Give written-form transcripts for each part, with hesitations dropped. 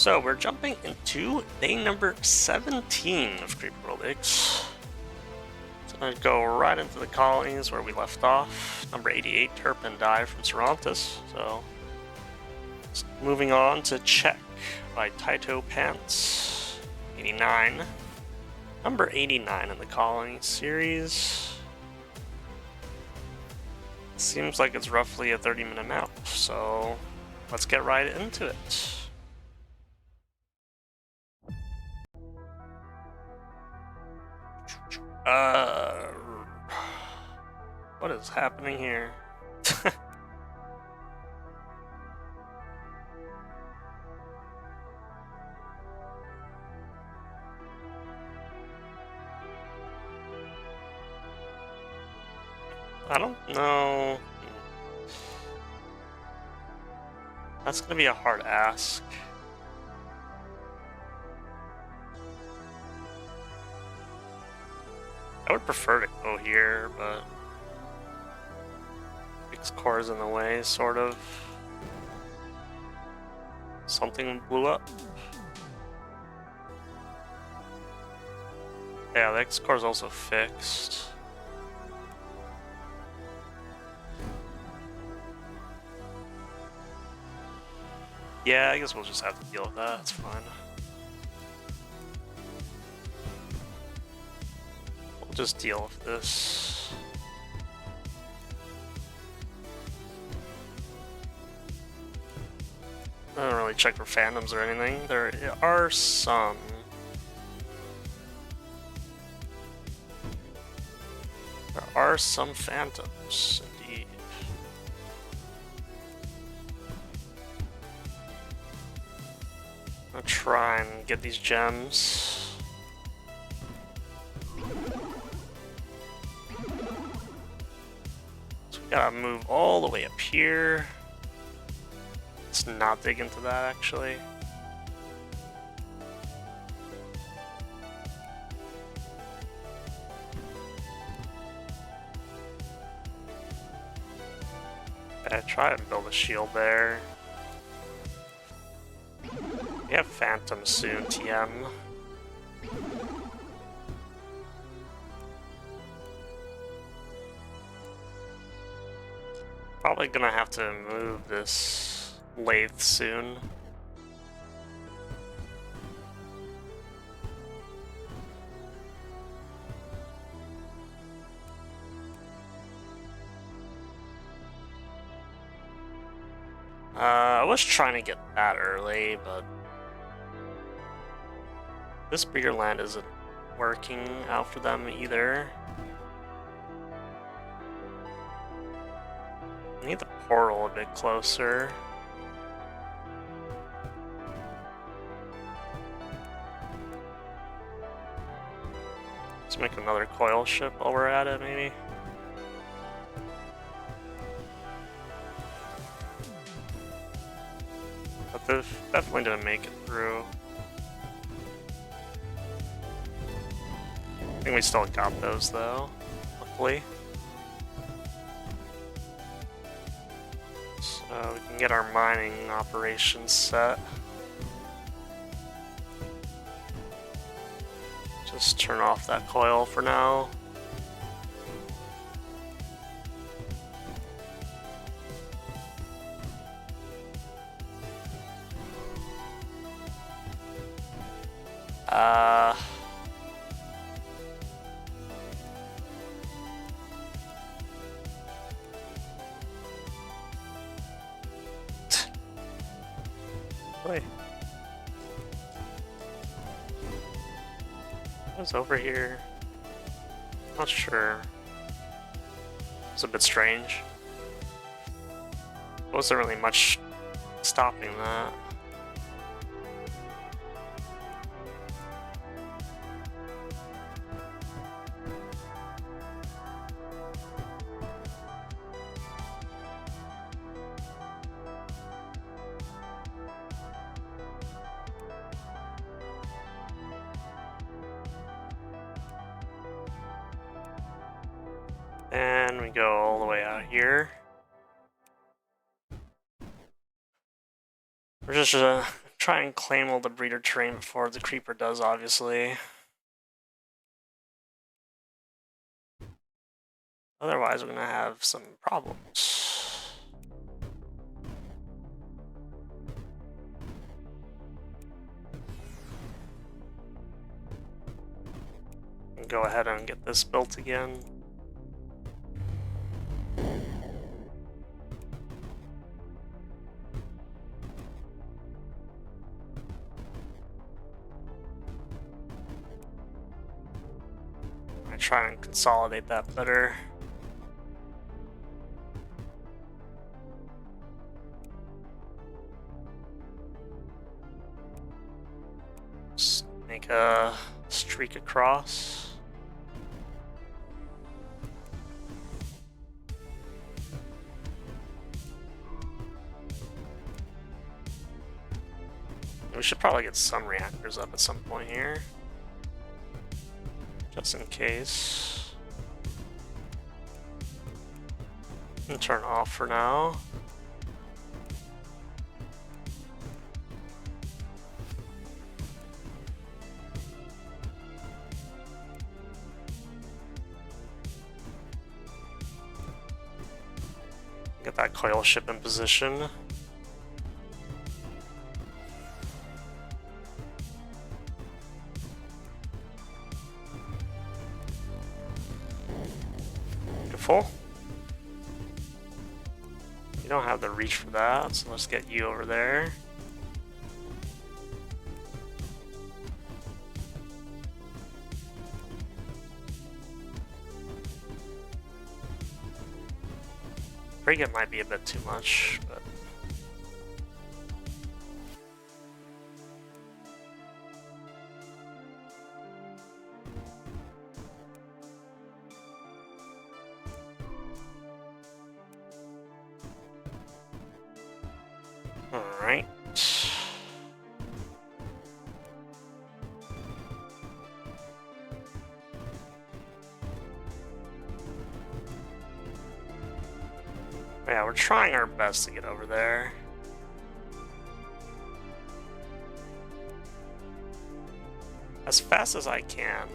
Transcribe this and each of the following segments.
So we're jumping into day number 17 of Creep World IXE. So I'm going to go right into the colonies where we left off. Number 88, Terp and Die from Cervantes. So moving on to Check by TitoPants. 89. Number 89 in the colony series. Seems like it's roughly a 30-minute map, so let's get right into it. What is happening here? I don't know. That's gonna be a hard ask. I would prefer to go here, but IXE core is in the way, sort of. Something blew up. Yeah, the IXE core is also fixed. Yeah, I guess we'll just have to deal with that, it's fine. We'll just deal with this. I don't really check for phantoms or anything. There are some. There are some phantoms, indeed. I'm gonna try and get these gems. So we gotta move all the way up here. Let's not dig into that, actually. I try and build a shield there. We have phantoms soon, TM. Probably gonna have to move this lathe soon. I was trying to get that early, but this bigger land isn't working out for them either. I need the portal a bit closer. Let's make another coil ship while we're at it, maybe. But they definitely didn't make it through. I think we still got those though, luckily. So we can get our mining operations set. Just turn off that coil for now. Wait. What's over here? Not sure. It's a bit strange. Wasn't really much stopping that. And we go all the way out here. We're just Try and claim all the breeder terrain before the creeper does, obviously. Otherwise, we're gonna have some problems. And go ahead and get this built again. I try and consolidate that better. Just make a streak across. We should probably get some reactors up at some point here, just in case. And turn off for now. Get that coil ship in position. Beautiful. You don't have the reach for that, so let's get you over there. Frigate might be a bit too much, but all right. Yeah, we're trying our best to get over there. As fast as I can.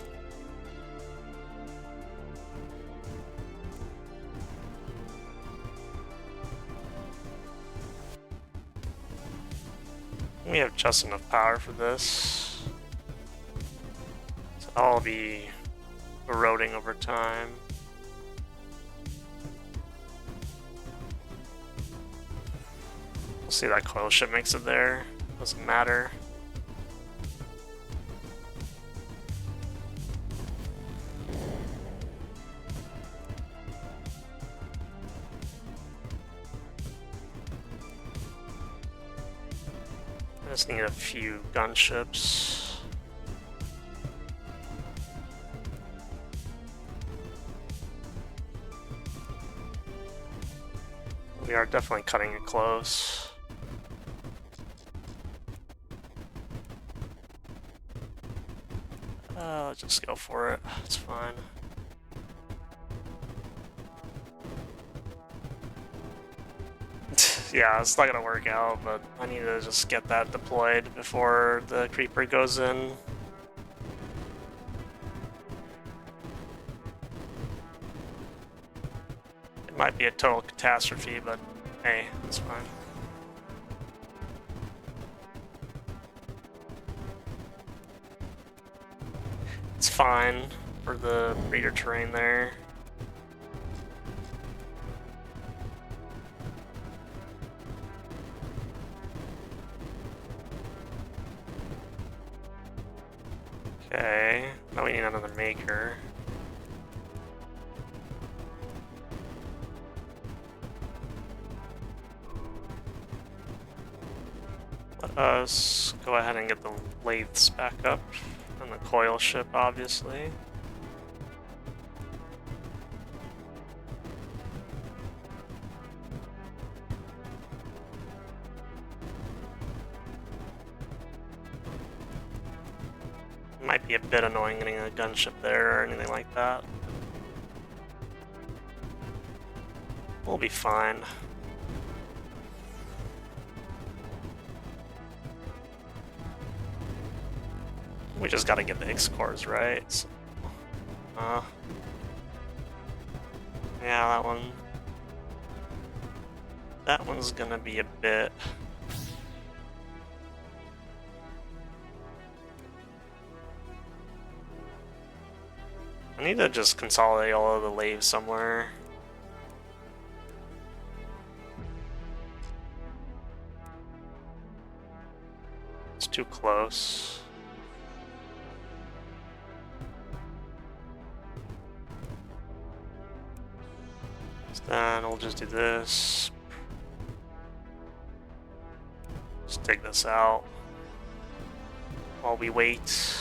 We have just enough power for this. So I'll be eroding over time. We'll see that coil ship makes it there. Doesn't matter. I just need a few gunships. We are definitely cutting it close. Just go for it. It's fine. Yeah, it's not gonna work out, but I need to just get that deployed before the creeper goes in. It might be a total catastrophe, but hey, it's fine. It's fine for the breeder terrain there. Okay, now we need another maker. Let us go ahead and get the lathes back up. And the coil ship, obviously. Might be a bit annoying getting a gunship there or anything like that. We'll be fine. We just gotta get the IXE cores right. So, yeah, that one. That one's gonna be a bit. I need to just consolidate all of the laves somewhere. It's too close. So then we'll just do this. Just take this out while we wait.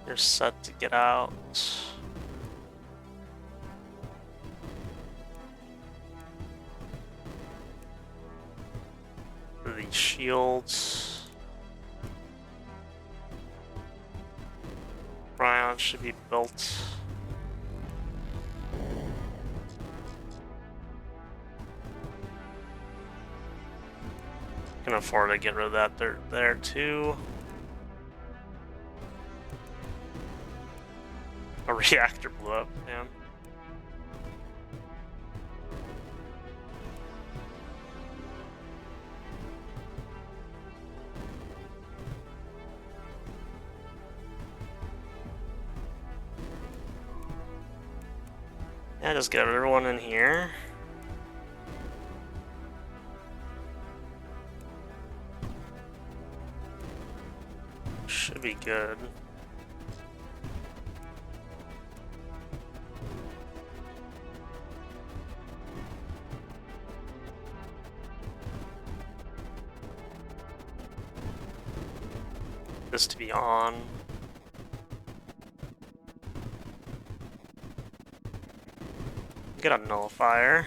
You're set to get out. The shields. Ryan should be built. Can afford to get rid of that there too. A reactor blew up, man. Yeah, just get everyone in here. Should be good. This to be on. Get a nullifier.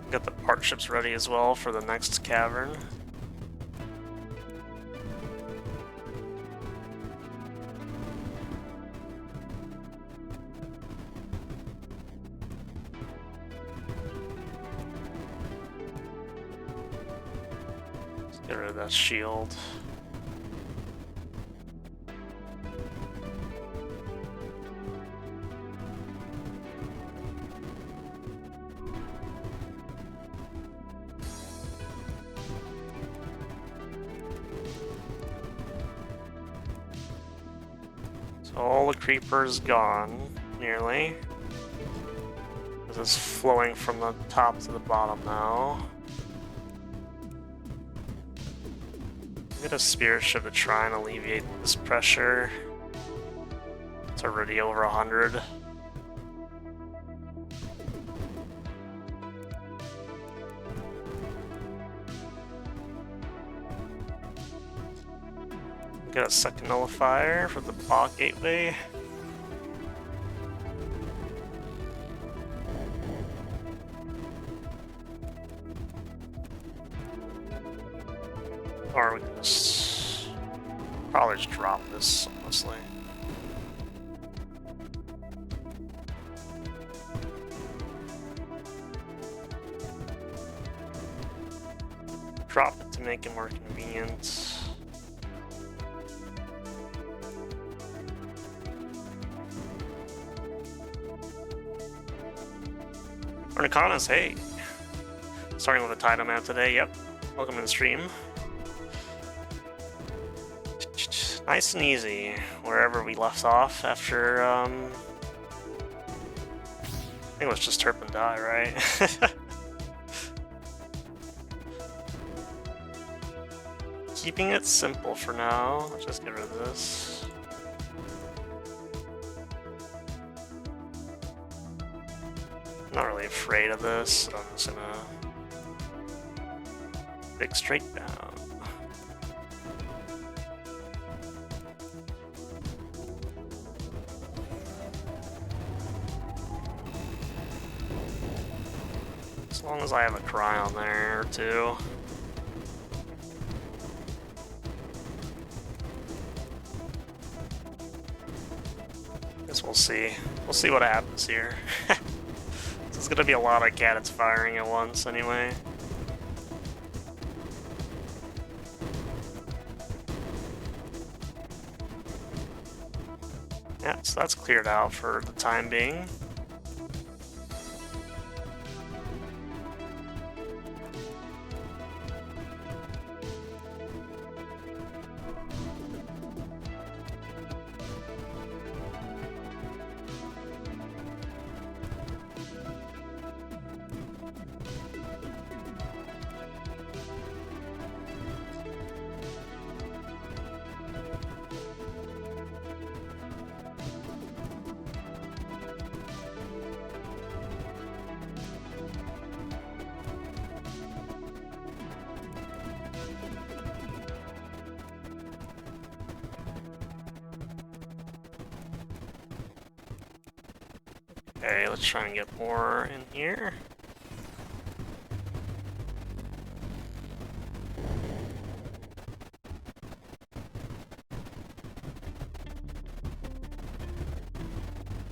Got the partnerships ready as well for the next cavern. Let's get rid of that shield. All the creepers gone, nearly. This is flowing from the top to the bottom now. Get a spirit ship to try and alleviate this pressure. It's already over 100. Get a second nullifier for the bot gateway. Or we can just probably just drop this, honestly. Drop it to make it more convenient. Colonies, hey! Starting with a TitoPants today, yep. Welcome to the stream. Nice and easy, wherever we left off after, I think it was just Turp and Die, right? Keeping it simple for now. Let's just get rid of this. Not really afraid of this, so I'm just gonna dig straight down. long as I have a cryon there or two. Guess we'll see. We'll see what happens here. There's gonna be a lot of cannons firing at once anyway. Yeah, so that's cleared out for the time being. Okay, let's try and get more in here.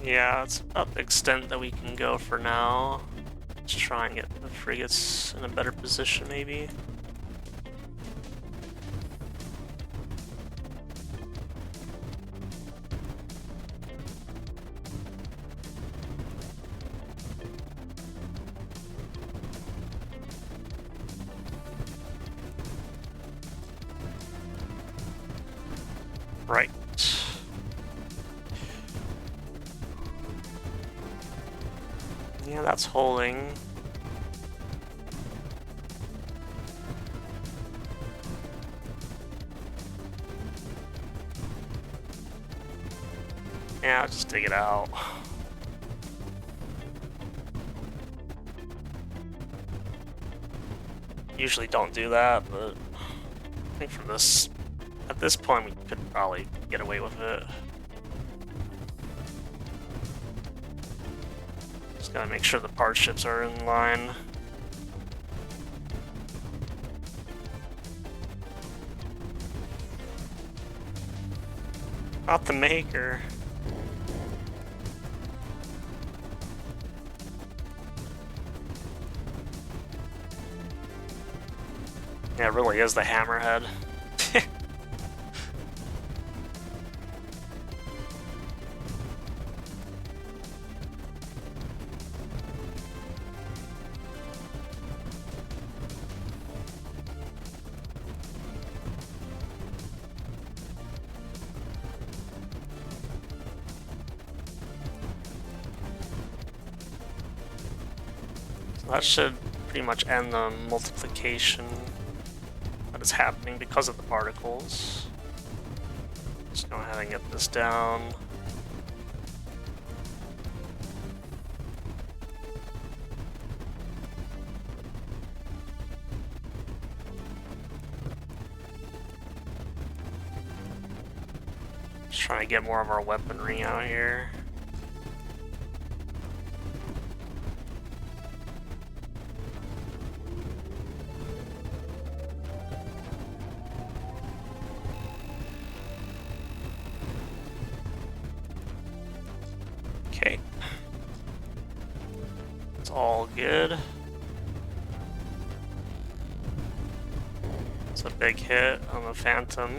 Yeah, it's about the extent that we can go for now. Let's try and get the frigates in a better position, maybe. Right. Yeah, that's holding. Yeah, I'll just dig it out. Usually don't do that, but I think from this, at this point, we could probably get away with it. Just gotta make sure the part ships are in line. Not the maker. Yeah, it really is the hammerhead. That should pretty much end the multiplication that is happening because of the particles. Just go ahead and get this down. Just trying to get more of our weaponry out here. Okay. It's all good. It's a big hit on the Phantom.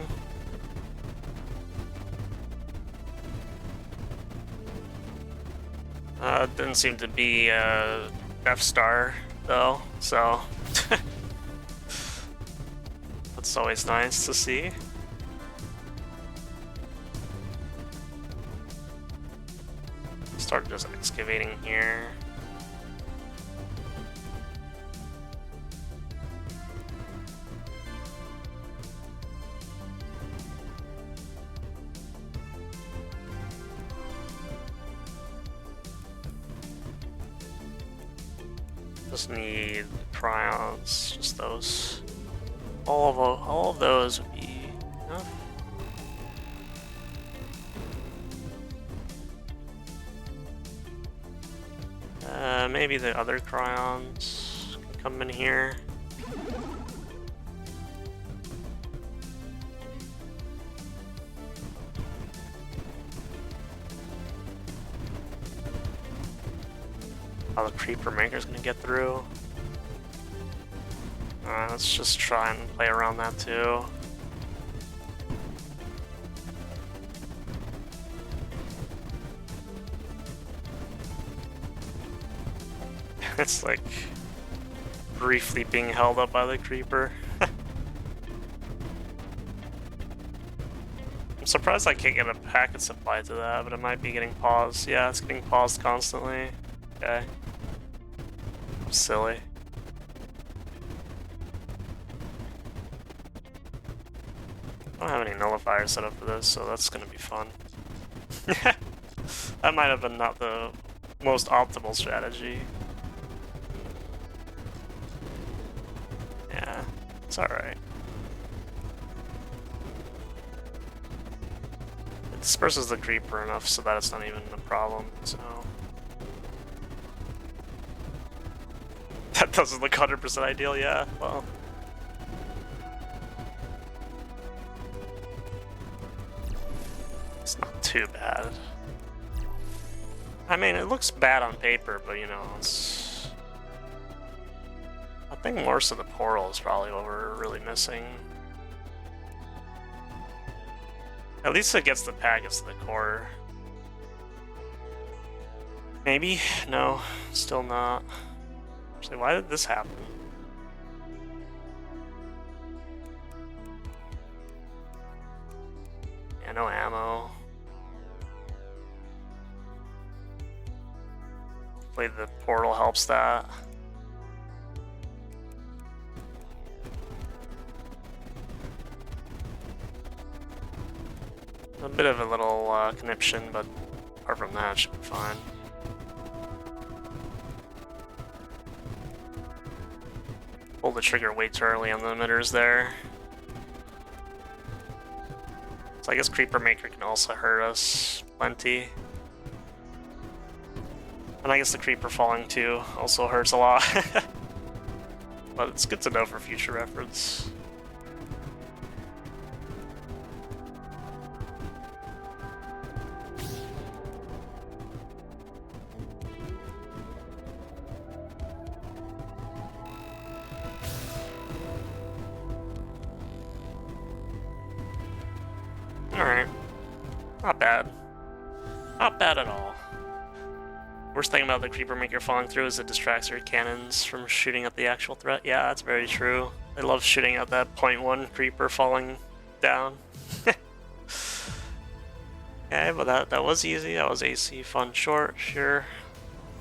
Didn't seem to be a Death Star though, so that's always nice to see. Start just excavating here. Just need cryons, just those. All of those would be enough. Maybe the other cryons. come in here. How the Creeper Maker's gonna get through. Let's just try and play around that too. It's like briefly being held up by the Creeper. I'm surprised I can't get a packet supply to that, but it might be getting paused. Yeah, it's getting paused constantly. Okay. I'm silly. I don't have any nullifiers set up for this, so that's gonna be fun. That might have been not the most optimal strategy. Yeah, it's alright. It disperses the Creeper enough so that it's not even a problem, so... That doesn't look 100% ideal, yeah, well... It's not too bad. I mean, it looks bad on paper, but you know, it's... I think most of the portal is probably what we're really missing. At least it gets the packets to the core. Maybe? No, still not. Actually, why did this happen? Yeah, no ammo. Hopefully the portal helps that. A bit of a little conniption, but apart from that, it should be fine. Pull the trigger way too early on the emitters there. So I guess Creeper Maker can also hurt us plenty. And I guess the Creeper falling too also hurts a lot. But it's good to know for future reference. Alright. Not bad. Not bad at all. Worst thing about the Creeper Maker falling through is it distracts your cannons from shooting at the actual threat. Yeah, that's very true. I love shooting at that .1 Creeper falling down. Okay, but that was easy. That was AC fun short, sure.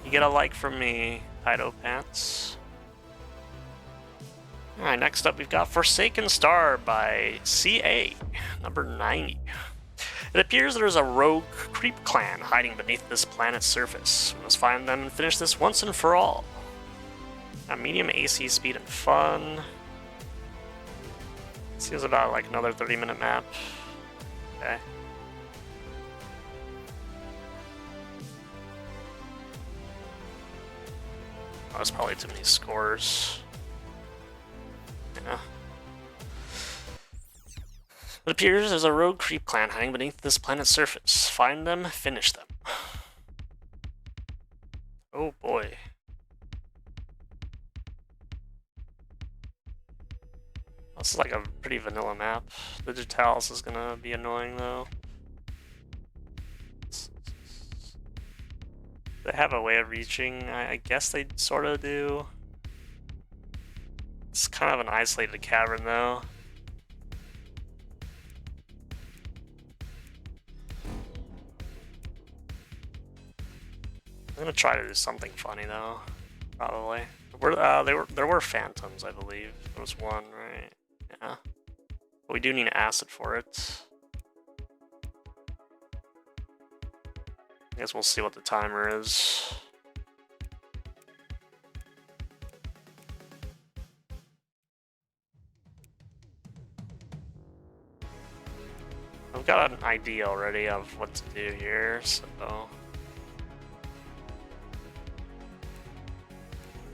You get a like from me, TitoPants. Alright, next up we've got Forsaken Star by CA, number 90. It appears there's a rogue creep clan hiding beneath this planet's surface. We must find them and finish this once and for all. Medium AC speed and fun. Seems about like another 30-minute map. Okay. Oh, there's probably too many scores. Yeah. It appears there's a rogue creep clan hiding beneath this planet's surface. Find them, finish them. Oh boy. This is like a pretty vanilla map. The Digitalis is gonna be annoying though. They have a way of reaching. I guess they sort of do. It's kind of an isolated cavern though. I'm gonna try to do something funny though, probably. There were phantoms, I believe. There was one, right? Yeah. But we do need acid for it. I guess we'll see what the timer is. I've got an idea already of what to do here, so...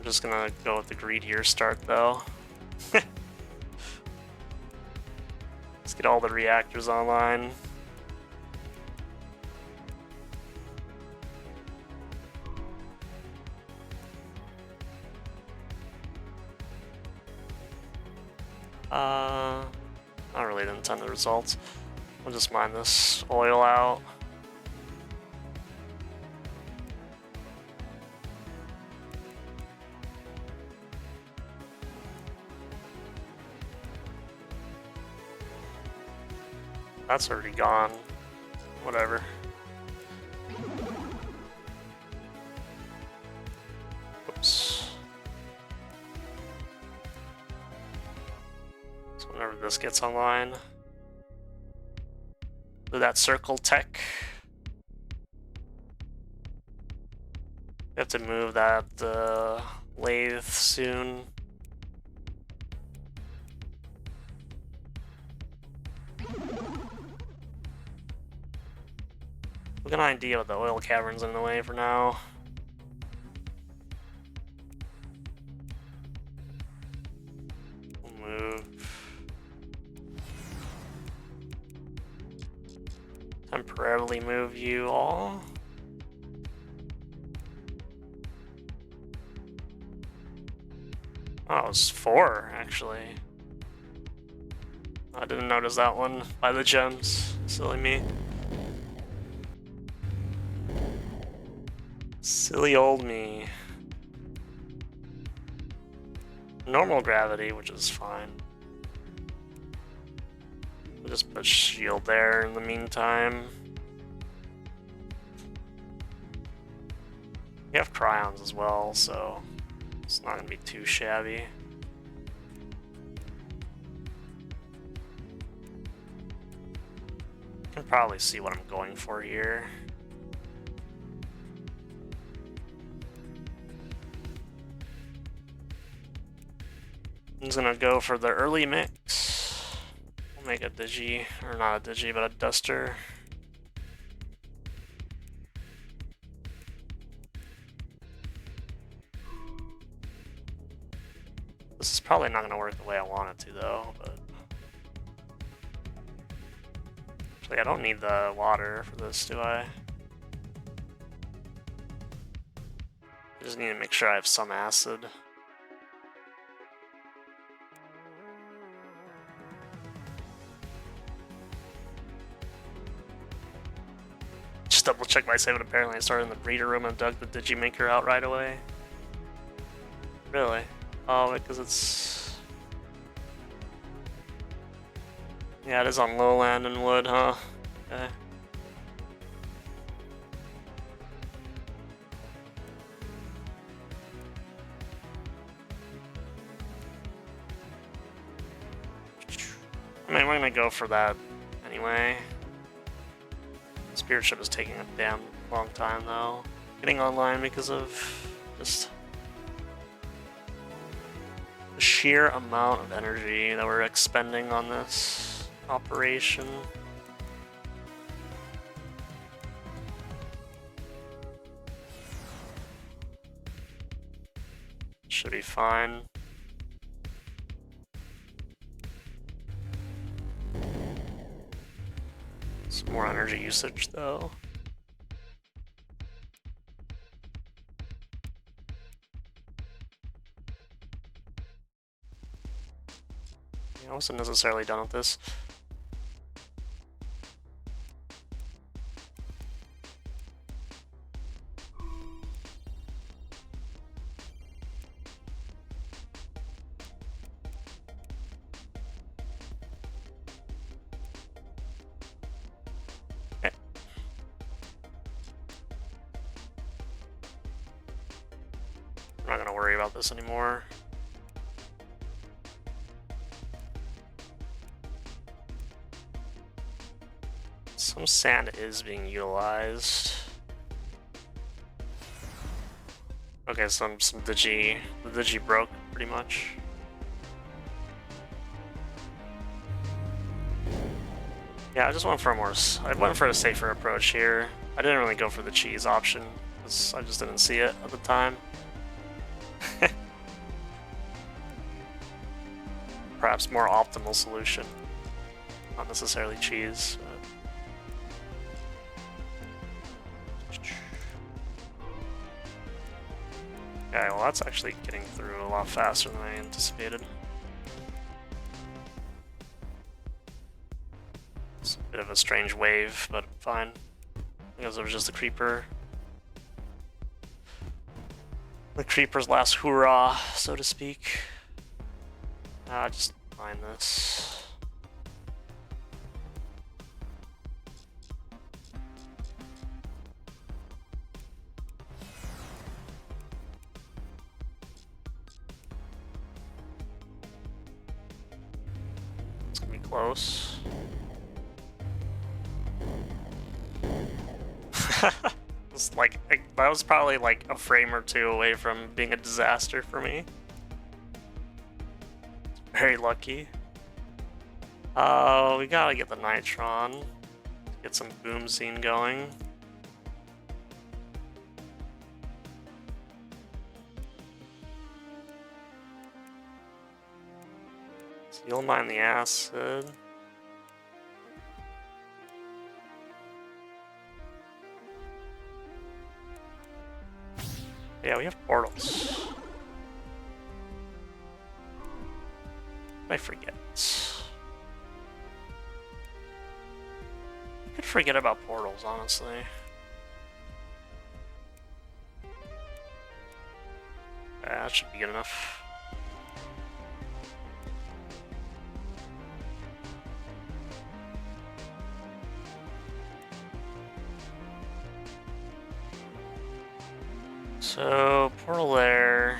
I'm just gonna go with the greedier start though. Let's get all the reactors online. Not really a ton of results. We'll just mine this oil out. That's already gone. Whatever. Oops. So whenever this gets online, do that circle tech. We have to move that lathe soon. We'll get an idea with the oil caverns in the way for now. We'll move. Temporarily move you all. Oh, it was 4, actually. I didn't notice that one by the gems. Silly me. Silly old me. Normal gravity, which is fine. We'll just put shield there in the meantime. We have cryons as well, so it's not gonna be too shabby. You can probably see what I'm going for here. I'm just gonna go for the early mix. We'll make a digi, or not a digi, but a duster. This is probably not gonna work the way I want it to though, but actually I don't need the water for this, do I? I just need to make sure I have some acid. Just double check my save, and apparently I started in the breeder room and dug the Digimaker out right away. Really? Oh, because it's... Yeah, it is on lowland and wood, huh? Okay. I mean, we're gonna go for that anyway. Spirit ship is taking a damn long time though. Getting online because of just the sheer amount of energy that we're expending on this operation. Should be fine. Some more energy usage though. Yeah, I wasn't necessarily done with this. I'm not gonna worry about this anymore. Some sand is being utilized. Okay, some the Digi broke pretty much. Yeah, I just went for a I went for a safer approach here. I didn't really go for the cheese option because I just didn't see it at the time. perhaps more optimal solution. Not necessarily cheese. Okay, well that's actually getting through a lot faster than I anticipated. It's a bit of a strange wave, but fine. Because it was just a creeper. The creeper's last hurrah, so to speak. Just find this. It's gonna be close. It's like, that was probably like a frame or two away from being a disaster for me. Very lucky. We gotta get the Nitron. Get some boom scene going. So you'll mine the acid. Yeah, we have portals. I forget. I could forget about portals, honestly. That should be good enough. So, portal there.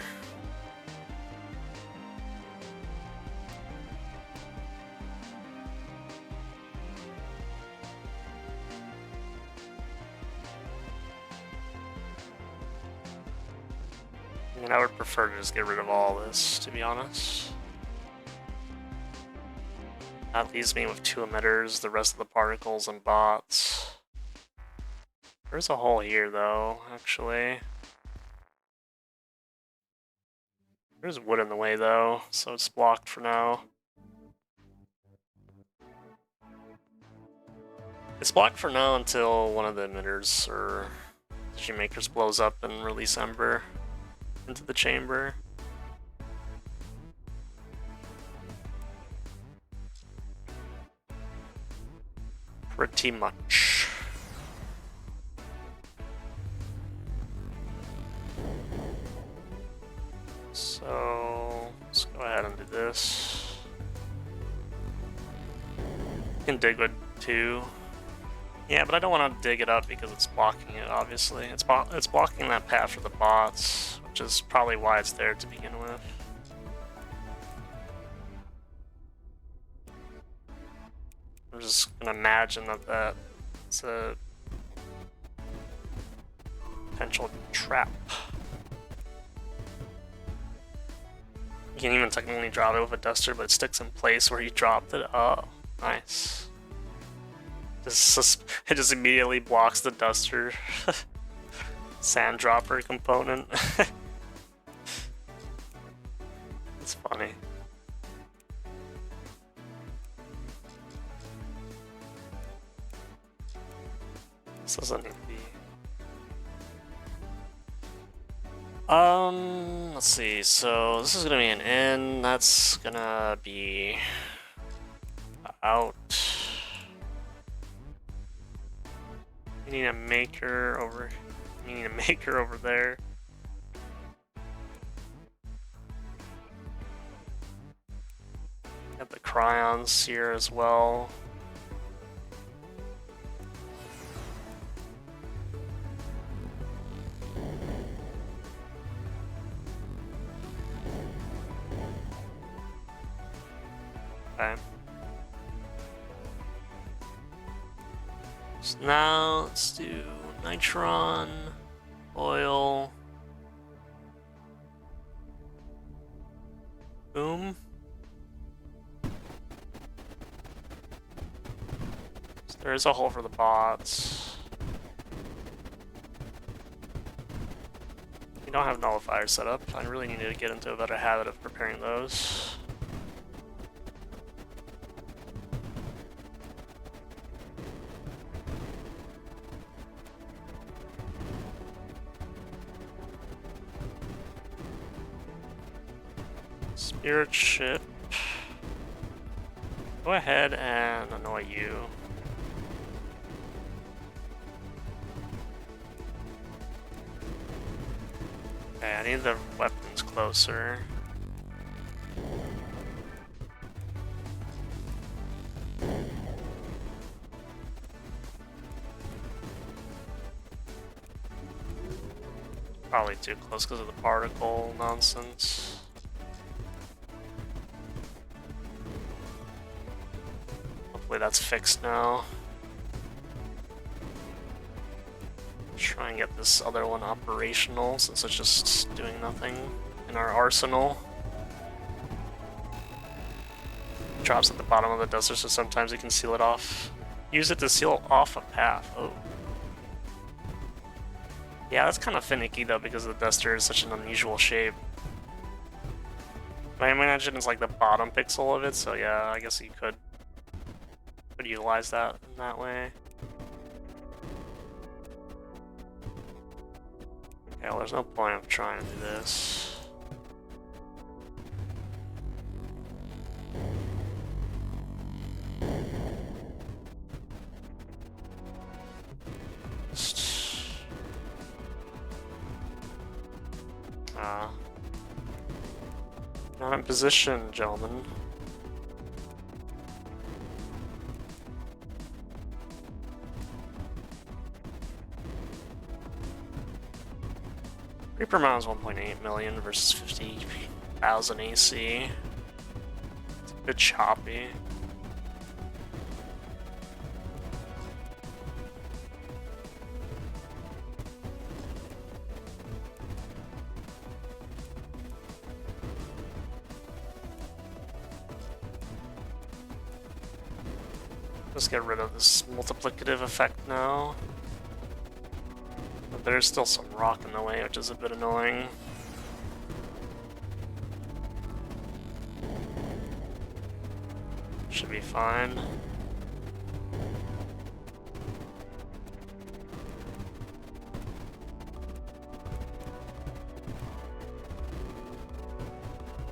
I mean, I would prefer to just get rid of all this, to be honest. That leaves me with 2 emitters, the rest of the particles and bots. There's a hole here, though, actually. There's wood in the way, though, so it's blocked for now. It's blocked for now until one of the emitters or G-Makers blows up and release Ember into the chamber. Pretty much. So let's go ahead and do this. You can dig wood too. Yeah, but I don't want to dig it up because it's blocking it, obviously. It's blocking that path for the bots, which is probably why it's there to begin with. I'm just gonna imagine that that's a potential trap. You can even technically drop it with a duster, but it sticks in place where you dropped it. Oh, nice. It just immediately blocks the duster sand dropper component. It's funny. This doesn't need to be. Let's see. So this is gonna be an in. That's gonna be out. We need a maker over. We need a maker over there. Got the cryons here as well. Okay. So now let's do nitron, oil, boom. So there is a hole for the bots. We don't have nullifiers set up. I really need to get into a better habit of preparing those. Spirit ship. Go ahead and annoy you. Okay, I need the weapons closer. Probably too close because of the particle nonsense. Hopefully that's fixed now. Try and get this other one operational since it's just doing nothing in our arsenal. Drops at the bottom of the desert, so sometimes you can seal it off. Use it to seal off a path. Oh. Yeah, that's kind of finicky though because the duster is such an unusual shape. I imagine it's like the bottom pixel of it, so yeah, I guess you could utilize that in that way. Okay, well, there's no point of trying to do this. Not in position, gentlemen. Reaper amount is 1.8 million versus 50,000 AC. It's a bit choppy. Let's get rid of this multiplicative effect now. But there's still some rock in the way, which is a bit annoying. Should be fine.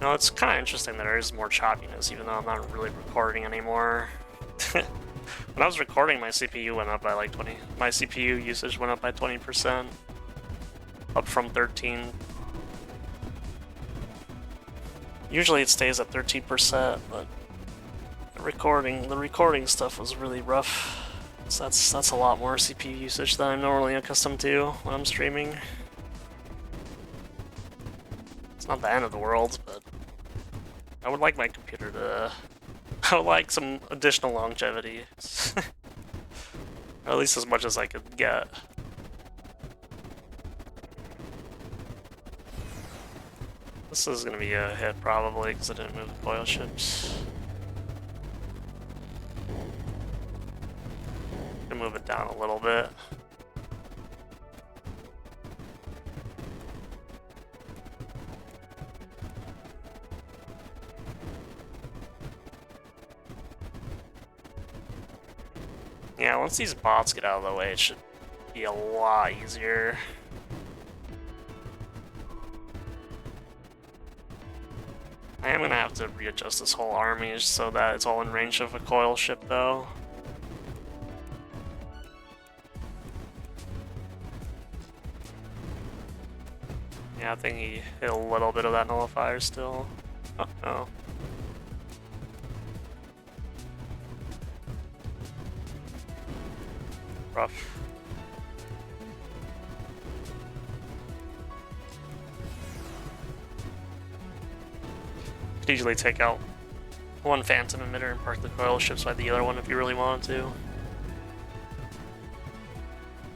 No, it's kind of interesting that there is more choppiness, even though I'm not really recording anymore. When I was recording, my CPU went up by like 20. My CPU usage went up by 20%, up from 13. Usually it stays at 13%, but the recording stuff was really rough. So that's a lot more CPU usage than I'm normally accustomed to when I'm streaming. It's not the end of the world, but I would like my computer to. I would like some additional longevity. Or at least as much as I could get. This is going to be a hit probably because I didn't move the coil ships. Can move it down a little bit. Yeah, once these bots get out of the way, it should be a lot easier. I am gonna have to readjust this whole army so that it's all in range of a coil ship, though. Yeah, I think he hit a little bit of that nullifier still. Oh, no. Rough. Could easily take out one phantom emitter and park the coil ships by the other one if you really wanted to.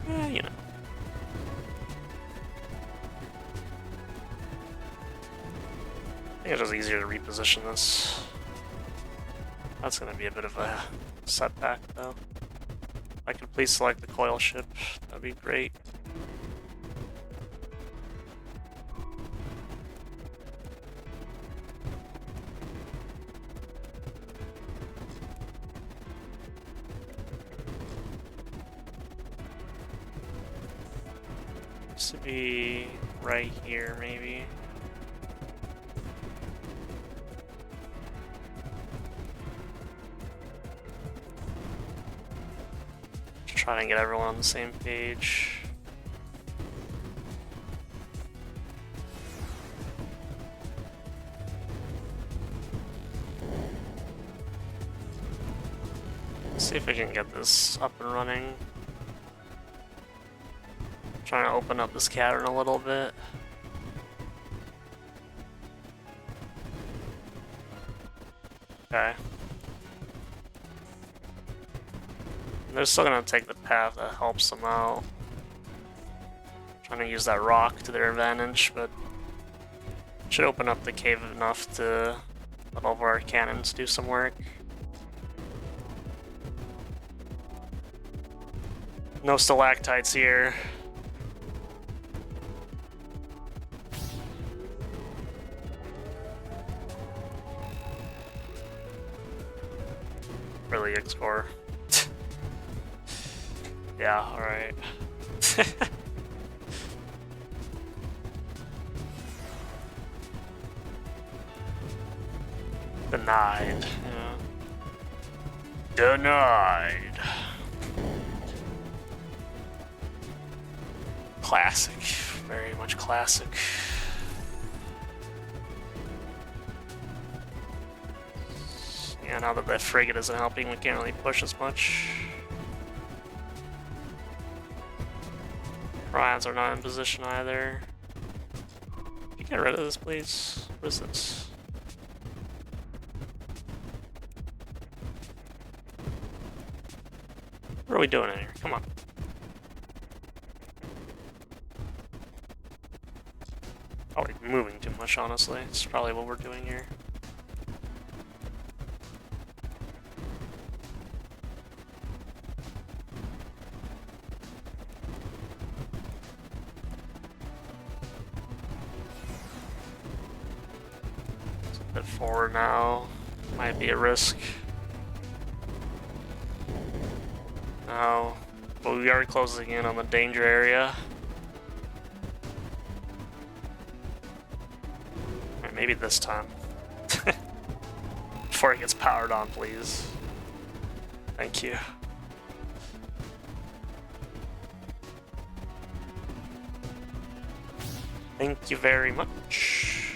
Yeah, you know. I think it's just easier to reposition this. That's going to be a bit of a setback, though. If I could please select the coil ship, that'd be great. This would be right here, maybe. Trying to get everyone on the same page. Let's see if we can get this up and running. Trying to open up this cavern a little bit. Okay. They're still gonna take the path that helps them out. Trying to use that rock to their advantage, but should open up the cave enough to let all of our cannons do some work. No stalactites here. Really explore. Yeah, alright. Denied. Yeah. Denied. Classic. Very much classic. Yeah, now that the frigate isn't helping, we can't really push as much. Ryans are not in position either. Can you get rid of this, please? What is this? What are we doing in here? Come on. Probably moving too much, honestly. It's probably what we're doing here. It's a bit forward now. Might be a risk. No. But we are closing in on the danger area. Maybe this time. Before it gets powered on, please. Thank you. Thank you very much.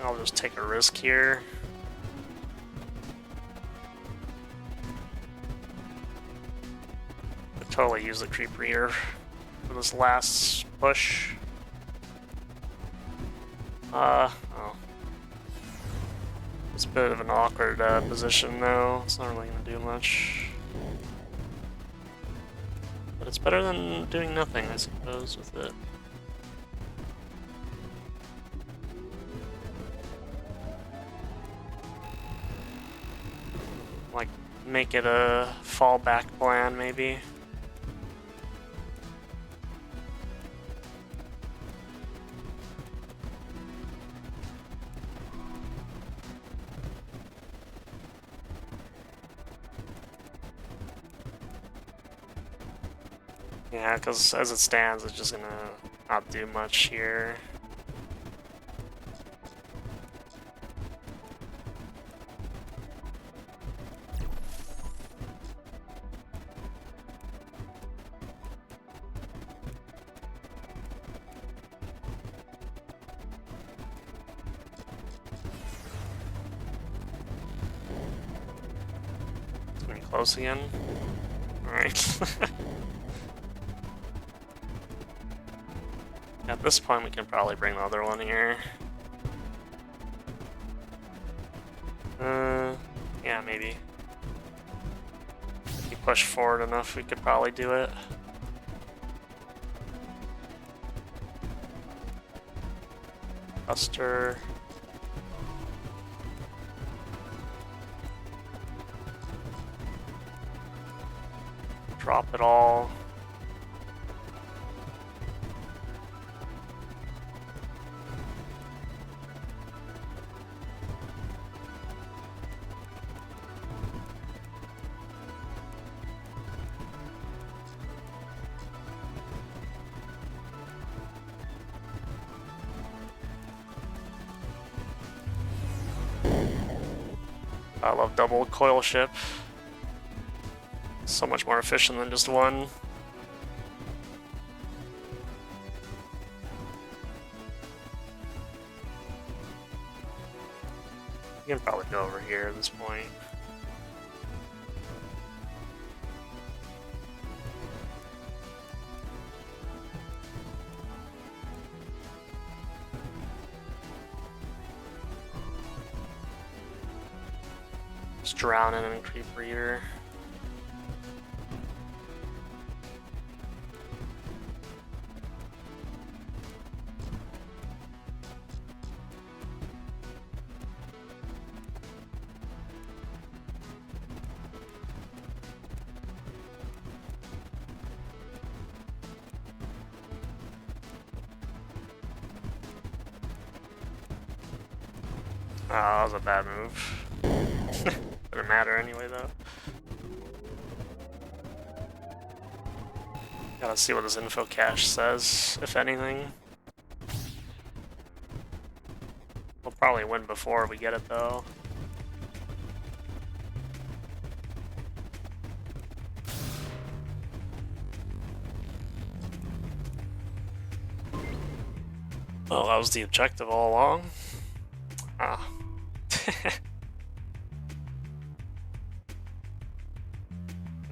I'll just take a risk here. Totally use the creeper here for this last push. Oh. It's a bit of an awkward position though. It's not really gonna do much. But it's better than doing nothing, I suppose, with it. Like, make it a fallback plan, maybe. Yeah, because as it stands, it's just gonna not do much here. It's getting close again. Alright. At this point, we can probably bring the other one here. Yeah, maybe. If you push forward enough, we could probably do it. Buster. Drop it all. I love double coil ship. So much more efficient than just one. You can probably go over here at this point. Just drowning in a creep reader. Oh, that was a bad move. Doesn't matter anyway, though. Gotta see what this info cache says, if anything. We'll probably win before we get it, though. Oh, that was the objective all along? Ah.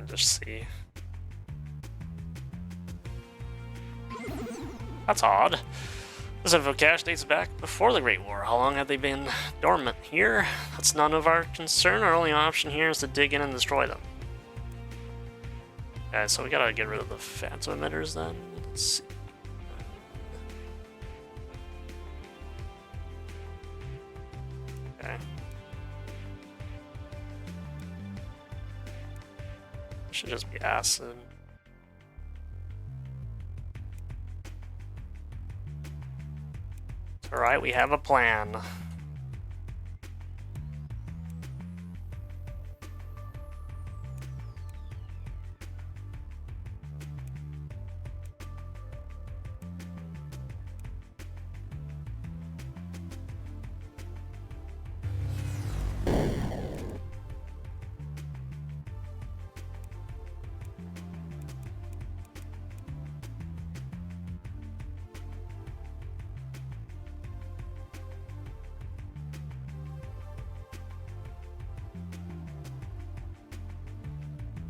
Just see. That's odd. This info cache dates back before the Great War. How long have they been dormant here? That's none of our concern. Our only option here is to dig in and destroy them. Okay, so we gotta get rid of the phantom emitters then. Let's see. Okay. Should just be acid. Alright, we have a plan.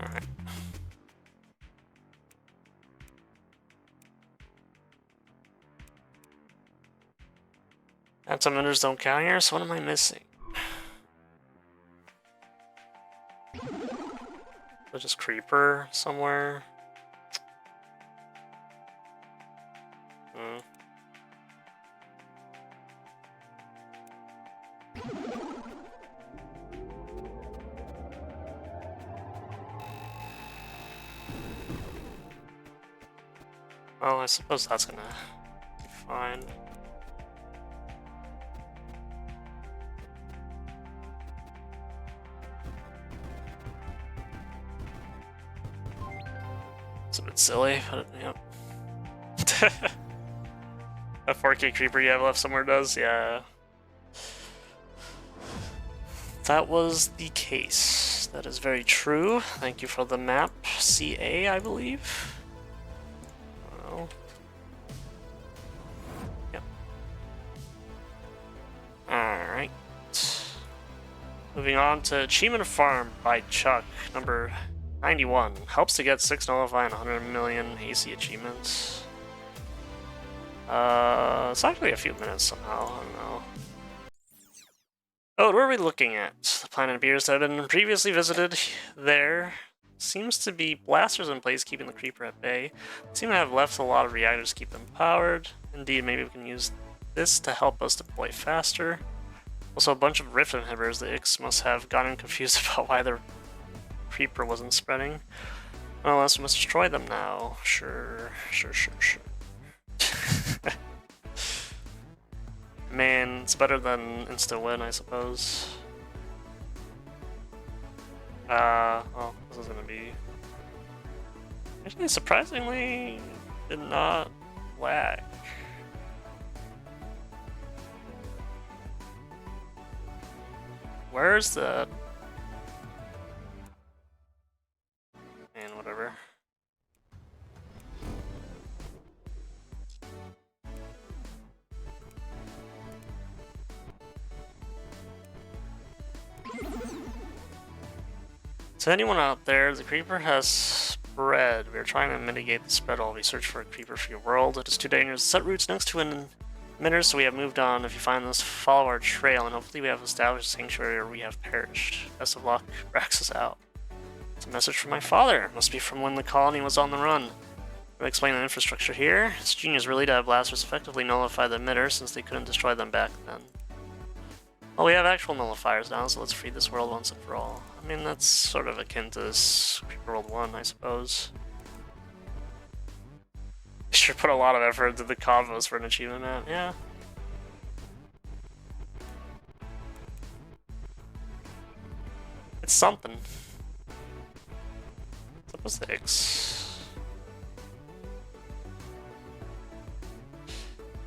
Alright. Phantom emitters don't count here, so what am I missing? There's just creeper somewhere. Well, I suppose that's gonna be fine. It's a bit silly, but yep. A 4K creeper you have left somewhere does, yeah. That was the case. That is very true. Thank you for the map. CA, I believe. Well, yep. Alright. Moving on to Achievement Farm by Chuck, number 91. Helps to get 6 nullify and 100 million AC achievements. It's actually a few minutes somehow, I don't know. Oh, what are we looking at? The planet appears to have been previously visited. There seems to be blasters in place keeping the creeper at bay. Seem to have left a lot of reactors to keep them powered. Indeed, maybe we can use this to help us deploy faster. Also, a bunch of rift inhibitors. The IXE must have gotten confused about why the creeper wasn't spreading. Well, unless we must destroy them now. Sure. Man, it's better than instant win, I suppose. Well, this is gonna be... Actually, surprisingly, did not lag. Where's the To anyone out there, the creeper has spread. We are trying to mitigate the spread while we search for a creeper-free world. It is too dangerous to set roots next to an emitter, so we have moved on. If you find us, follow our trail, and hopefully we have established a sanctuary or we have perished. Best of luck. Rax us out. It's a message from my father. Must be from when the colony was on the run. I'll explain the infrastructure here. It's genius really to have blasters effectively nullify the emitter since they couldn't destroy them back then. Well, we have actual nullifiers now, so let's free this world once and for all. I mean, that's sort of akin to this Creeper World 1, I suppose. Sure put a lot of effort into the combos for an achievement map, yeah. It's something. What's up with the IXE?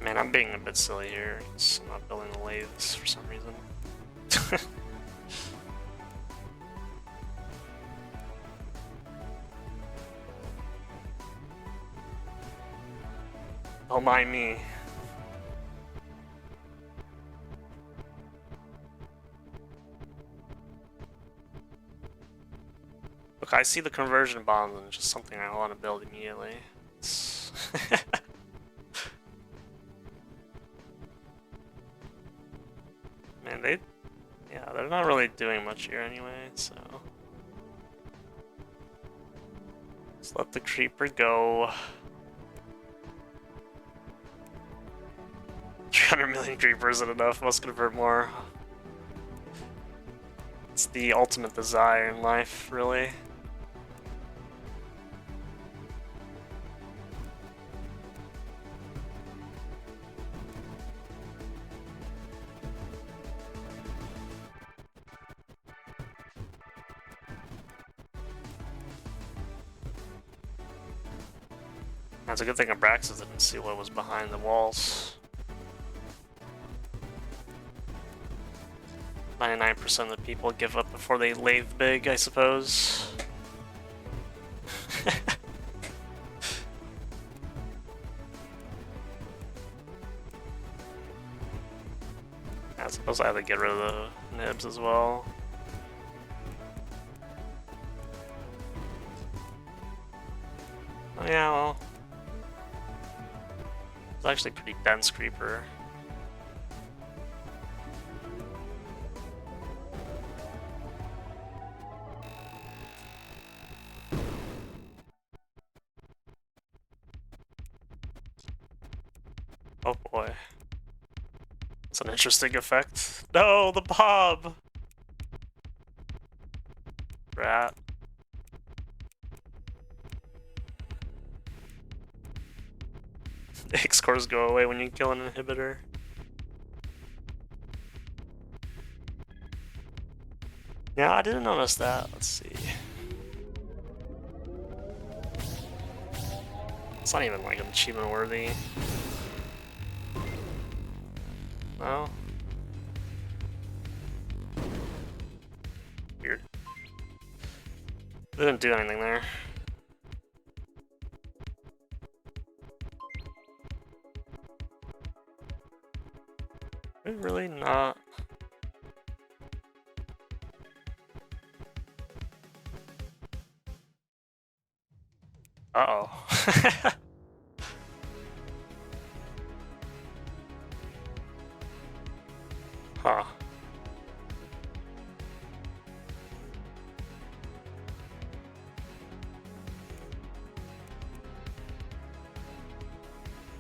Man, I'm being a bit silly here. I'm not building the lathes for some reason. Don't mind me. Look, I see the conversion bombs and it's just something I want to build immediately. Man, they're not really doing much here anyway, so... Just let the creeper go. 300 million creepers isn't enough, must convert more. It's the ultimate desire in life, really. That's a good thing Abraxas didn't see what was behind the walls. 99% of the people give up before they lathe big, I suppose. I suppose I have to get rid of the nibs as well. Oh yeah, well... It's actually a pretty dense creeper. Oh boy. That's an interesting effect. No, the Bob! Rat. X cores go away when you kill an inhibitor. Yeah, I didn't notice that. Let's see. It's not even like an achievement worthy. No? Weird. Didn't do anything there. Really not. Uh-oh. Huh.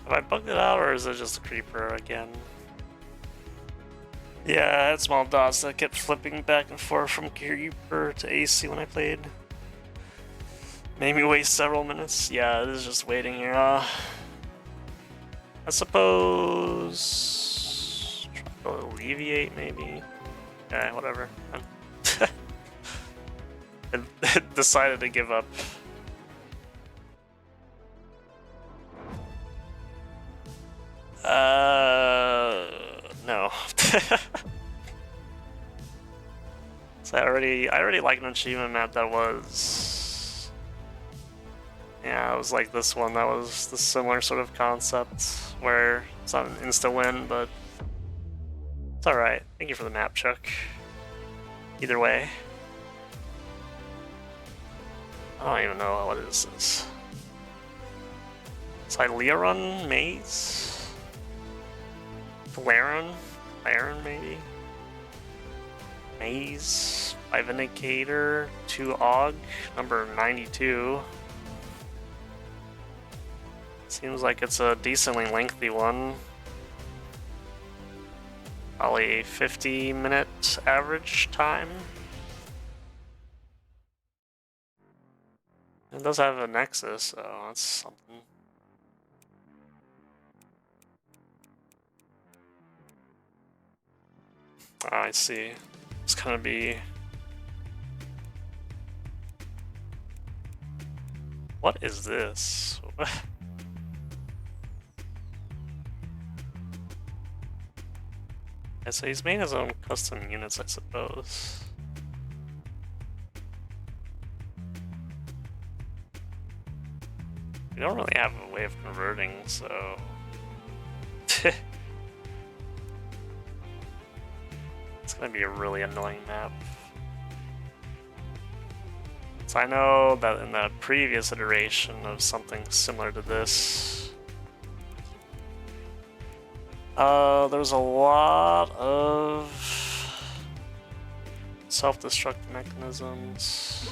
Have I bugged it out, or is it just a creeper again? Yeah, I had small dots that kept flipping back and forth from creeper to AC when I played. Made me waste several minutes. Yeah, it is just waiting here. I suppose... try to alleviate, maybe? Yeah, whatever. I decided to give up. No. So I already liked an achievement map that was... Yeah, it was like this one that was the similar sort of concept, where it's not an insta-win, but it's alright. Thank you for the map, Chuck. Either way. I don't even know what is this. Cylearun maze? Cylearun? Cylearun maybe? Maze, 5 Indicator, 2 Og, number 92. Seems like it's a decently lengthy one. Probably 50-minute average time. It does have a Nexus, so that's something. Oh, I see. It's gonna be... What is this? Yeah, so he's made his own custom units, I suppose. We don't really have a way of converting, so... It's gonna be a really annoying map. So I know that in the previous iteration of something similar to this, there was a lot of self-destruct mechanisms.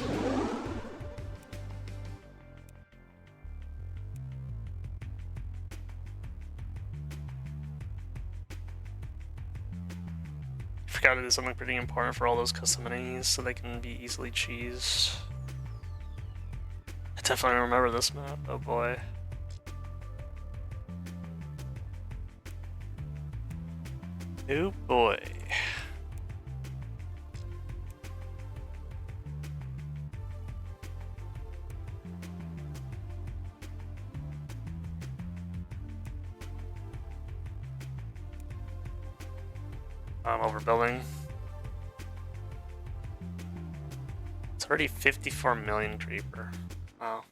Forgot to do something pretty important for all those custom minis so they can be easily cheesed. I definitely remember this map, oh boy. Oh boy. I'm overbuilding. It's already 54 million creeper. Wow.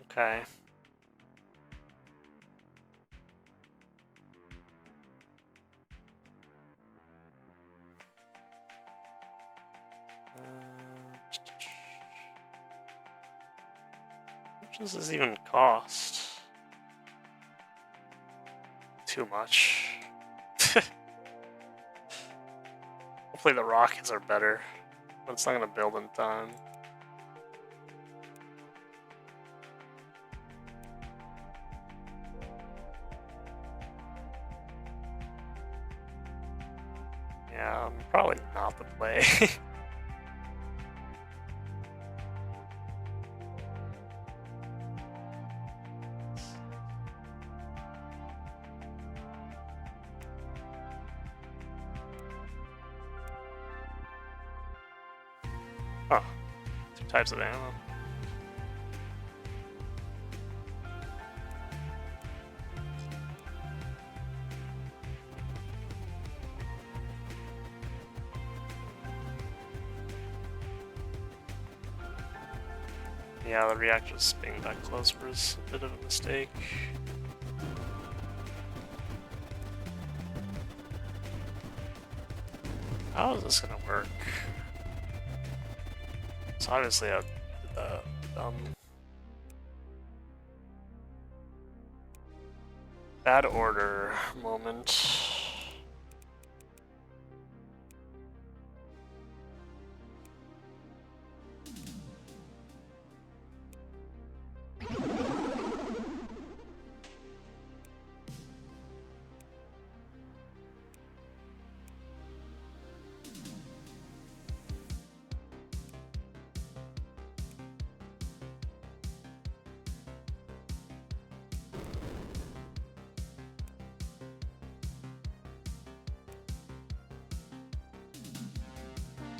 Okay. How much does this even cost? Too much. Hopefully the rockets are better, but it's not gonna build in time. Yeah, probably not the play. Oh, 2 types of ammo. Yeah, the reactor's being that close was a bit of a mistake. How is this gonna work? It's obviously a bad order moment.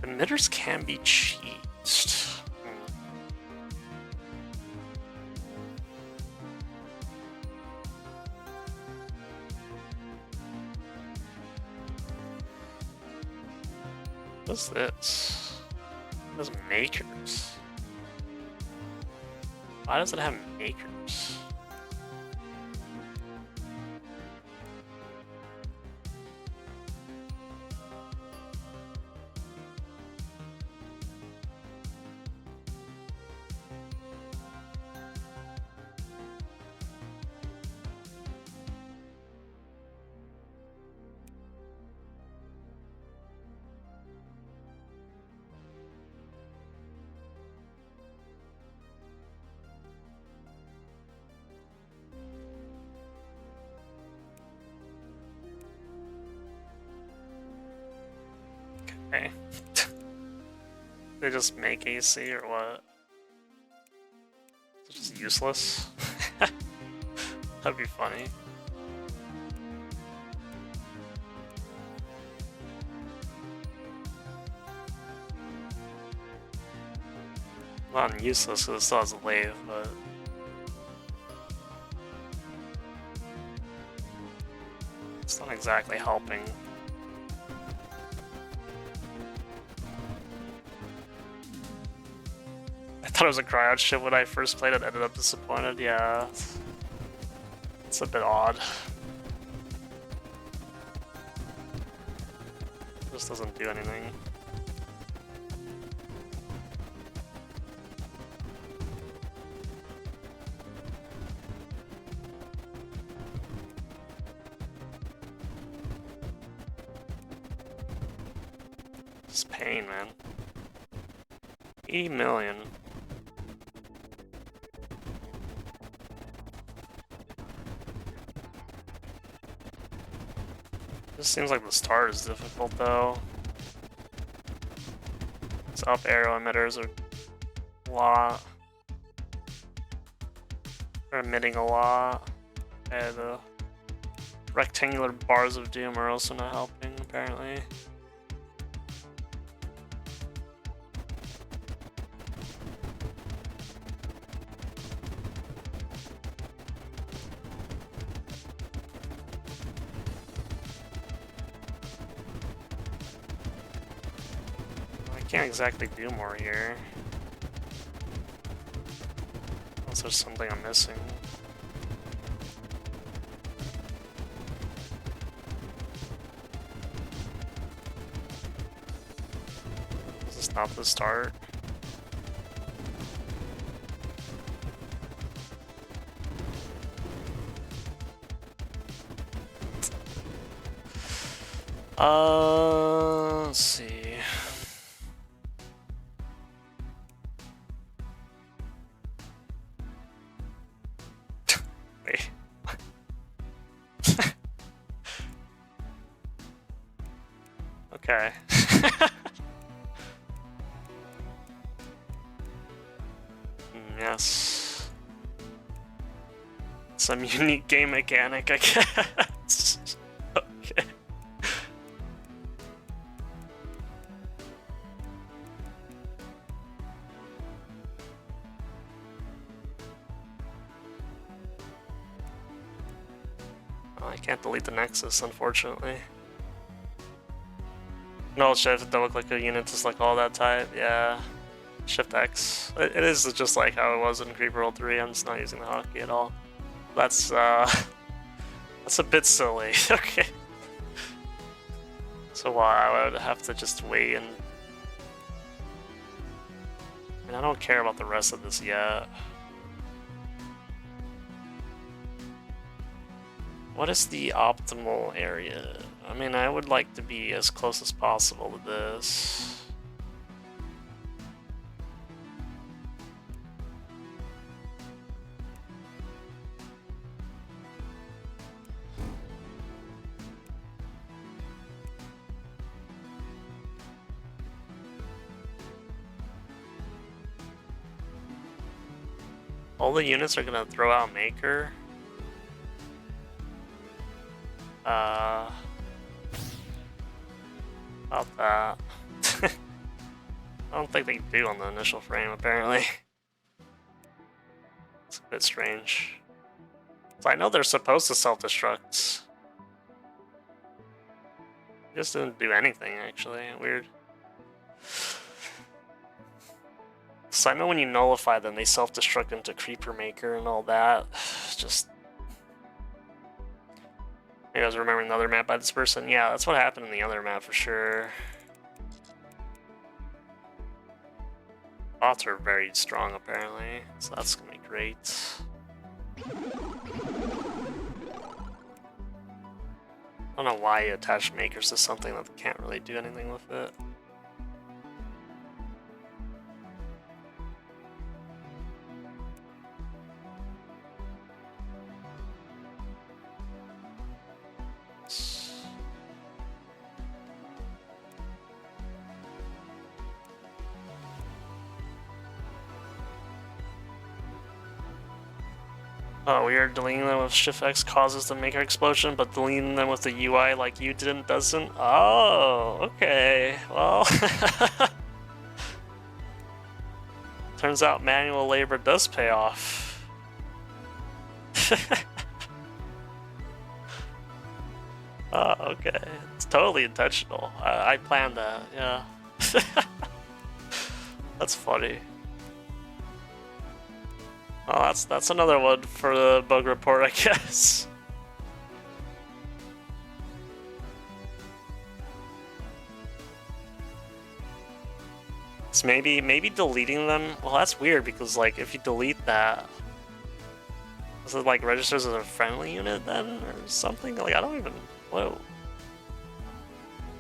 Emitters can be cheesed. What's this? It has makers. Why does it have makers? Okay. They just make AC or what? It's just useless. That'd be funny. Not useless because it still has a wave, but it's not exactly helping. I thought it was a cryo ship when I first played it, ended up disappointed. Yeah, it's a bit odd. Just doesn't do anything. It's pain, man. 80 million. This seems like the start is difficult though. Its up arrow emitters are a lot. They're emitting a lot. And the rectangular bars of doom are also not helping, apparently. Can't exactly do more here. Unless there's something I'm missing. Is this not the start? Let's see. Okay. Yes. Some unique game mechanic, I guess. Okay. Oh, I can't delete the Nexus, unfortunately. No, shift, double click a unit to select all that type, yeah. Shift X. It is just like how it was in Creeper World 3, I'm just not using the hotkey at all. That's that's a bit silly, okay. So I would have to just wait and... I mean, I don't care about the rest of this yet. What is the optimal area? I mean, I would like to be as close as possible to this. All the units are gonna throw out Maker. About that. I don't think they do on the initial frame, apparently. It's a bit strange. So I know they're supposed to self-destruct. They just didn't do anything, actually. Weird. So I know when you nullify them, they self-destruct into Creeper Maker and all that. Just... Maybe I was remembering the other map by this person. Yeah, that's what happened in the other map for sure. Bots are very strong, apparently, so that's gonna be great. I don't know why you attach Makers to something that can't really do anything with it. Oh, weird. Deleting them with Shift X causes the maker explosion, but deleting them with the UI like you didn't doesn't? Oh, okay. Well, turns out manual labor does pay off. Oh, okay. It's totally intentional. I planned that, yeah. That's funny. Oh, that's another one for the bug report, I guess. So maybe deleting them. Well, that's weird because like if you delete that, does it like registers as a friendly unit then or something? Like I don't even. Whoa.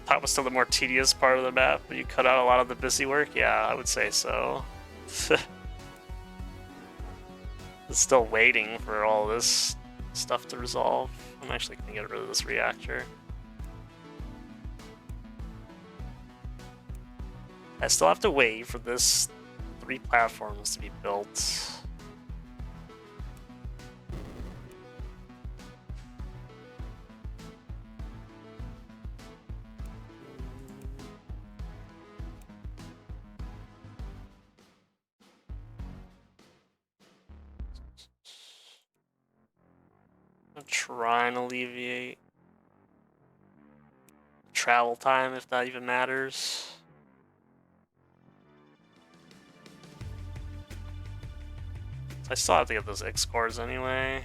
That was still the more tedious part of the map, but you cut out a lot of the busy work. Yeah, I would say so. It's still waiting for all this stuff to resolve. I'm actually gonna get rid of this reactor. I still have to wait for this 3 platforms to be built. I'm trying to alleviate travel time, if that even matters. I still have to get those IXE cores anyway.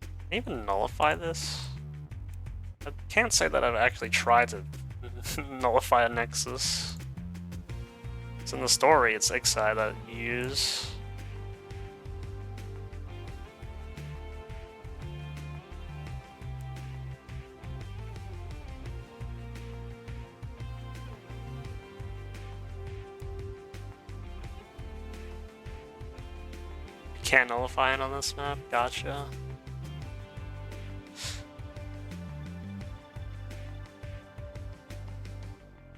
Can I even nullify this? I can't say that I've actually tried to nullify a Nexus. It's in the story, it's IXE that you use. You can't nullify it on this map? Gotcha.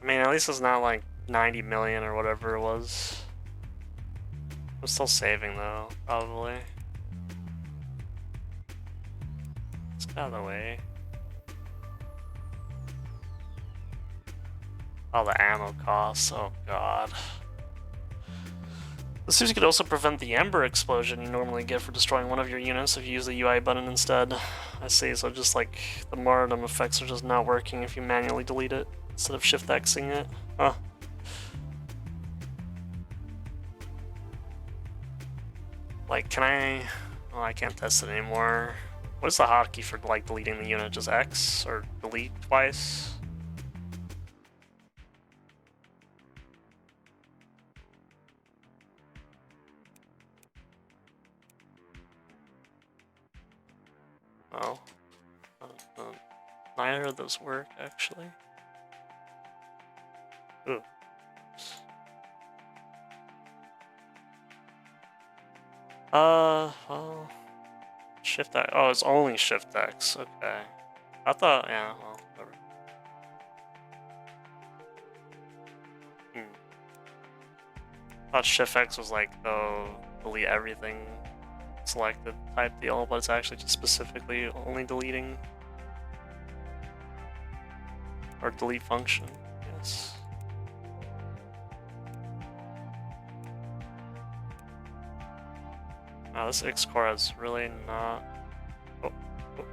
I mean, at least it's not like 90 million or whatever it was. I'm still saving though, probably. Let's get out of the way. Oh, the ammo costs. Oh god. The seems could also prevent the Ember explosion you normally get for destroying one of your units if you use the UI button instead. I see, so just like the martyrdom effects are just not working if you manually delete it instead of Shift Xing it. Huh. Like, can I... Oh, I can't test it anymore. What is the hotkey for like deleting the unit? Just X? Or delete twice? Oh. Neither of those work, actually. Ooh. Well... Shift X. Oh, it's only Shift X. Okay. I thought, yeah, well, whatever. I thought Shift X was like, oh, delete everything selected type deal, but it's actually just specifically only deleting or delete function, yes. Wow, this IXE core is really not... Oh. Oh.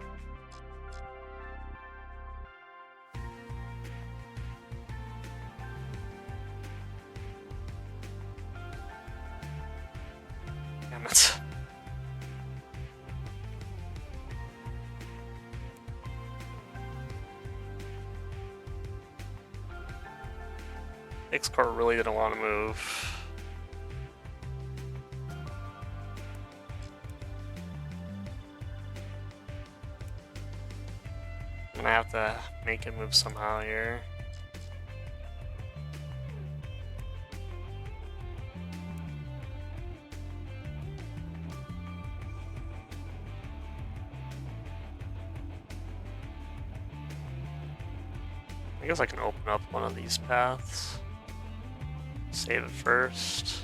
Damn it. IXE core really didn't want to move. I'm gonna have to make it move somehow here. I guess I can open up one of these paths. Save it first.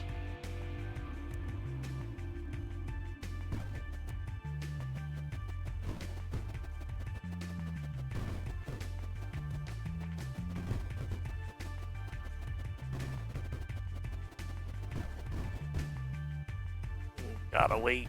Gotta wait.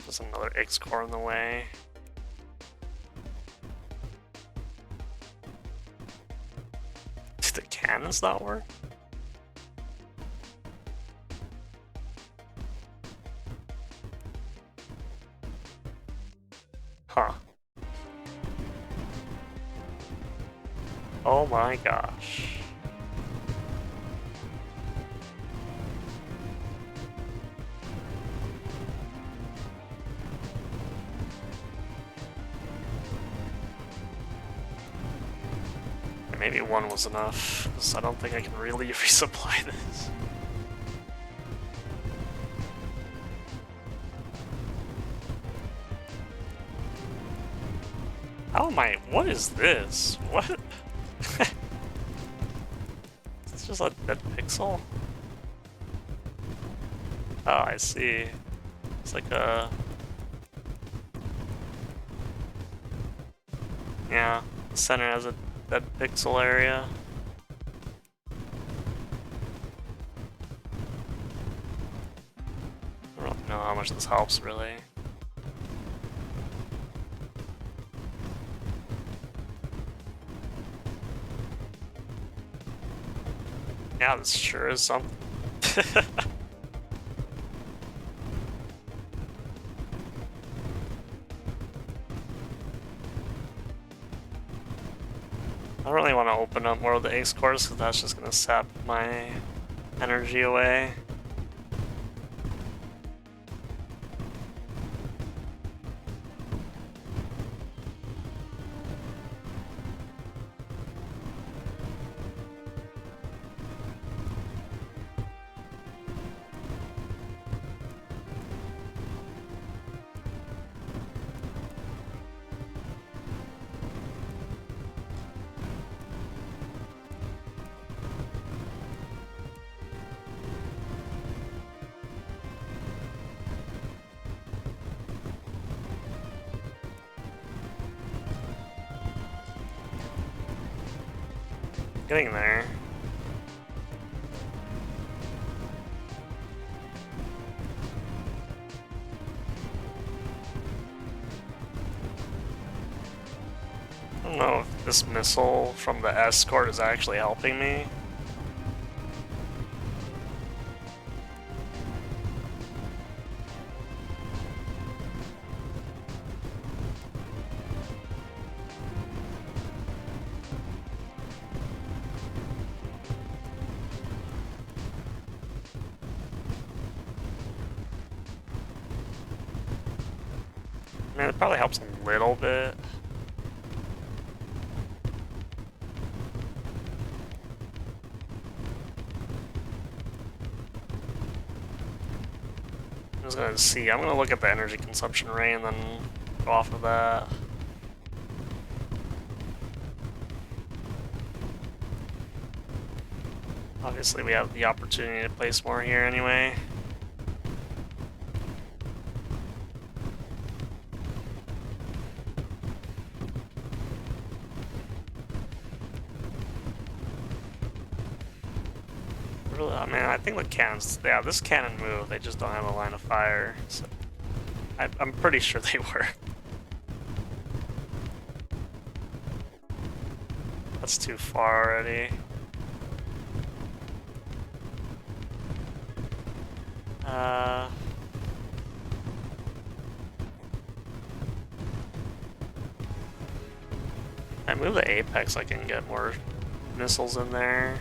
There's another IXE core in the way. Did the cannons not work? Huh. Oh my gosh. Maybe one was enough, because I don't think I can really resupply this. How am I? What is this? What? It's just a dead pixel? Oh, I see. It's like a... Yeah, the center has a dead pixel area. I don't know how much this helps, really. Yeah, this sure is something. I don't really want to open up more of the IXE cores because that's just going to sap my energy away. Getting there. I don't know if this missile from the escort is actually helping me. I mean, it probably helps a little bit. I'm just gonna see. I'm gonna look at the energy consumption rate and then go off of that. Obviously, we have the opportunity to place more here anyway. I mean, I think the cannons, yeah, this cannon move, they just don't have a line of fire, so I'm pretty sure they were. That's too far already. I move the apex, I can get more missiles in there.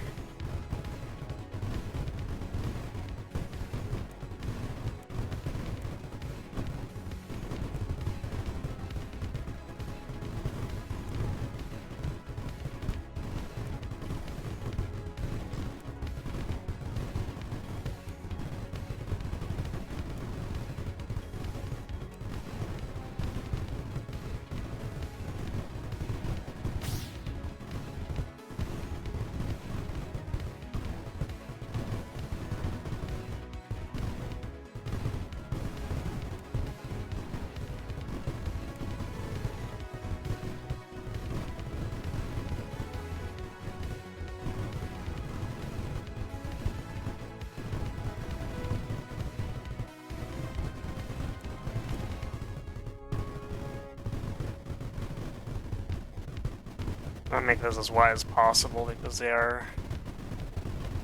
I'll make this as wide as possible because they are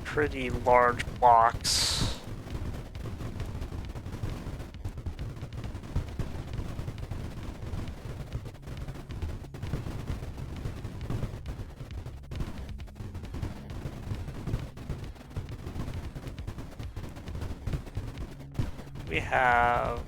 pretty large blocks. We have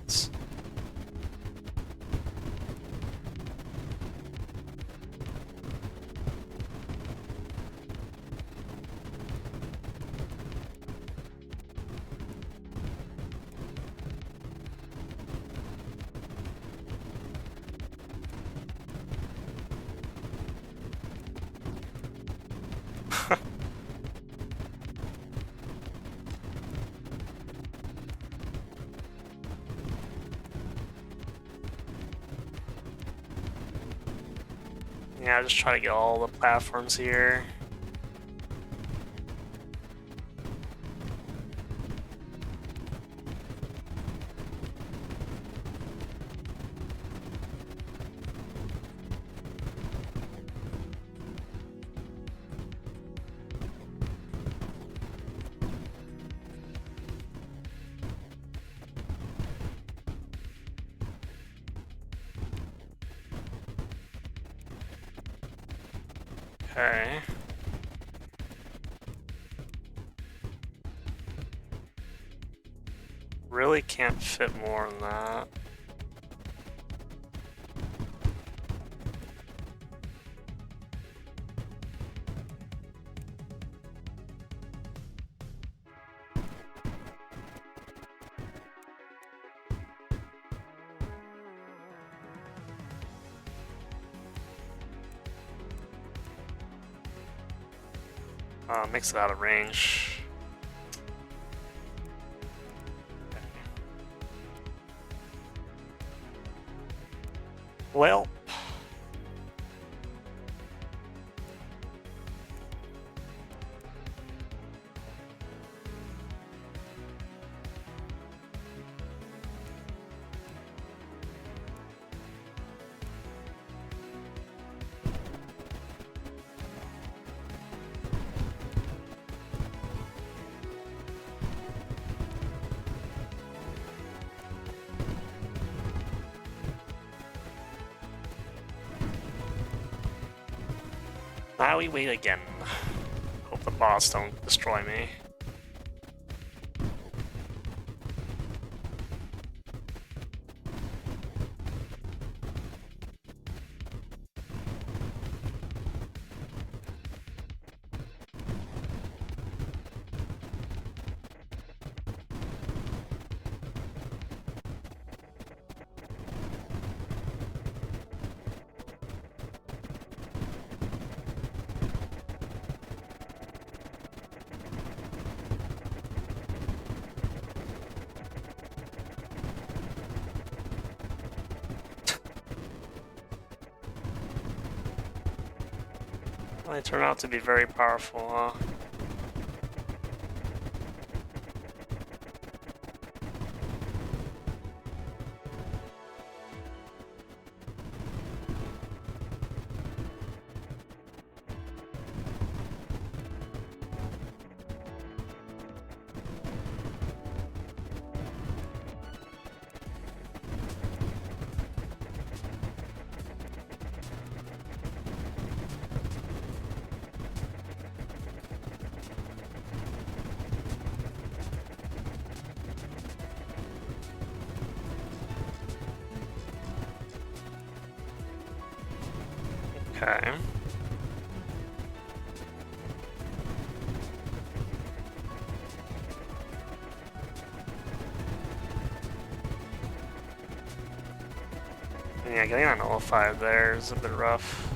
yeah, just try to get all the platforms here. Okay. Really can't fit more than that. Makes it out of range. Okay. Well, now we wait again. Hope the boss don't destroy me. They turn out to be very powerful, huh? Okay. Yeah, getting on all 5 there is a bit rough.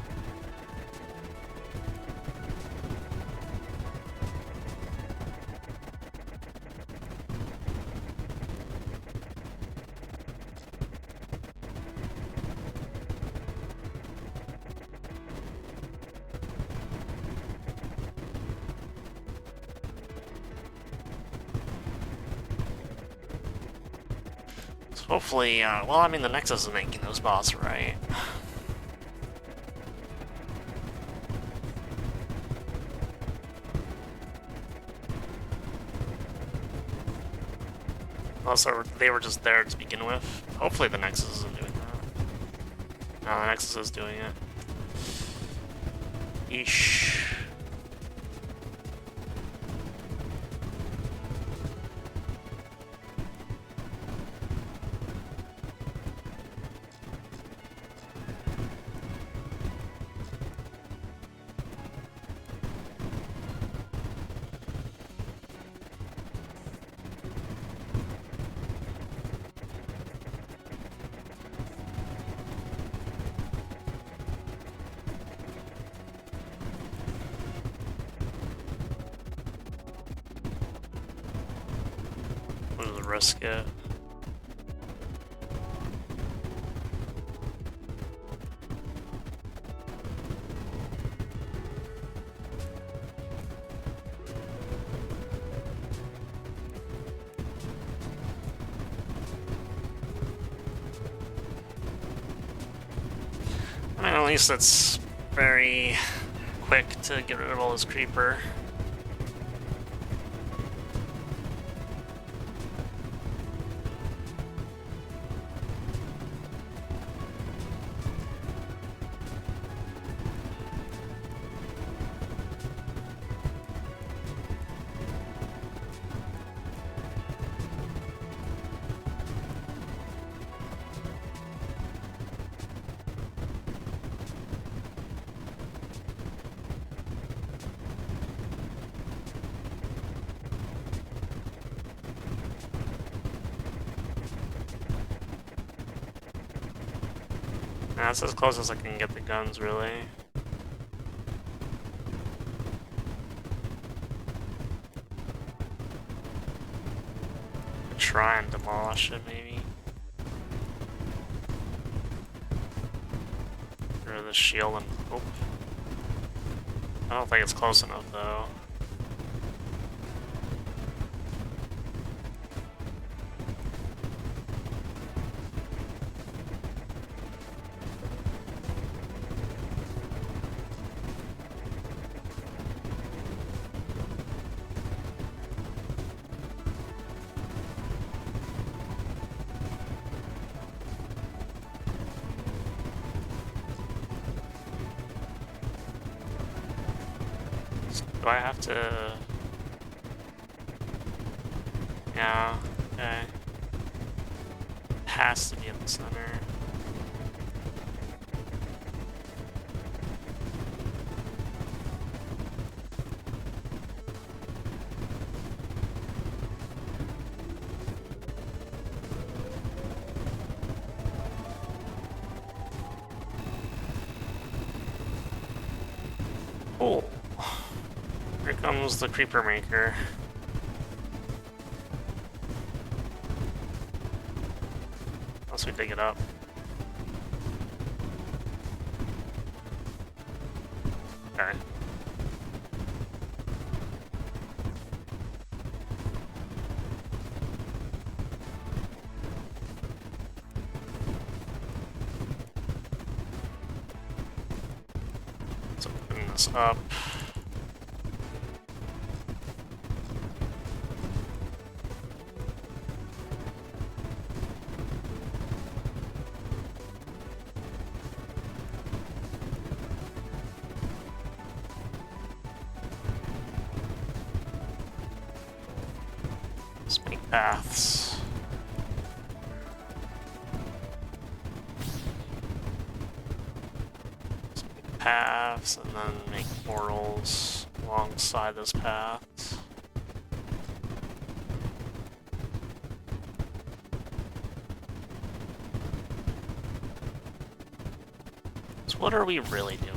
So hopefully, well, I mean, the Nexus is making those boss, right? Also, they were just there to begin with. Hopefully the Nexus isn't doing that. No, the Nexus is doing it. Eesh. Risk it. I mean, at least it's very quick to get rid of all this creeper. That's as close as I can get the guns, really. Try and demolish it, maybe. Or the shield and hope. I don't think it's close enough, though. Do I have to... Yeah, okay. It has to be in the center. Cool. Here comes the creeper maker. Unless we dig it up. Okay. Let's open this up. Paths. paths and then make portals alongside those paths. So what are we really doing?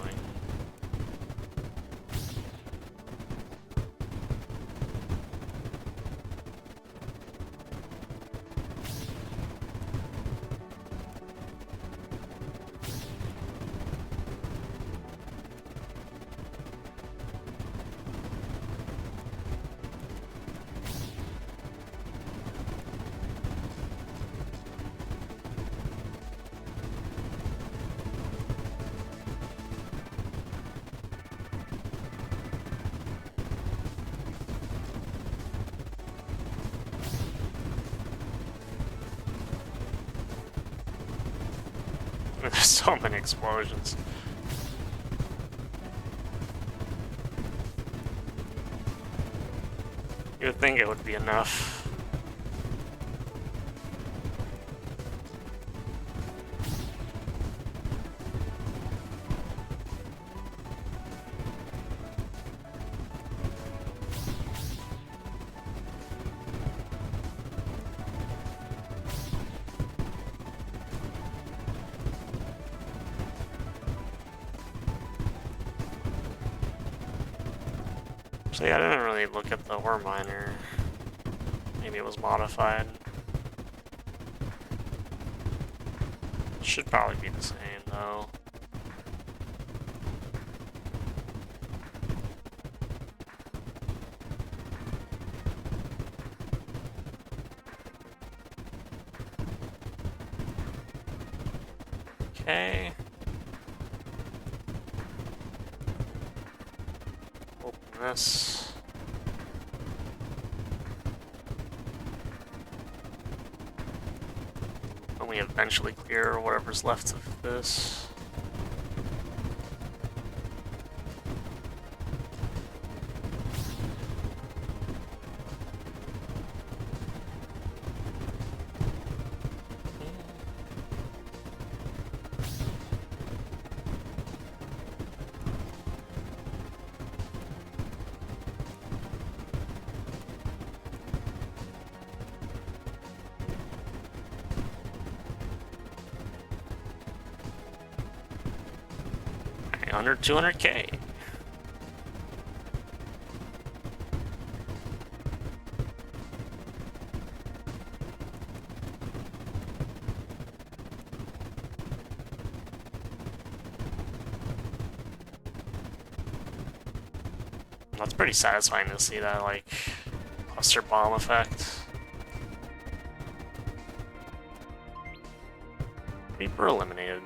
There's so many explosions. You would think it would be enough. So yeah, I didn't really look at the ore miner. Maybe it was modified. Should probably be the same though. Okay. Open this. When we eventually clear whatever's left of this. Under 200K. That's pretty satisfying to see that, like, cluster bomb effect. Reaper eliminated.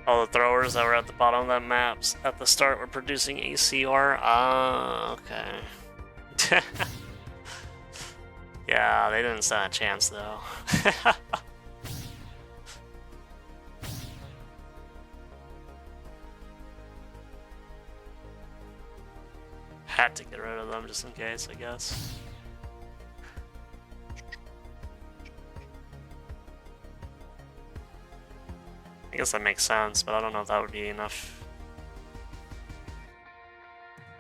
All the throwers that were at the bottom of that maps at the start were producing ACR. Ah, okay. Yeah, they didn't stand a chance though. Had to get rid of them just in case, I guess. I guess that makes sense, but I don't know if that would be enough.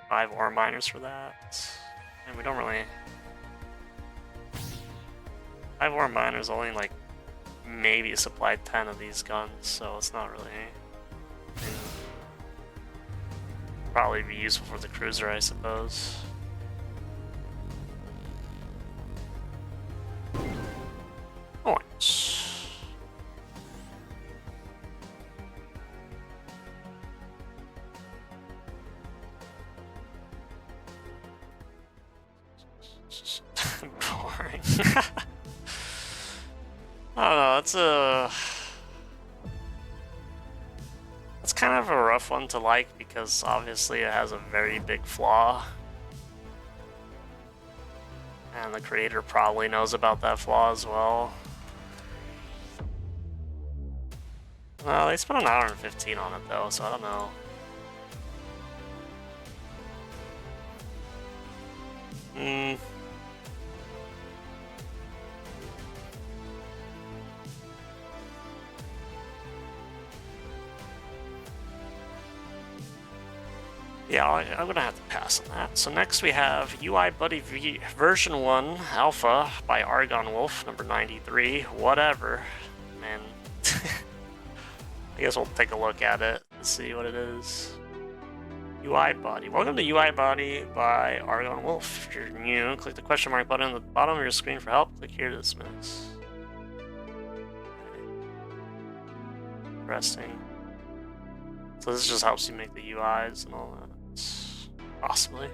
5 ore miners for that. And we don't really... 5 ore miners only, like, maybe supplied 10 of these guns, so it's not really... I mean, probably be useful for the cruiser, I suppose. Points. Boring. I don't know, it's kind of a rough one to like because obviously it has a very big flaw. And the creator probably knows about that flaw as well. Well, they spent an hour and 15 on it though, so I don't know. Yeah, I'm gonna have to pass on that. So next we have UI Buddy version 1 Alpha by Argonwolf, number 93. Whatever, man. I guess we'll take a look at it and see what it is. UI Body. Welcome to UI Body by Argonwolf. If you're new, click the question mark button at the bottom of your screen for help. Click here to dismiss. Interesting. So this just helps you make the UIs and all that. Possibly.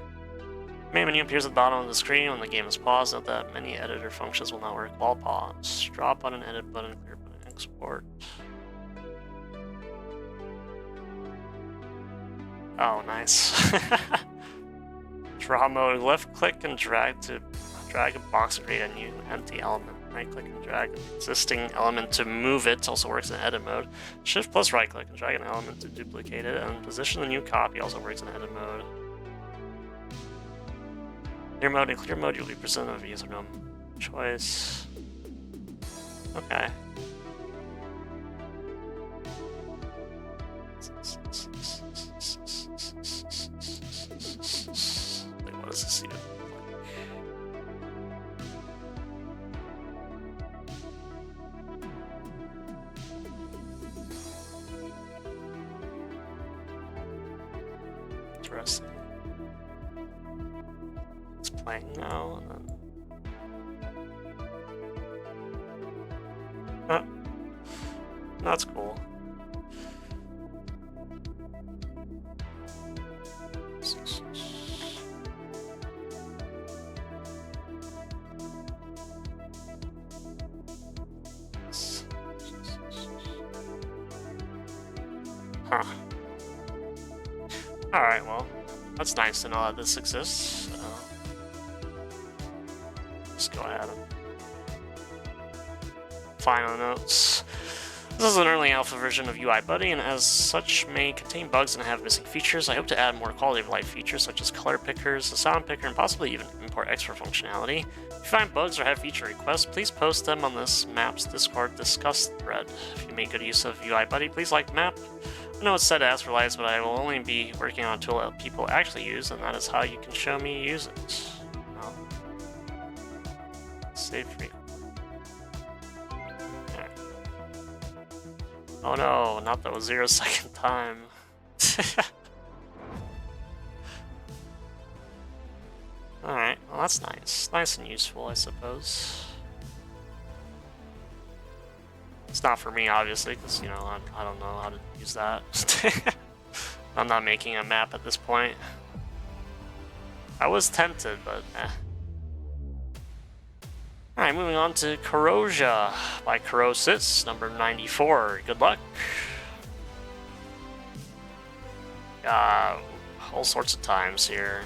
Main menu appears at the bottom of the screen when the game is paused. Note that many editor functions will not work while paused. Drop button, edit button, clear button, export. Oh, nice. Draw mode. Left click and drag a box to create a new empty element. Right click and drag an existing element to move it. Also works in edit mode. Shift plus right click and drag an element to duplicate it, and position the new copy. Also works in edit mode. Clear mode. In clear mode, you'll be presented with a yes or no choice. Okay. Like, what does this even? Interesting. It's playing now, and then... Huh. That's cool. Huh. Alright, well, that's nice to know that this exists. Just go ahead and... Final notes. This is an early alpha version of UI Buddy, and as such may contain bugs and have missing features. I hope to add more quality of life features such as color pickers, a sound picker, and possibly even import export functionality. If you find bugs or have feature requests, please post them on this map's Discord discuss thread. If you make good use of UI Buddy, please like the map. I know it's said to ask for likes, but I will only be working on a tool that people actually use, and that is how you can show me you use it. Well, save free. Oh no, not the 0-second time. Alright, well that's nice. Nice and useful, I suppose. It's not for me, obviously, because, you know, I don't know how to use that. I'm not making a map at this point. I was tempted, but eh. Alright, moving on to Korosia by Korosis, number 94. Good luck. All sorts of times here.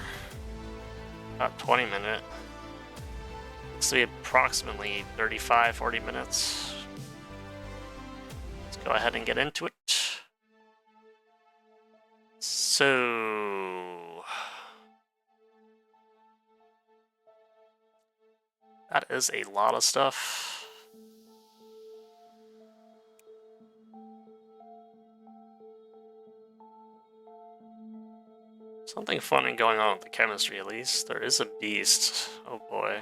About 20 minutes. Looks to be approximately 35-40 minutes. Let's go ahead and get into it. So... that is a lot of stuff. Something funny going on with the chemistry, at least. There is a beast. Oh boy.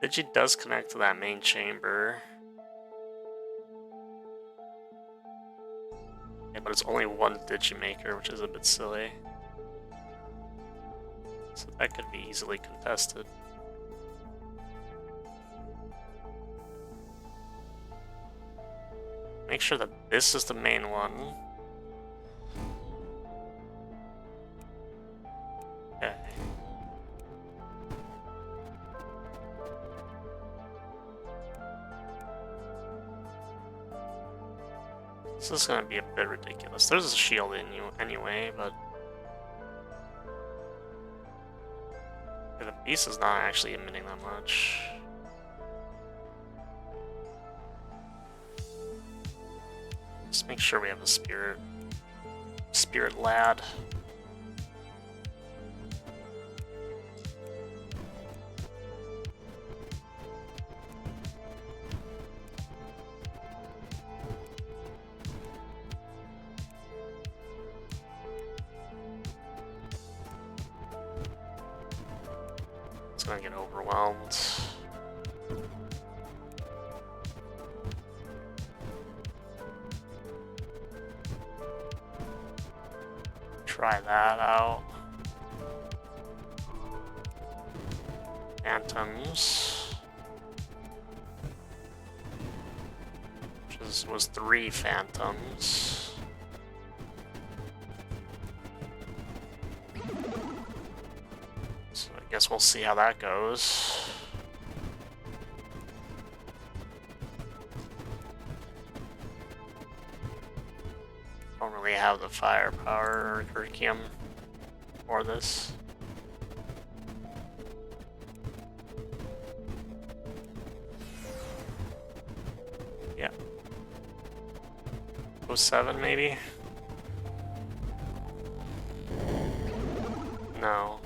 Digi does connect to that main chamber. Yeah, but it's only one Digimaker, which is a bit silly. So that could be easily contested. Make sure that this is the main one. Okay. This is gonna be a bit ridiculous. There's a shield in you anyway, but the beast is not actually emitting that much. Just make sure we have a spirit lad. It's gonna get overwhelmed. Try that out. Phantoms. Which was 3 phantoms. So I guess we'll see how that goes. Don't really have the firepower or curriculum for this. Yeah. 07 maybe? No,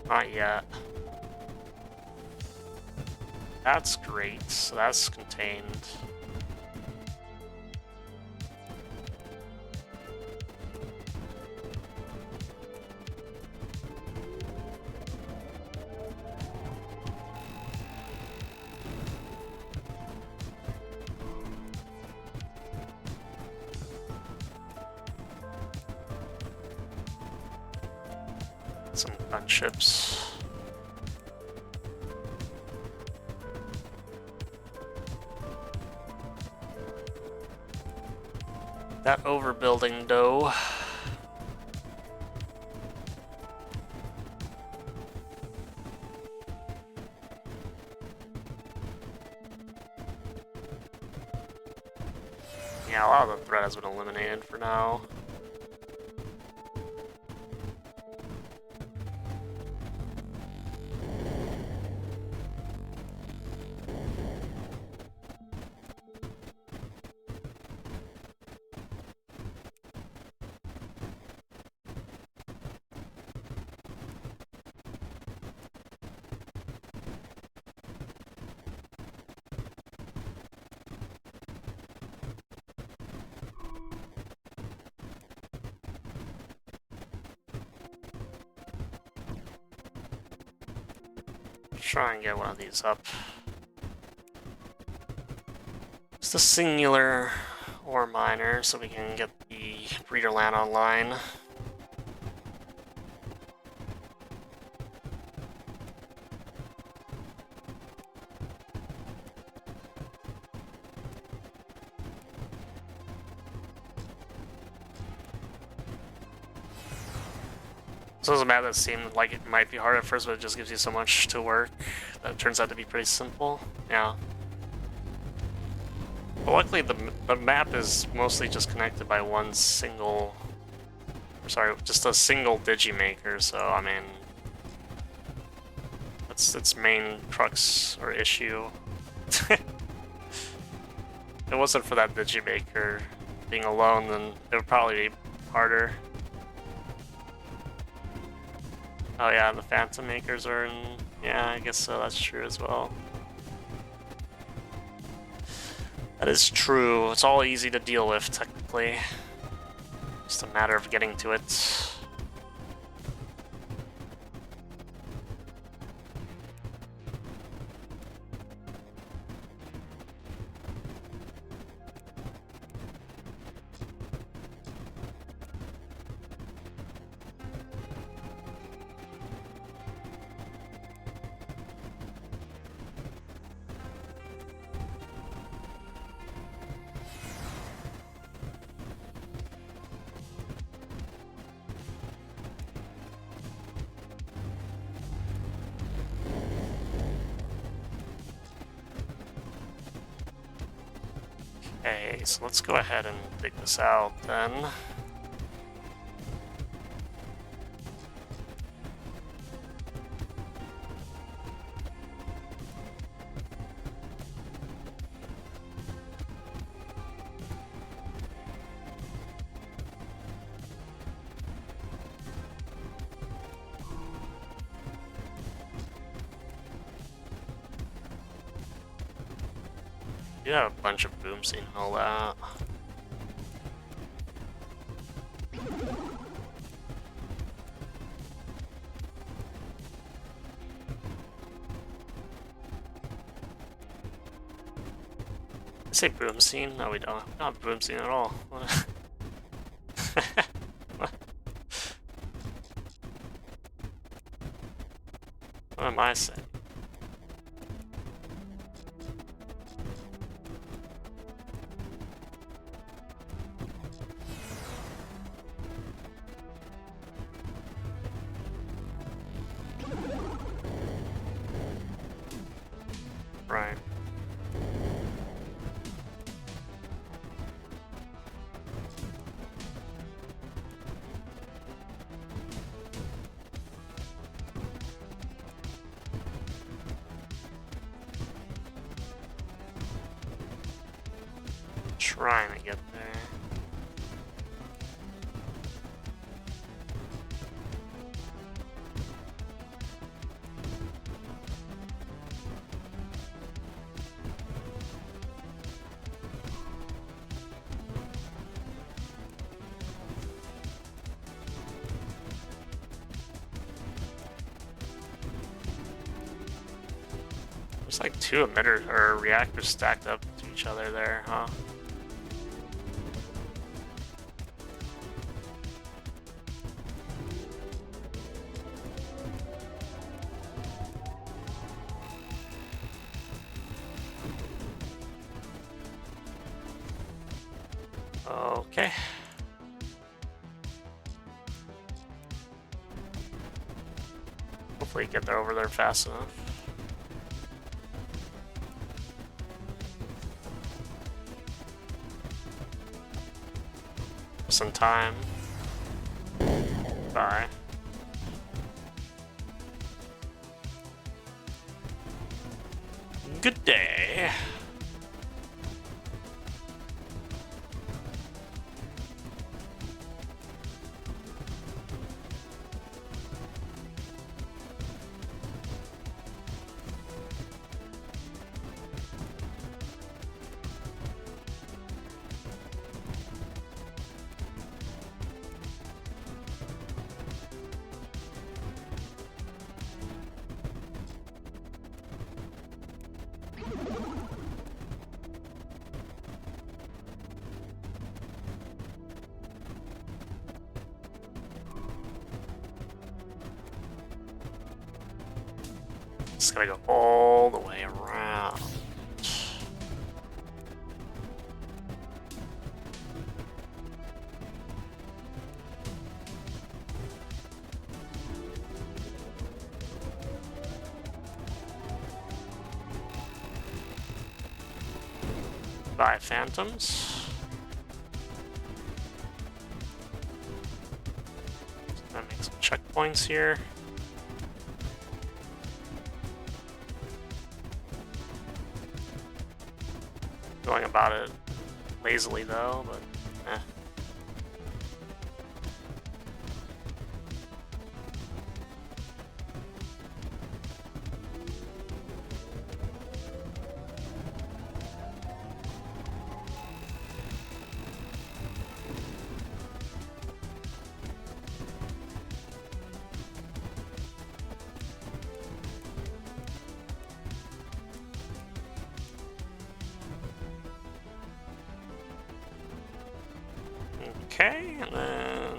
not yet. That's great, so that's contained. Some gunships. That overbuilding though. Yeah, a lot of the threat has been eliminated for now. Try and get one of these up. It's the singular ore miner, so we can get the breeder land online. So it's a map that seemed like it might be hard at first, but it just gives you so much to work that it turns out to be pretty simple. Yeah. But luckily the map is mostly just connected by one single... Sorry, just a single digimaker, so I mean... That's its main crux or issue. If it wasn't for that digimaker being alone, then it would probably be harder. Oh yeah, the Phantom Makers are in... Yeah, I guess so, that's true as well. That is true. It's all easy to deal with, technically. Just a matter of getting to it. Okay, so let's go ahead and dig this out then. You have a bunch of boom scene and all that. I say boom scene? No, we don't. Not boom scene at all. What am I saying? Right. Trying to get there. There's like two emitters or reactors stacked up to each other there, huh? Okay. Hopefully get over there fast enough. Some time. Bye. Good day. Just gotta go all the way around. By phantoms. Gonna make some checkpoints here. Going about it lazily though, but eh. Okay, and then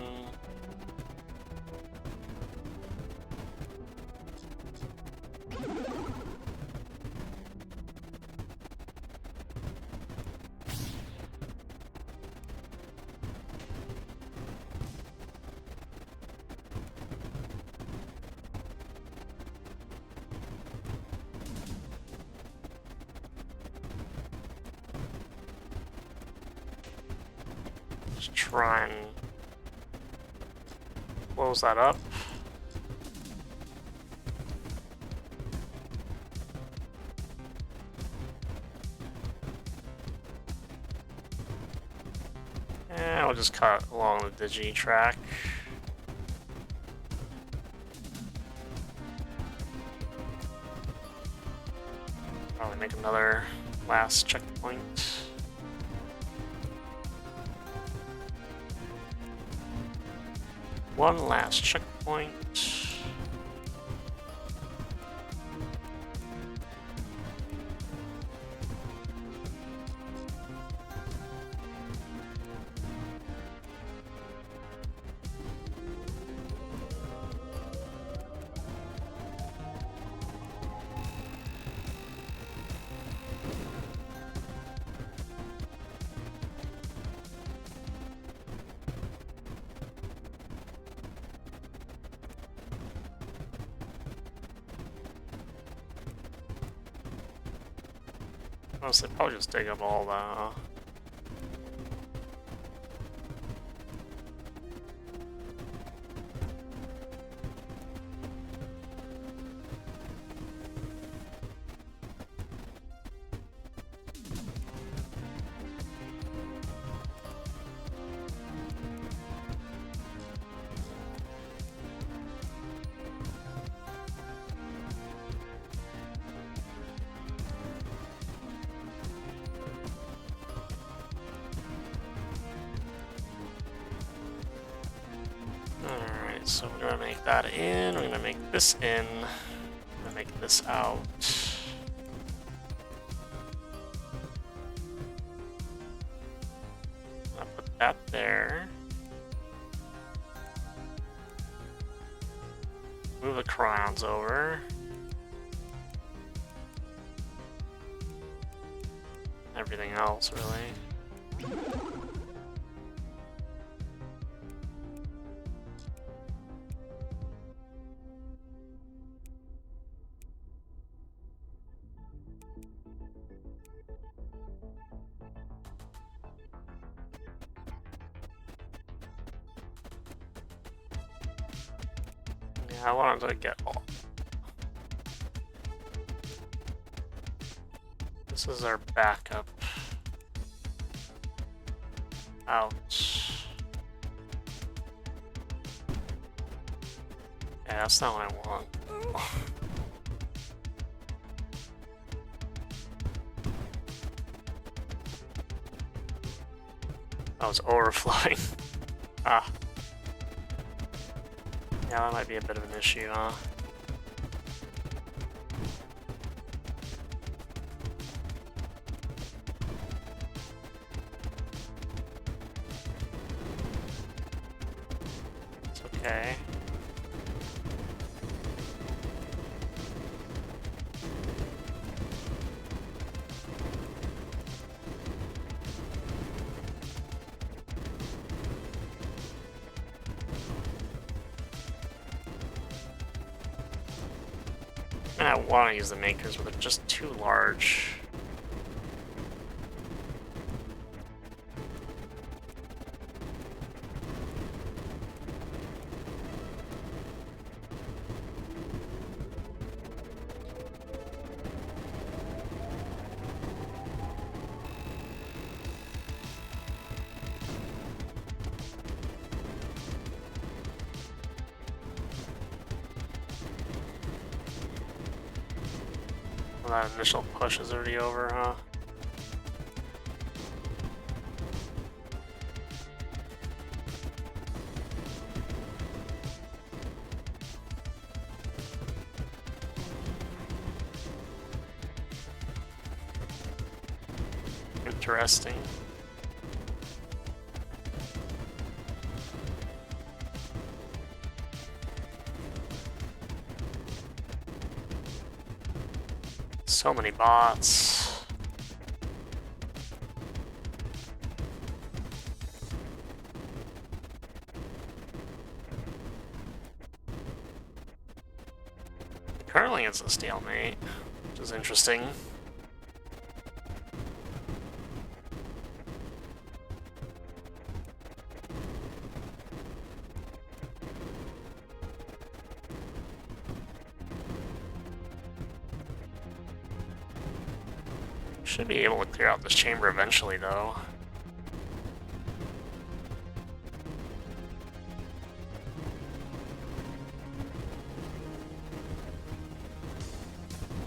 just try and close that up. And we'll just cut along the digi track. Probably make another last checkpoint. One last checkpoint. Honestly, probably just dig up all the... Alright, so we're gonna make that in, we're gonna make this in, we're gonna make this out. I'll put that there. Move the crowns over. Everything else, really. Yeah, I wanted to get all. This is our backup. Ouch. Yeah, that's not what I want. I was overflowing. Ah. Yeah, that might be a bit of an issue, huh? It's okay. I want to use the makers, but they're just too large. That initial push is already over, huh? Interesting. So many bots. Currently it's a stalemate, which is interesting. Should be able to clear out this chamber eventually, though.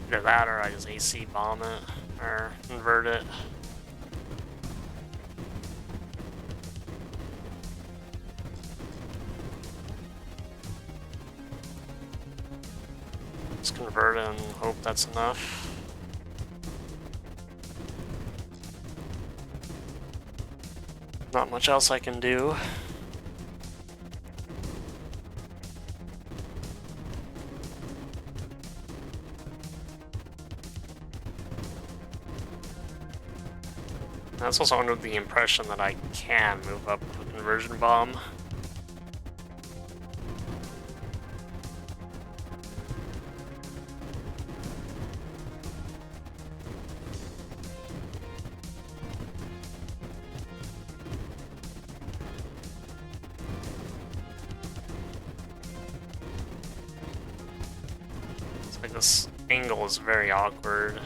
Either that or I just AC bomb it, or invert it. Just convert it and hope that's enough. Not much else I can do. That's also under the impression that I can move up with a conversion bomb. this angle is very awkward.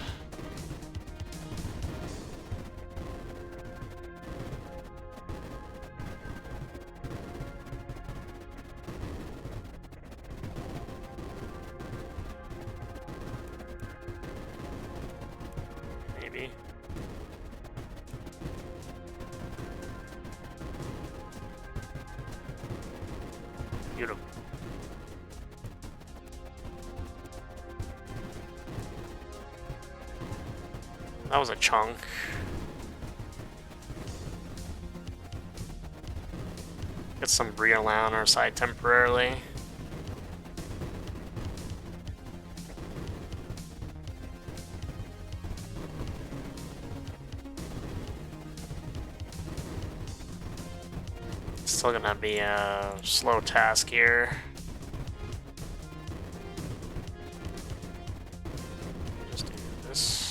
Maybe. Beautiful. That was a chunk. Get some Breerland on our side temporarily. Still gonna be a slow task here. Just do this.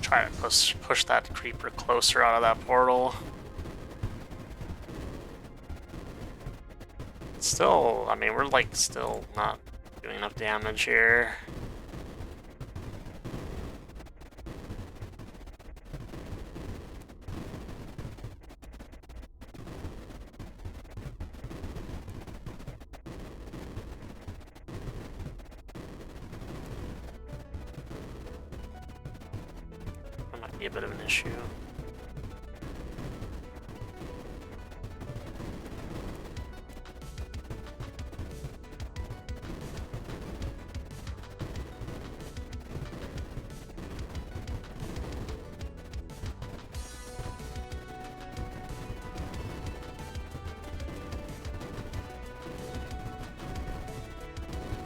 Try to push that creeper closer out of that portal. Still, I mean, we're like still not doing enough damage here. A bit of an issue.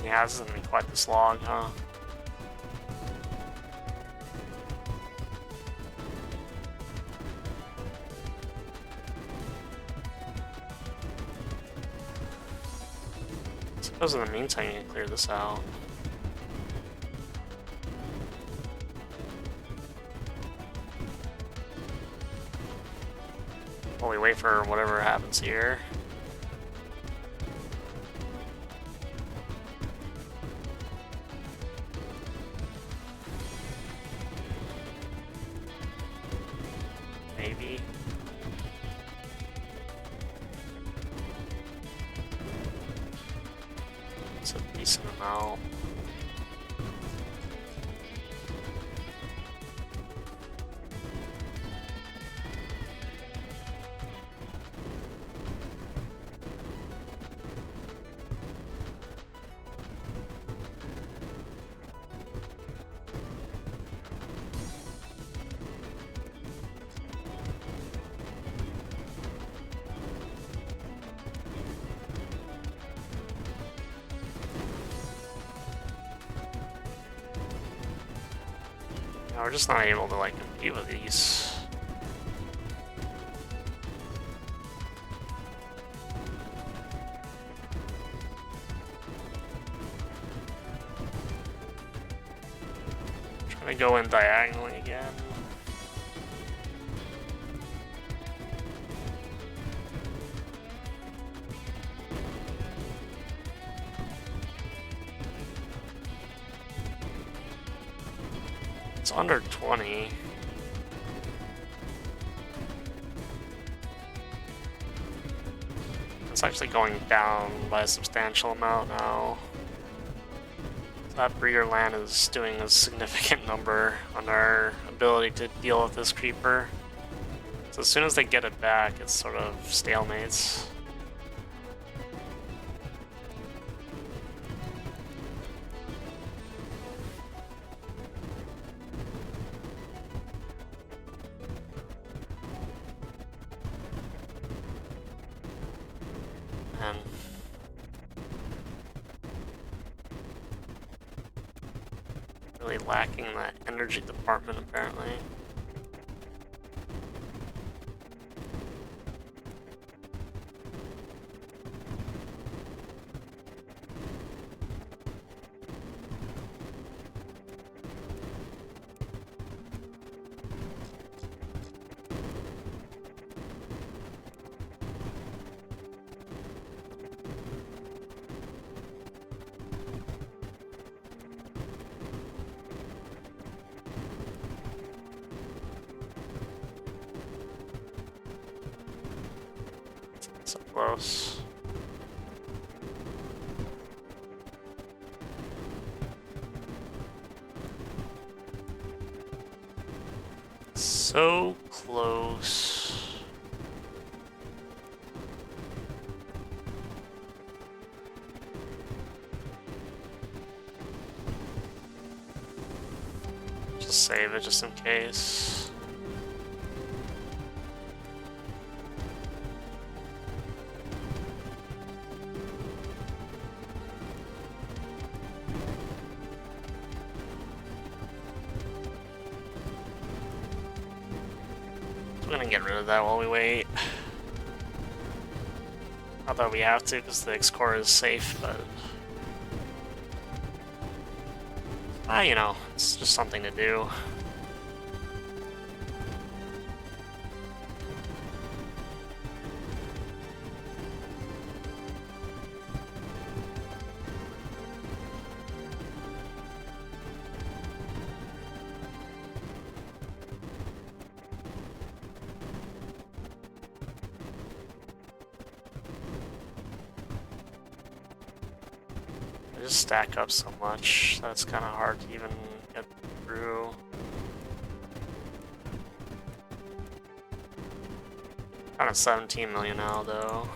Yeah, this isn't gonna be quite this long, huh? Suppose in the meantime you can clear this out. While we wait for whatever happens here. Maybe. It's a decent amount. We're just not able to like compete with these. Trying to go in diagonally again. It's under 20. It's actually going down by a substantial amount now. So that Breerland is doing a significant number on our ability to deal with this creeper. So as soon as they get it back, it's sort of stalemates. And really lacking that energy department apparently. close. So close. Just save it just in case. I'm gonna get rid of that while we wait. Not that we have to, because the IXE core is safe, but... you know, it's just something to do. They just stack up so much that it's kind of hard to even get through. Kind of 17 million now, though.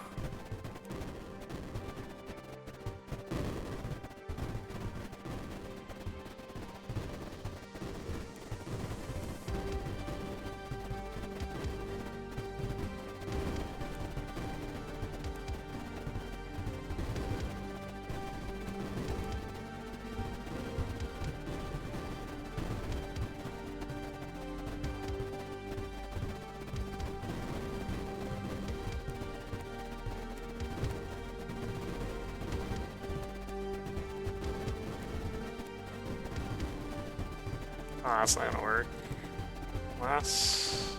Oh, that's not gonna work. Unless...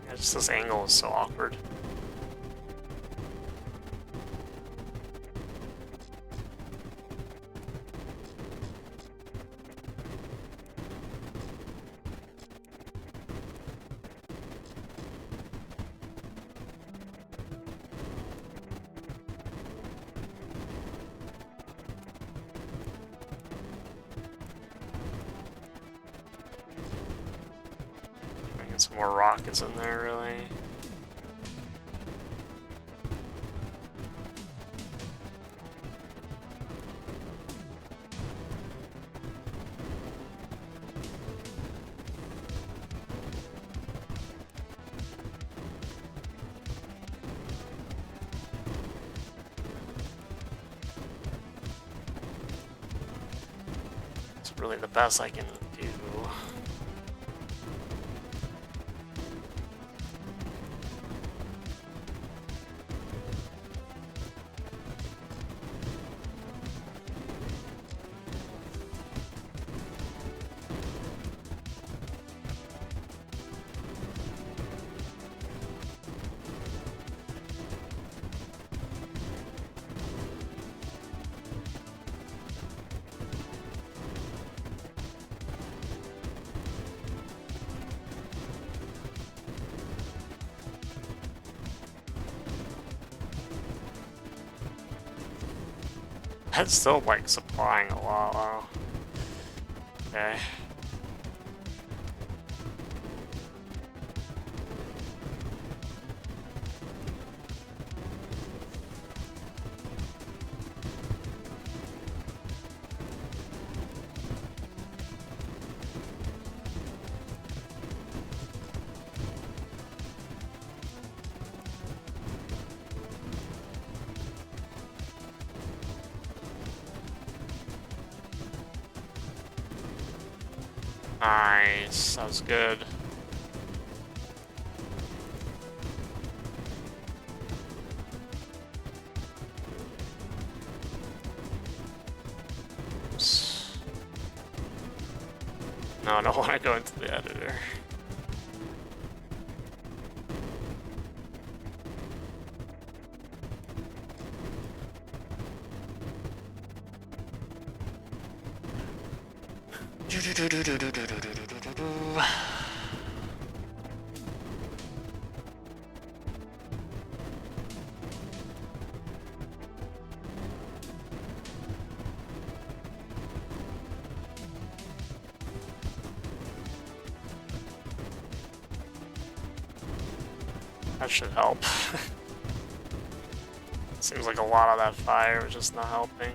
yeah, just this angle is so awkward. Some more rockets in there, really. It's really the best I can do. That's still like supplying a lot, wow. Okay. Nice, that was good. Oops. No, I don't want to go into the editor. That should help. Seems like a lot of that fire was just not helping.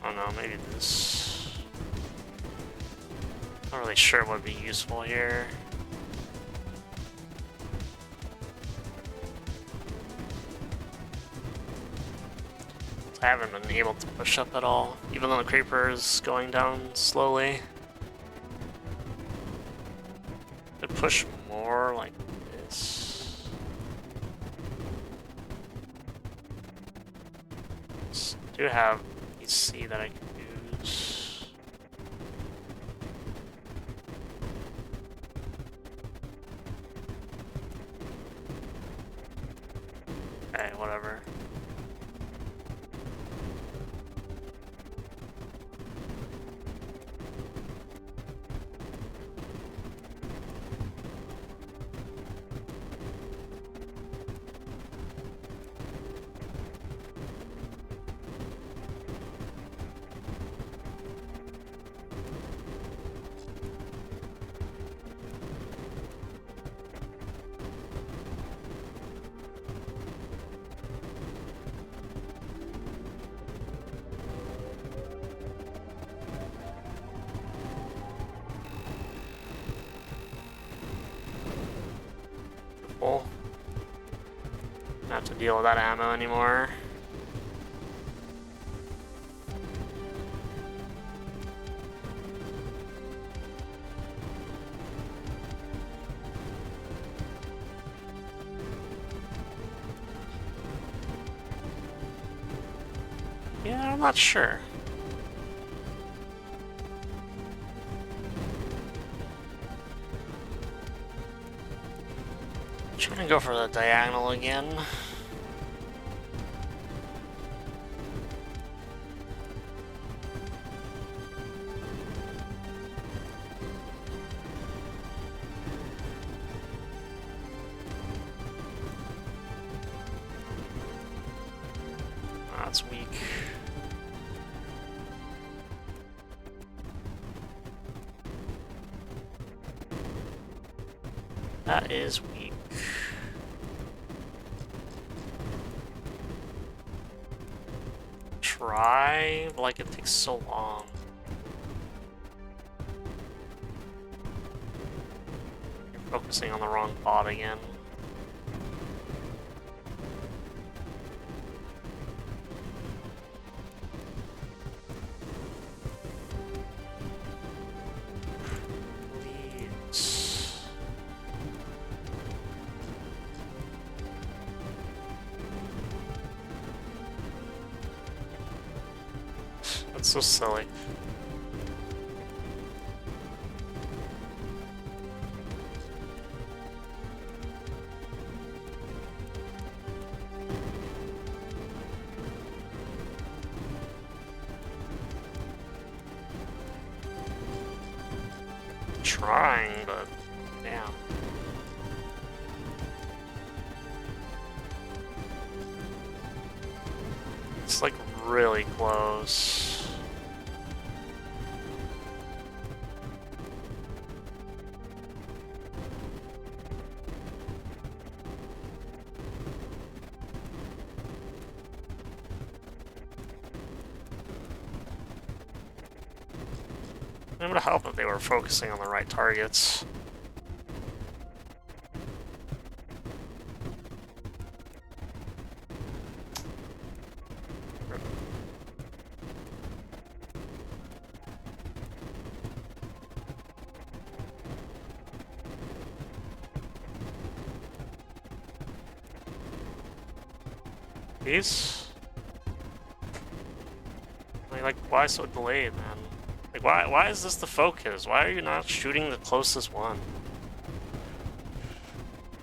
I don't know, maybe this. Not really sure what would be useful here. I haven't been able to push up at all, even though the creeper is going down slowly. Could push more like this. Do have IXE that I can use. Okay, whatever. Don't have to deal with that ammo anymore. Yeah, I'm not sure. Trying to go for the diagonal again. That's weak. That is weak. Try, but like it takes so long. You're focusing on the wrong bot again. That's so silly. Trying, but damn. It's like really close. It would help if they were focusing on the right targets. Peace. Like, why so delayed, man? Like, why is this the focus? Why are you not shooting the closest one?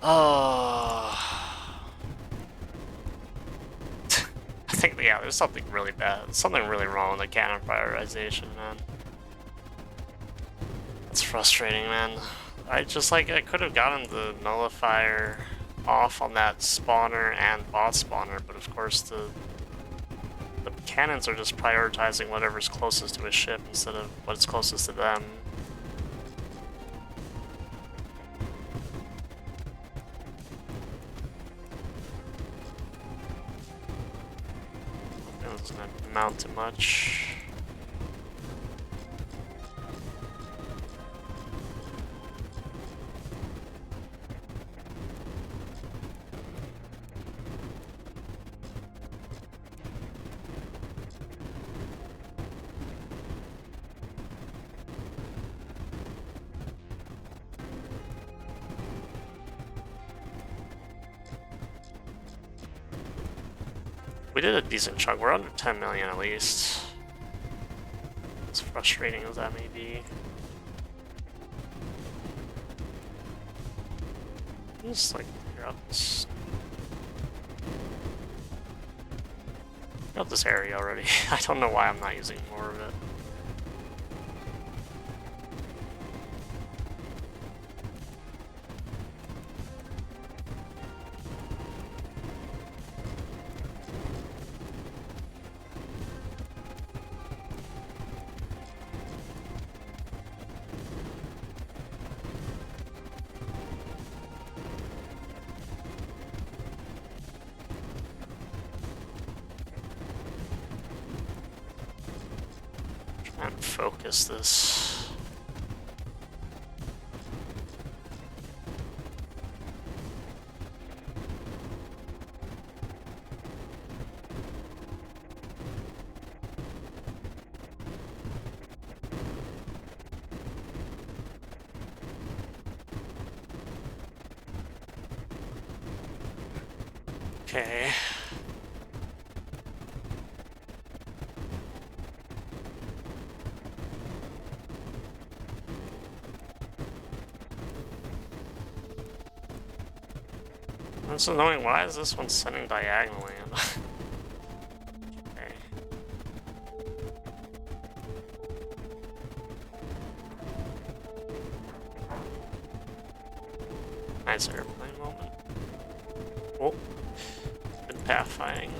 Oh. I think, yeah, there's something really bad. Something really wrong with the cannon prioritization, man. It's frustrating, man. I could have gotten the nullifier off on that spawner and bot spawner, but of course the cannons are just prioritizing whatever's closest to a ship instead of what's closest to them. It doesn't amount to much. We did a decent chunk. We're under 10 million at least. As frustrating as that may be. Just like clear out this area already. I don't know why I'm not using more of it. And focus this. Okay. That's annoying. Why is this one sending diagonally? Okay. Nice airplane moment. Oh, good pathfinding.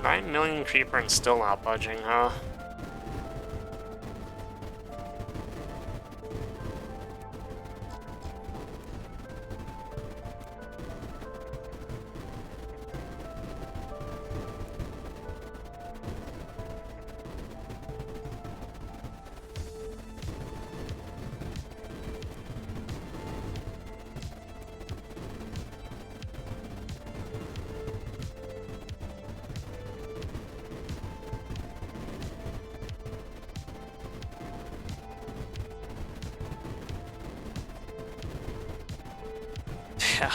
$9 million creeper and still not budging, huh? Yeah.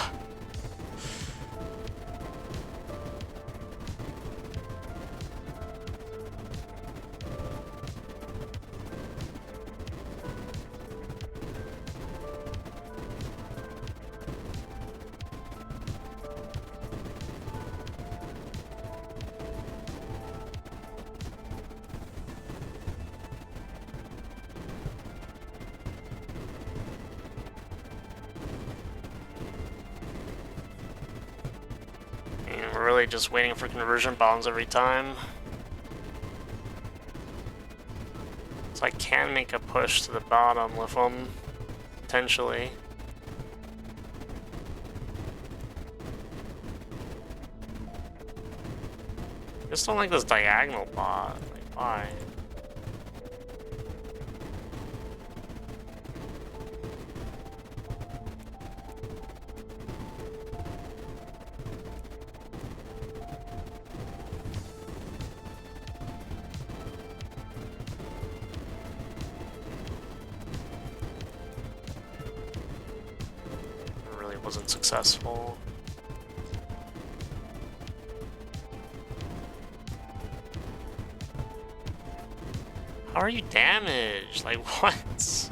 We're really just waiting for conversion bombs every time. So I can make a push to the bottom with them, potentially. I just don't like this diagonal bot. Like, why? wasn't successful. How are you damaged? Like, what?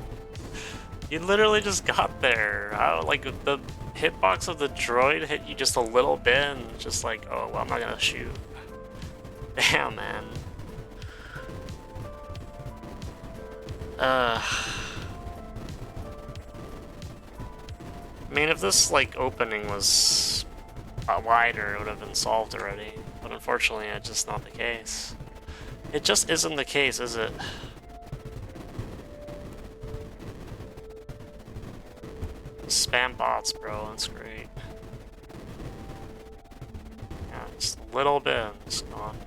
You literally just got there. How, like, the hitbox of the droid hit you just a little bit and just like, oh, well, I'm not gonna shoot. Damn, man. I mean, if this, like, opening was wider, it would have been solved already. But unfortunately, it's just not the case. It just isn't the case, is it? Spam bots, bro. That's great. Yeah, just a little bit, and it's gone.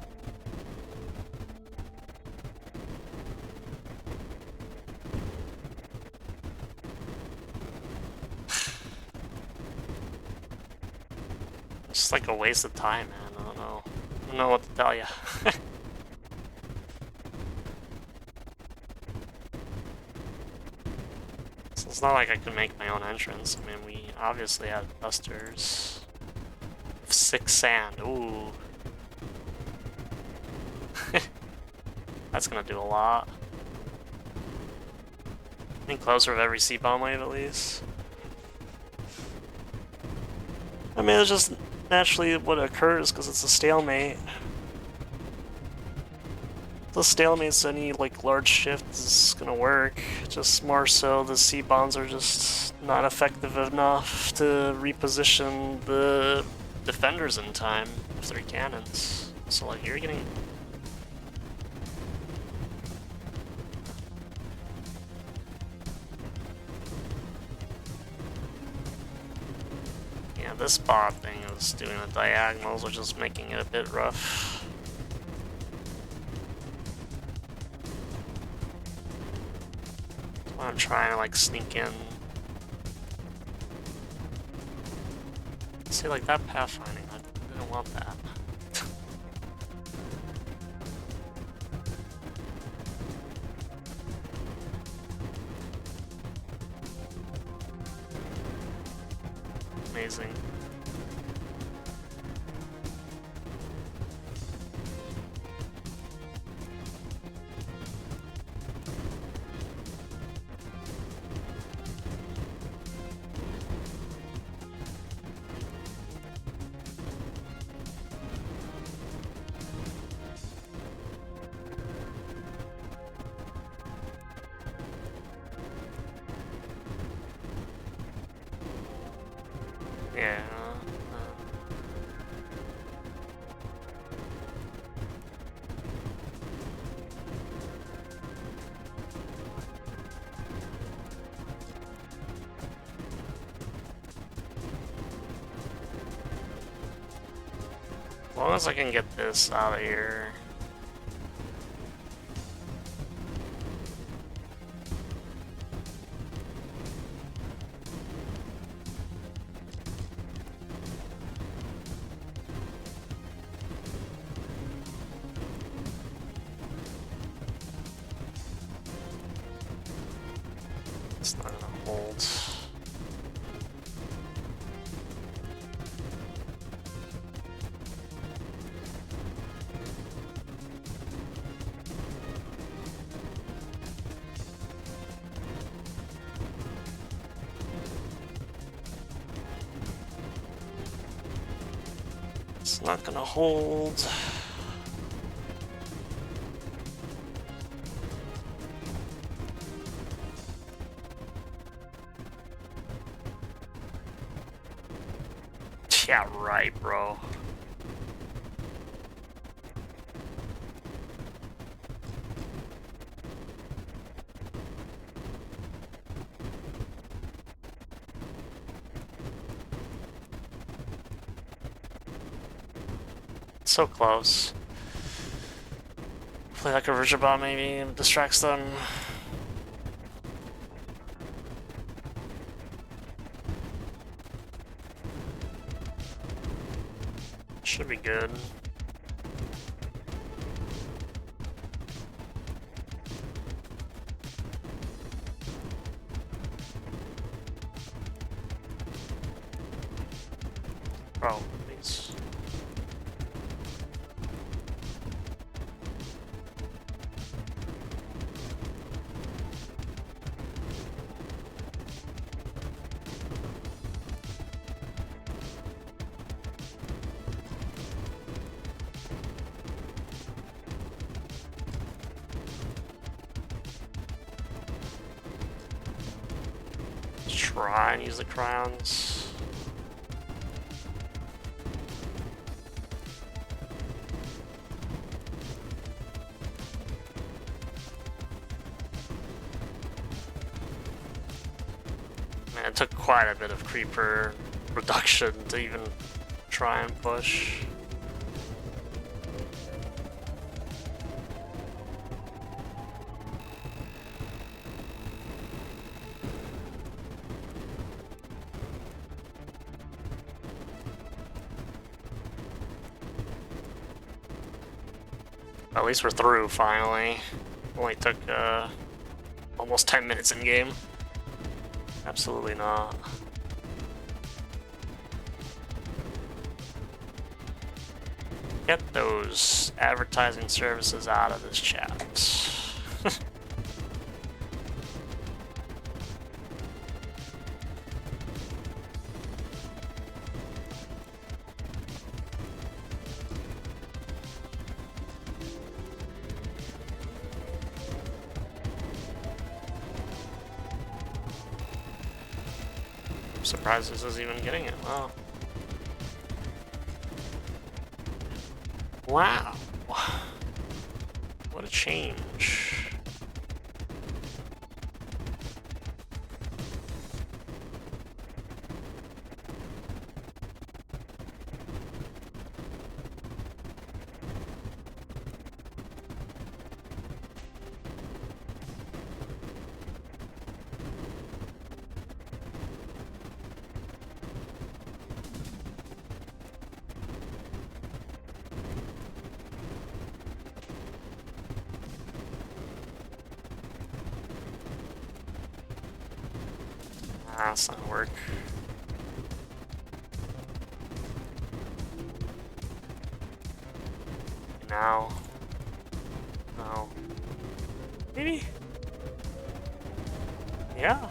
It's just like a waste of time, man. I don't know. I don't know what to tell you. So it's not like I could make my own entrance. I mean, we obviously had busters. 6 sand. Ooh. That's gonna do a lot. I think closer of every C-bomb wave at least. I mean, it's just naturally what occurs because it's a stalemate. The stalemates, any like large shift is gonna work. Just more so the C-bombs are just not effective enough to reposition the defenders in time with 3 cannons. So like you're getting... Yeah, this bot thing is doing the diagonals, which is making it a bit rough. I'm trying to like sneak in. See, like that pathfinding, I didn't want that. Amazing. Yeah. As long as I can get this out of here. It's not gonna hold. It's not gonna hold. Yeah, right, bro. So close. Play like a Virtual Bomb maybe distracts them. Should be good. Oh, please. Try and use the crowns. Man, it took quite a bit of creeper reduction to even try and push. At least we're through, finally. Only took almost 10 minutes in game. Absolutely not. Get those advertising services out of this chat. Surprised this is even getting it. Wow. Wow. What a change. That's not gonna work. Now. No. Maybe? Yeah.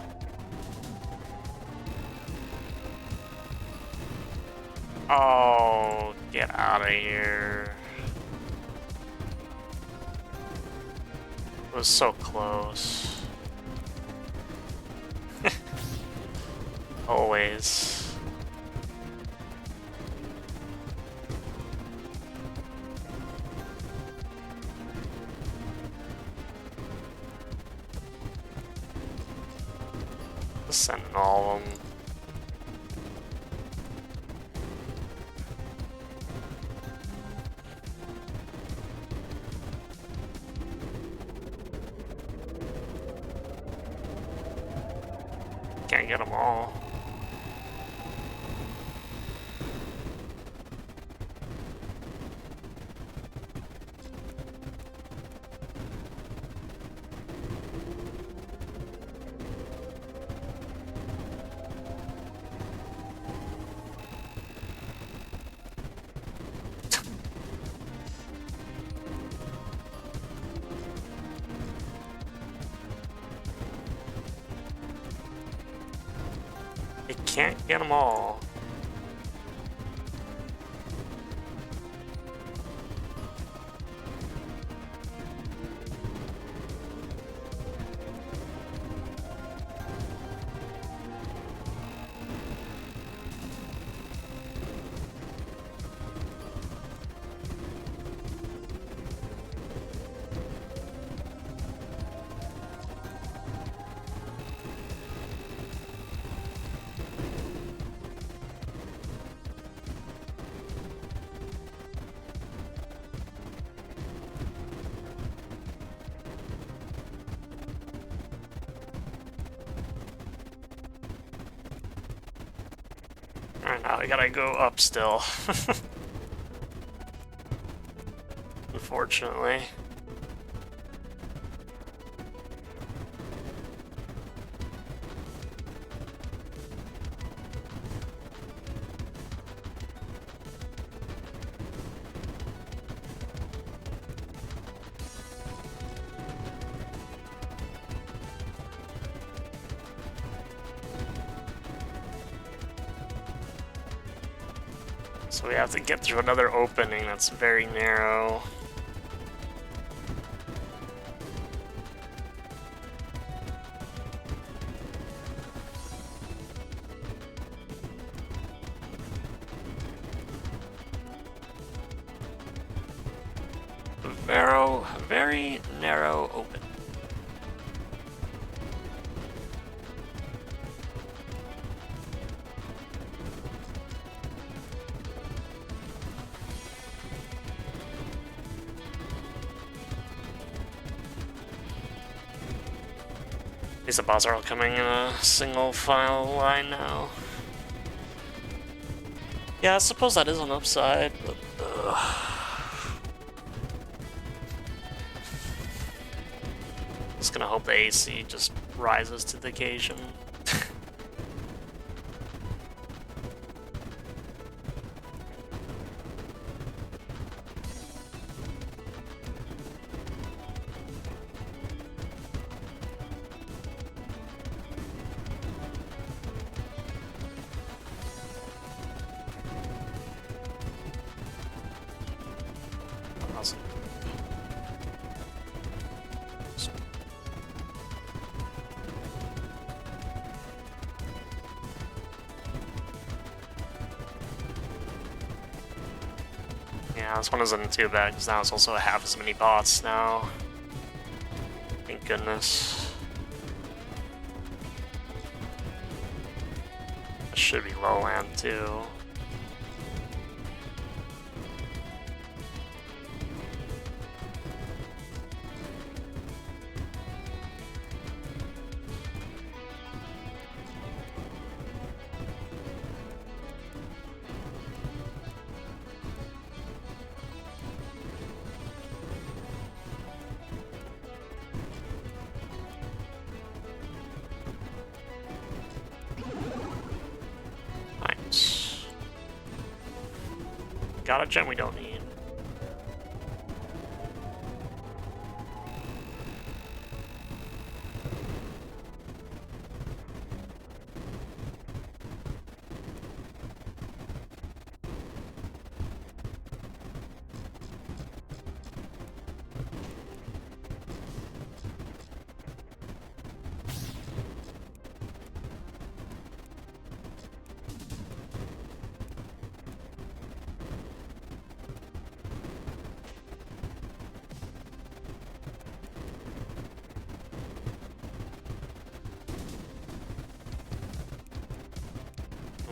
Oh, get out of here. It was so close. Always. Just sending all of them. Can't get them all. It can't get them all. Alright, now we gotta go up still. Unfortunately. So we have to get through another opening that's very narrow. Very narrow open. These bots are all coming in a single file line now. Yeah, I suppose that is an upside, but just gonna hope the AC just rises to the occasion. Awesome. Yeah, this one isn't too bad because now it's also half as many bots now. Thank goodness. It should be low land too. Got a gem we don't need.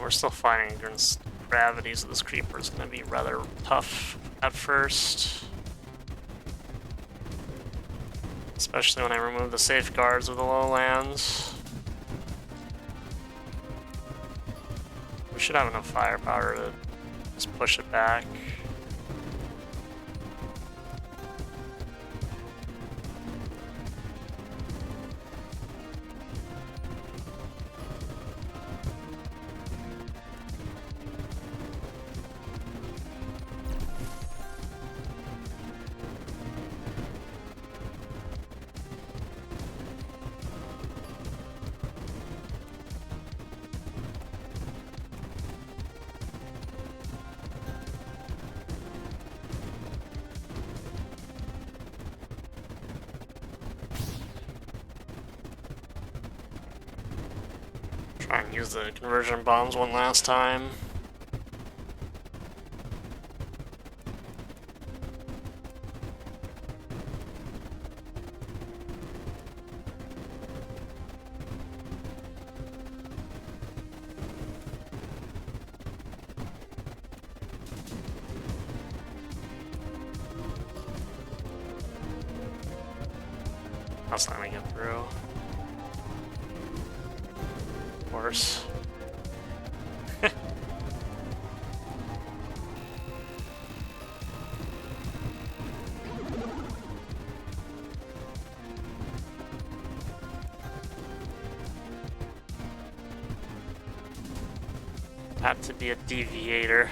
We're still fighting against gravity, so this creeper is going to be rather tough at first. Especially when I remove the safeguards of the lowlands. We should have enough firepower to just push it back. Try and use the conversion bombs one last time. That's not gonna get through. Worse. Had to be a deviator.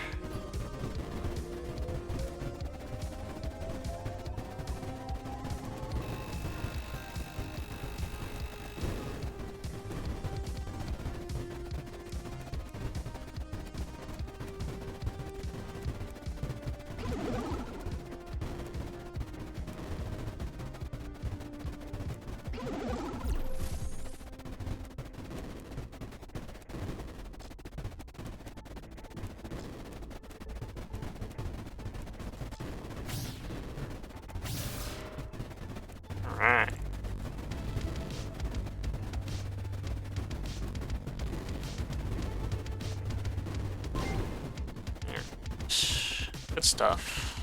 Good stuff.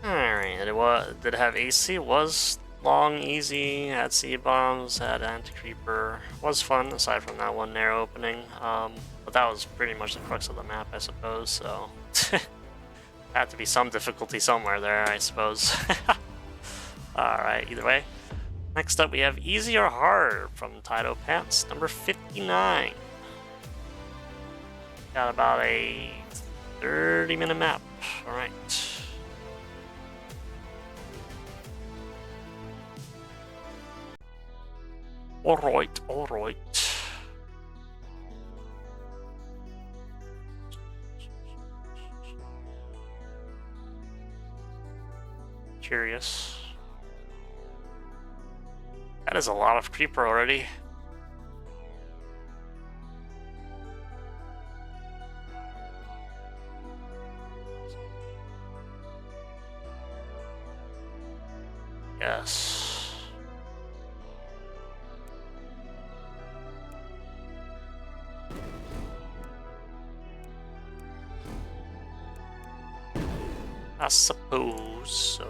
Alright, did it have AC? It was long, easy, had sea bombs, had anti-creeper. Was fun, aside from that one narrow opening. But that was pretty much the crux of the map, I suppose, so... had to be some difficulty somewhere there, I suppose. Alright, either way. Next up, we have Easy or Hard from TitoPants, number 59. Got about a 30-minute map. Alright. Alright, alright. Curious. That is a lot of creeper already. Yes. I suppose so.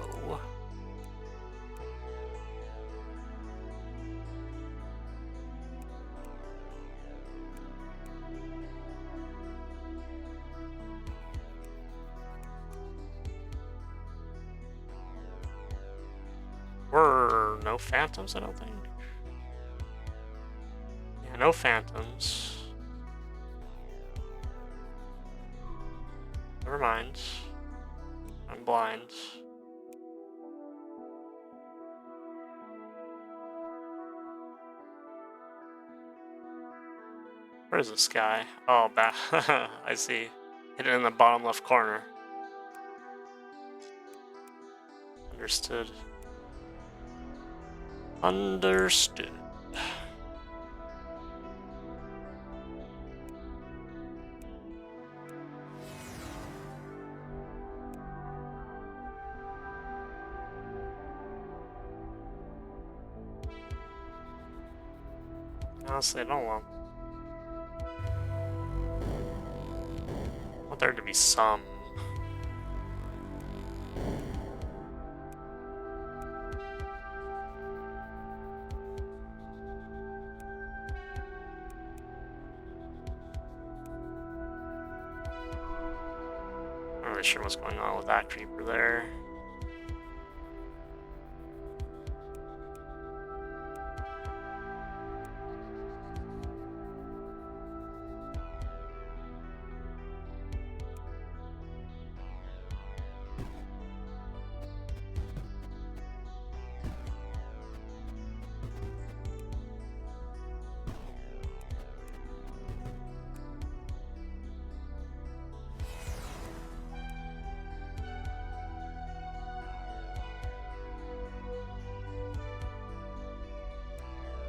Were no phantoms, I don't think. Yeah, no phantoms. Never mind. I'm blind. Where is this guy? Oh, back. I see. Hit it in the bottom left corner. Understood. Understood. Honestly, I don't want there to be some. Not really sure what's going on with that creeper there.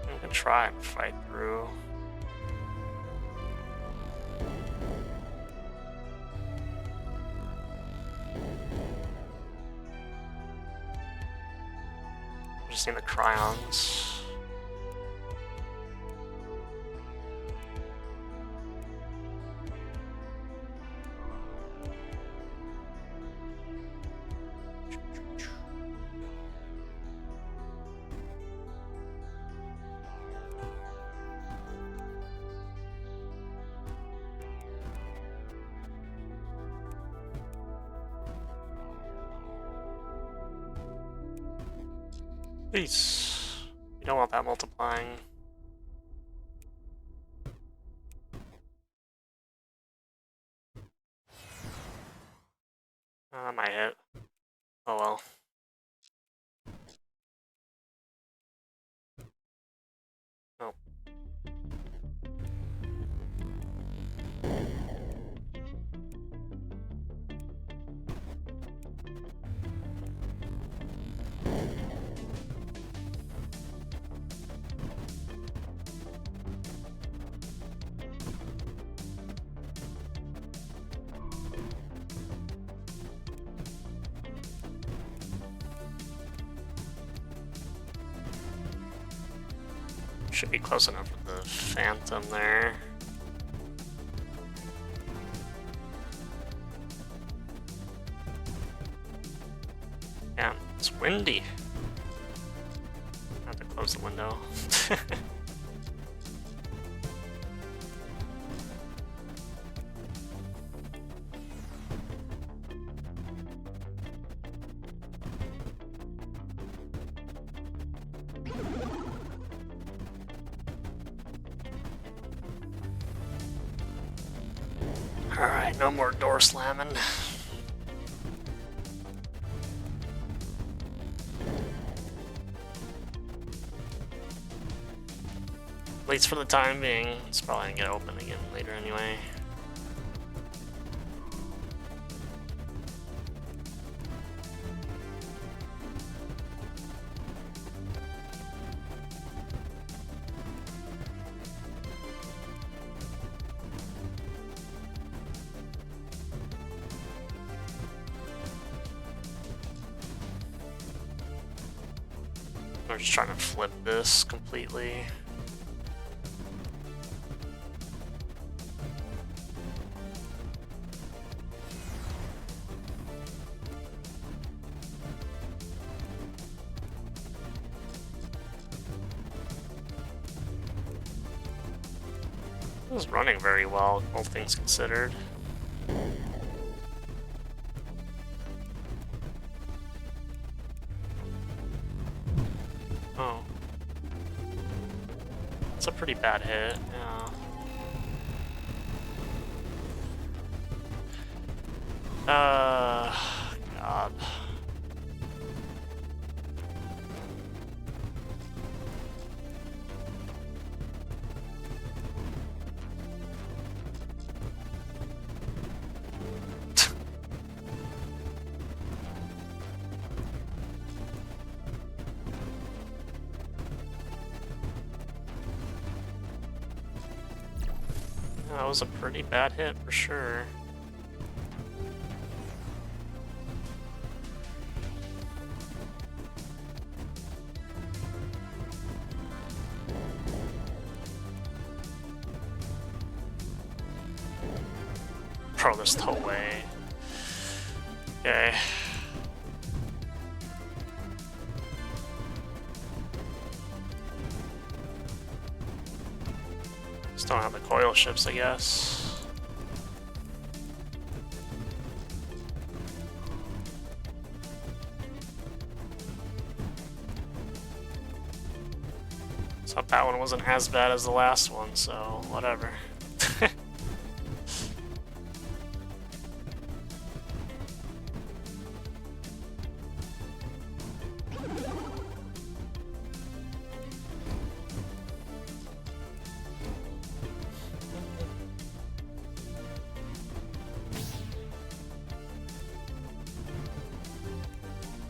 I'm gonna try and fight through. Just need the cryons. Please. You don't want that multiplying. That might hit. Oh well. Nope. Should be close enough with the Phantom there. Yeah, it's windy. I have to close the window. Alright, no more door slamming. At least for the time being. It's probably gonna get open again later anyway. We're just trying to flip this completely. It was running very well, all things considered. Oh. It's a pretty bad hit, yeah. God. That was a pretty bad hit for sure. Bro, there's no way. Okay. Just don't have the coil ships, I guess. So that one wasn't as bad as the last one, so whatever.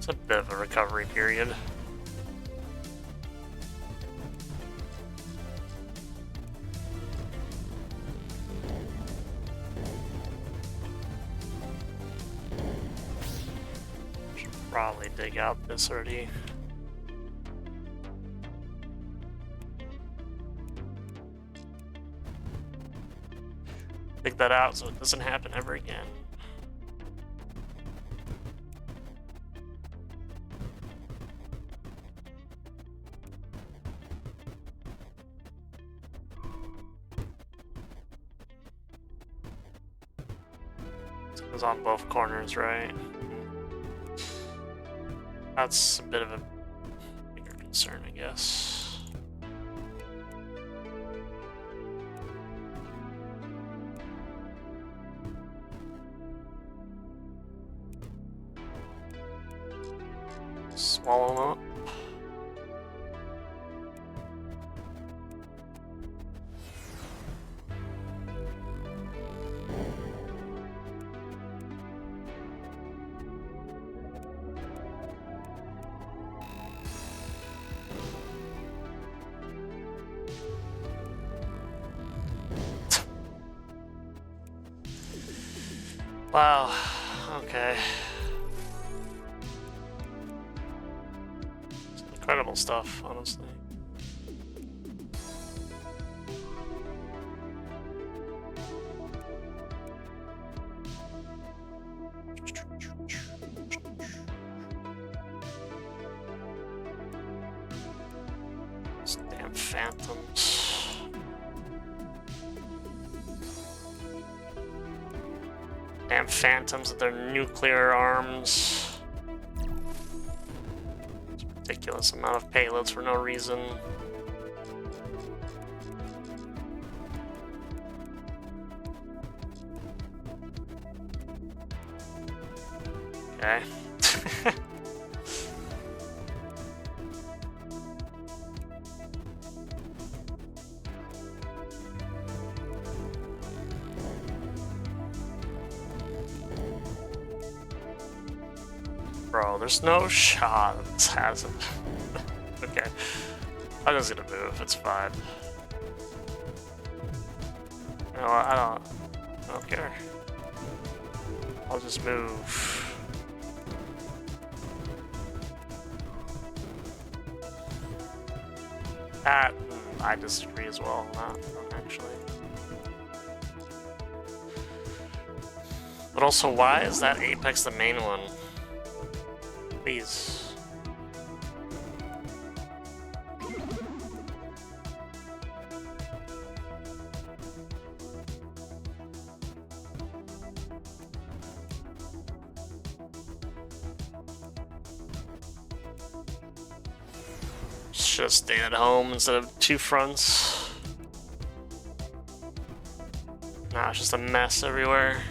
It's a bit of a recovery period. Should probably dig out this already. Dig that out so it doesn't happen ever again. It was on both corners, right? That's a bit of a bigger concern, I guess. Swallow them up. Wow, okay. It's incredible stuff, honestly. Damn phantoms. Damn phantoms with their nuclear arms. It's a ridiculous amount of payloads for no reason. Okay. Bro, there's no shot this has it. Okay. I'm just gonna move, it's fine. You know what, I don't care. I'll just move. That, I disagree as well on that one, actually. But also, why is that Apex the main one? Please. Should have stayed at home instead of two fronts. Nah, it's just a mess everywhere.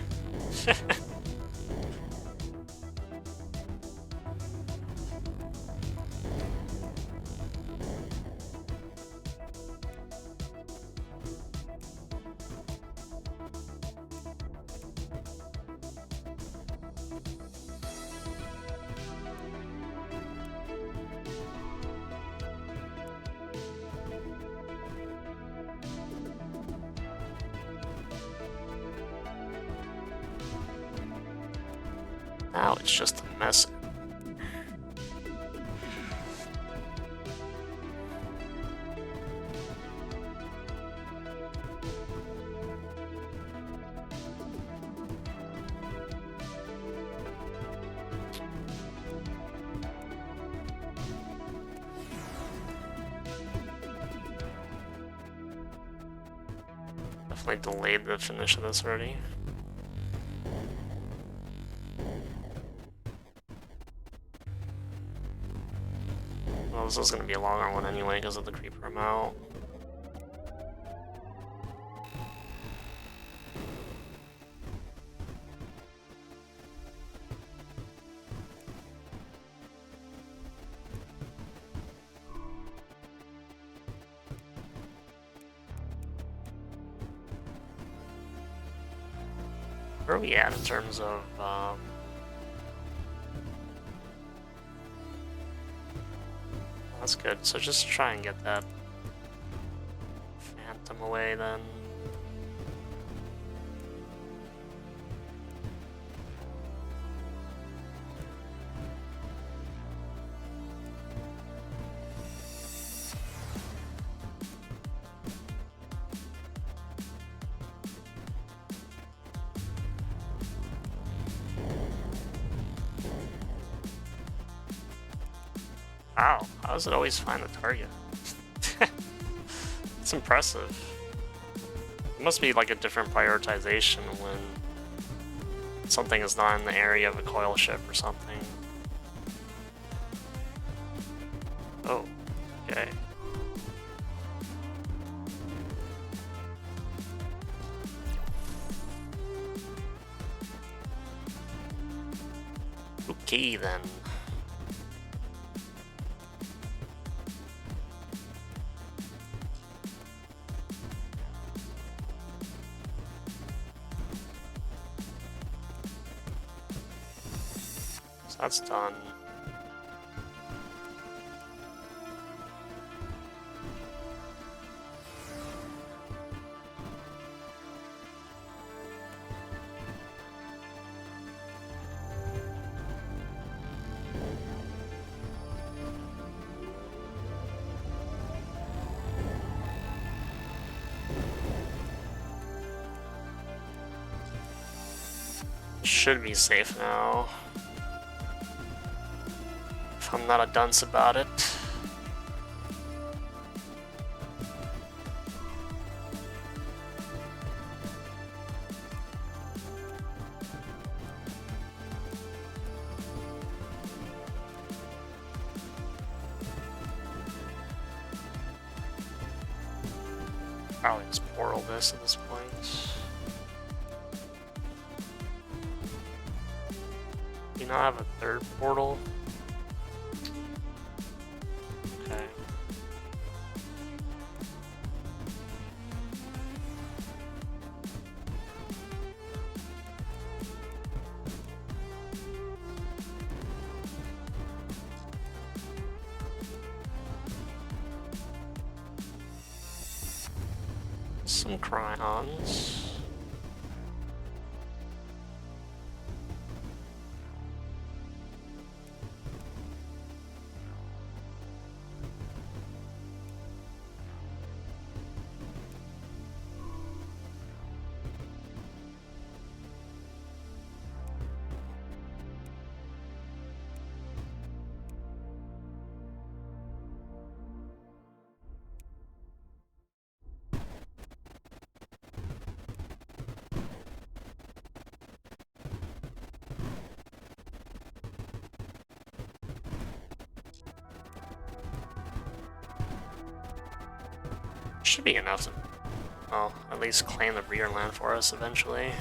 Now it's just a mess. Definitely delayed the finish of this already. Well, this is going to be a longer one anyway because of the creeper amount. Where are we at in terms of that's good. So just try and get that phantom away then. Wow, how does it always find the target? It's impressive. It must be like a different prioritization when something is not in the area of a coil ship or something. Oh, okay. Okay then. That's done. Should be safe now. I'm not a dunce about it. Probably just portal this at this point. Do you not have a third portal? Okay. Some Cryons. Should be enough to, well, at least claim the rear land for us eventually.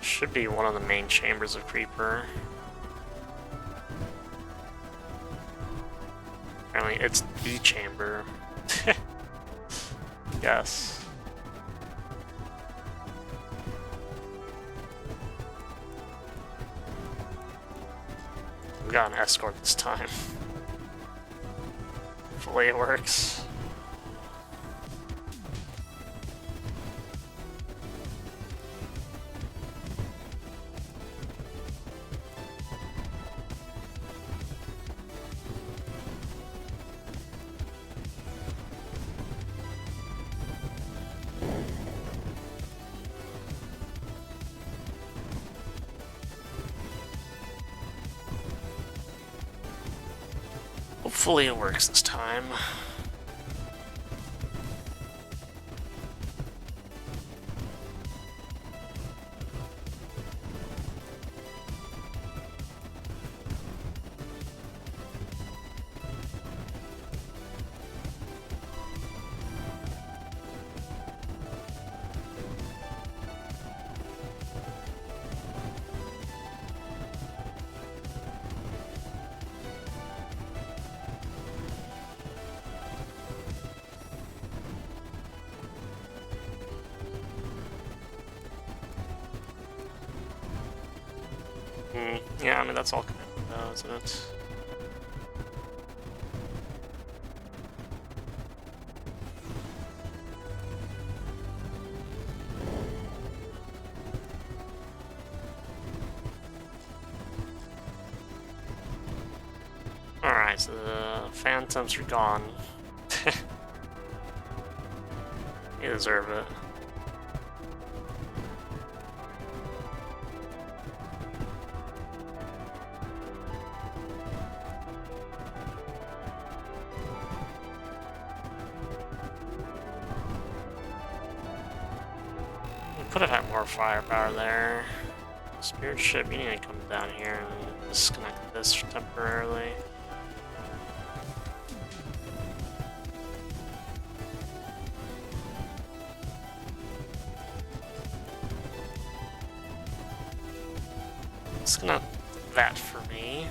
Should be one of the main chambers of Creeper. Apparently it's the chamber. Yes. We got an escort this time. Hopefully it works. Hopefully it works this time. Yeah, I mean, that's all connected though, isn't it? Alright, so the Phantoms are gone. You deserve it. Could have had more firepower there. Spirit ship, you need to come down here and disconnect this temporarily. Disconnect that for me.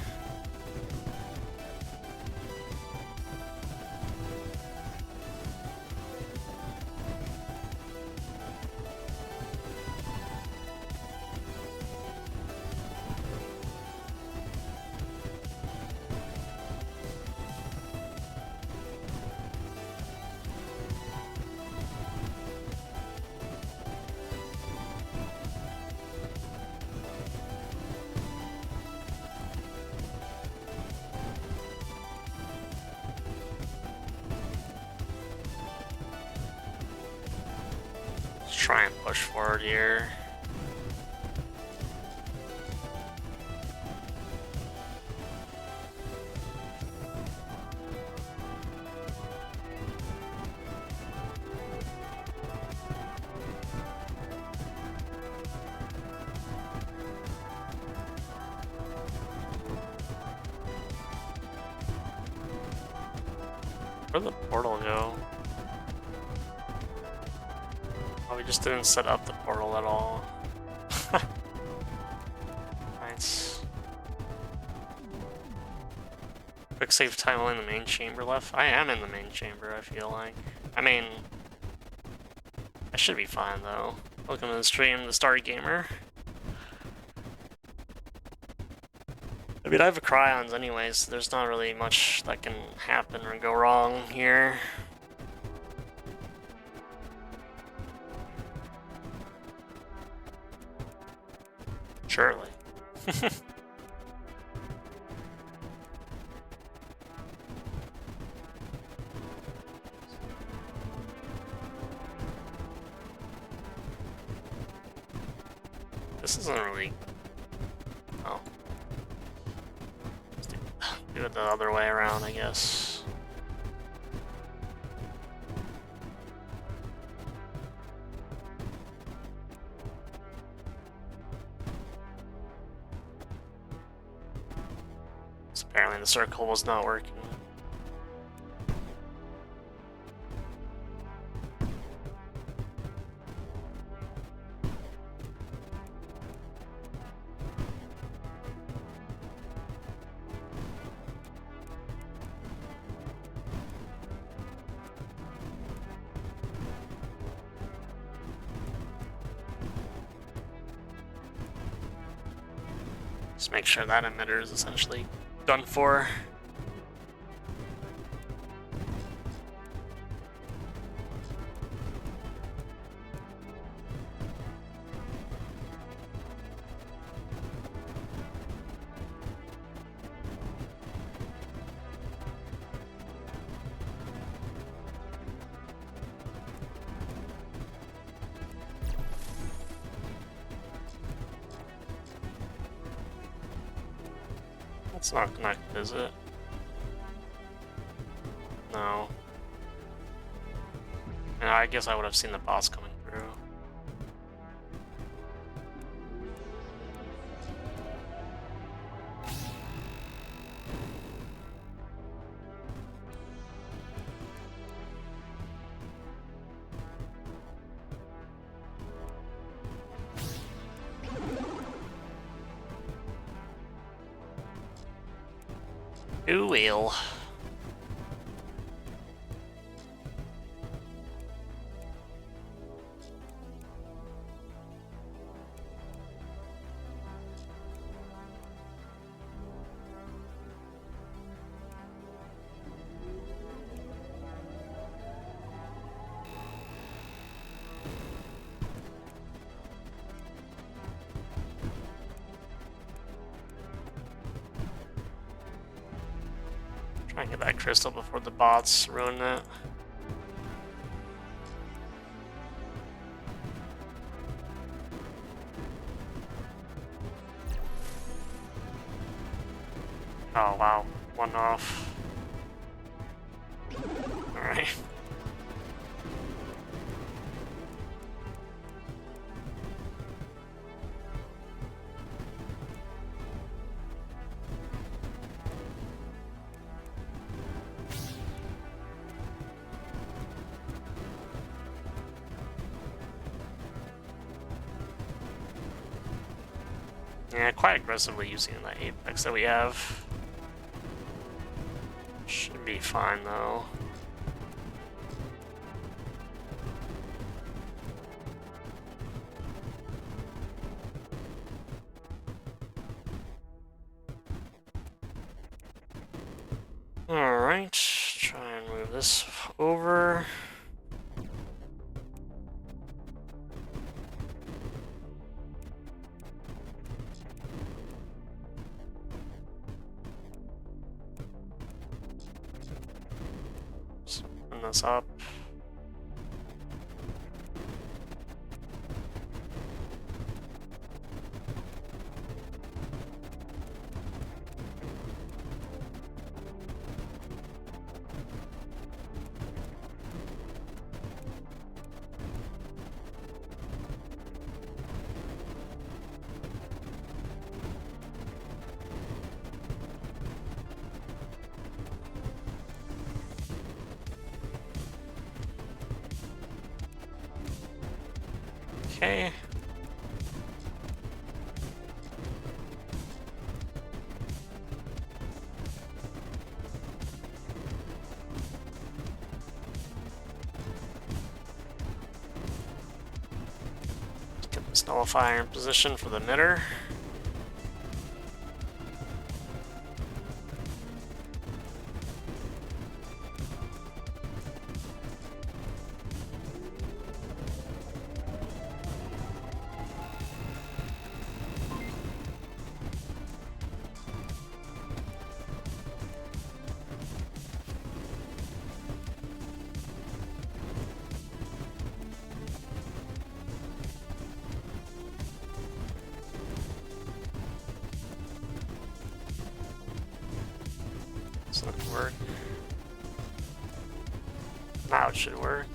Try and push forward here. Where'd the portal go? Oh, we just didn't set up the portal at all. Nice. Quick save time only in the main chamber left. I am in the main chamber, I feel like. I mean, I should be fine though. Welcome to the stream, the Starry Gamer. I mean, I have a Cryons anyways, so there's not really much that can happen or go wrong here. Surely. This isn't really... Oh. Let's do it the other way around, I guess. So apparently the circle was not working. Just make sure that emitter is essentially done for. It's not connected, is it? No. And I guess I would have seen the boss coming through. Who will? Try and get that crystal before the bots ruin it. Oh wow, one off. Alright. Yeah, quite aggressively using the Apex that we have. Should be fine though. Alright, try and move this over. Open this up. Okay. Get this nullifier in position for the emitter. It's not gonna work. Now it should work.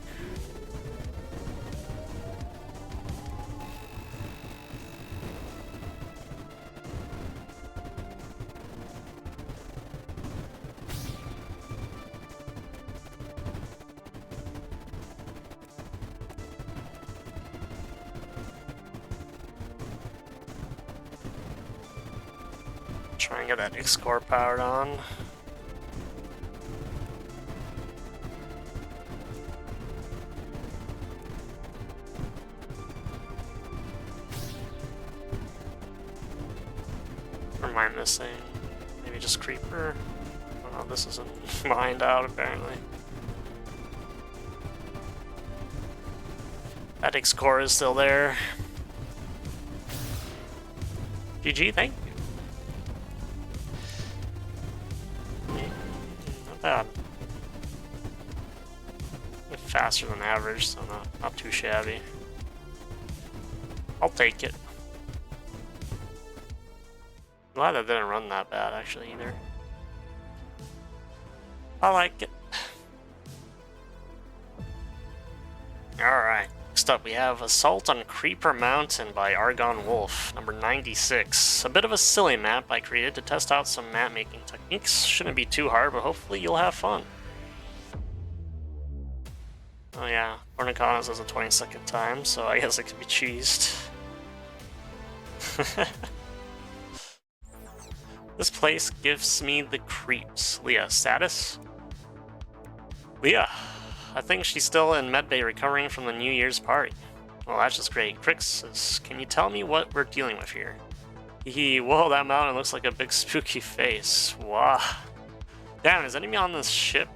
Try and get that IXE core powered on. Or am I missing? Maybe just Creeper? Oh, this isn't mined out apparently. That IXE core is still there. GG, thank you. Not bad. A bit faster than average, so not too shabby. I'll take it. Glad that didn't run that bad actually either. I like it. Alright, next up we have Assault on Creeper Mountain by Argonwolf, number 96. A bit of a silly map I created to test out some map making techniques. Shouldn't be too hard, but hopefully you'll have fun. Oh yeah, Colonies has a 20-second time, so I guess it could be cheesed. This place gives me the creeps. Leah, status? Leah, I think she's still in medbay recovering from the New Year's party. Well, that's just great. Crixus, can you tell me what we're dealing with here? Whoa, that mountain looks like a big spooky face. Wow. Damn, is enemy on this ship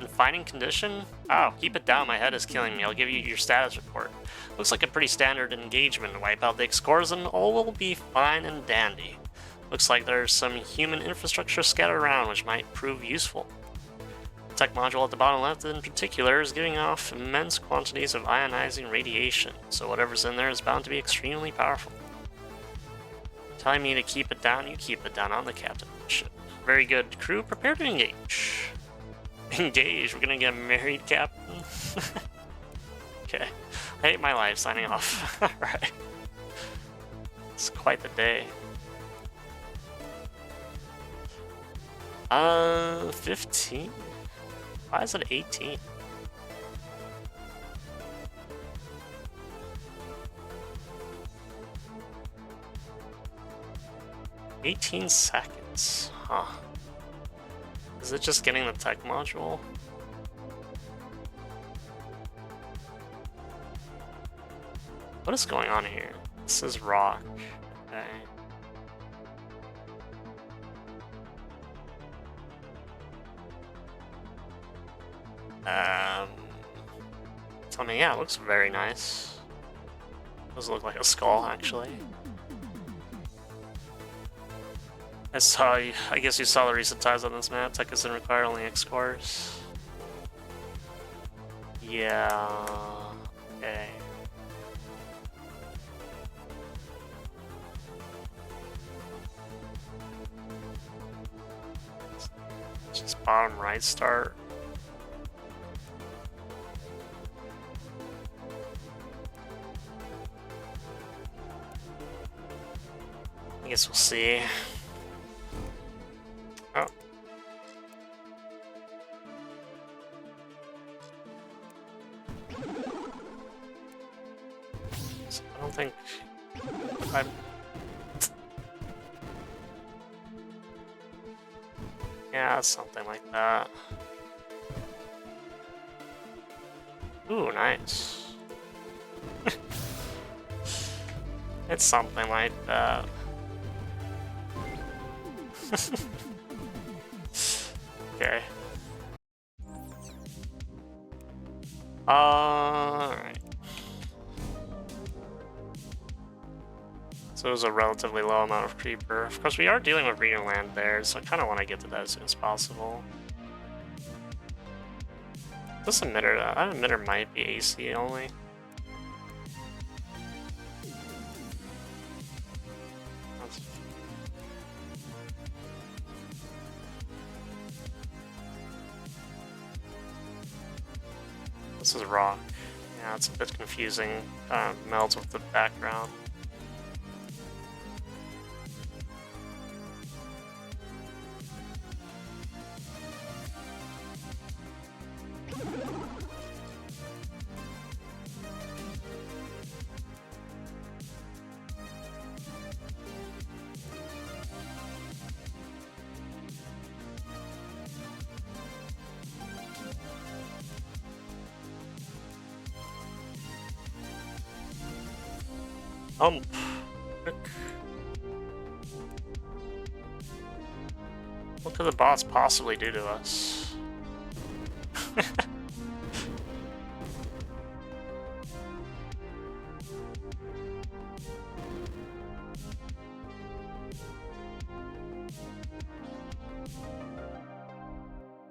in fighting condition? Oh, keep it down, my head is killing me. I'll give you your status report. Looks like a pretty standard engagement. Wipe out the IXE cores and all will be fine and dandy. Looks like there's some human infrastructure scattered around which might prove useful. The tech module at the bottom left in particular is giving off immense quantities of ionizing radiation, so whatever's in there is bound to be extremely powerful. Telling me to keep it down, you keep it down. I'm the captain of the ship. Very good, crew, prepare to engage. Engage, we're gonna get married, captain? Okay, I hate my life, signing off. Alright. It's quite the day. 15? Why is it 18? $18 seconds, huh? Is it just getting the tech module? What is going on here? This is rock. Okay. Tell me, yeah, it looks very nice. Does look like a skull, actually. I guess you saw the recent ties on this map. Tech doesn't require only IXE cores. Yeah. Okay. Just bottom right start. I guess we'll see. Oh. So I don't think I'm... Yeah, something like that. Ooh, nice. It's something like that. Okay. Alright. So it was a relatively low amount of creeper. Of course, we are dealing with green land there, so I kind of want to get to that as soon as possible. This emitter, that emitter might be AC only. This is rock. Yeah, it's a bit confusing. Kind of melds with the background. Quick. What could the bots possibly do to us?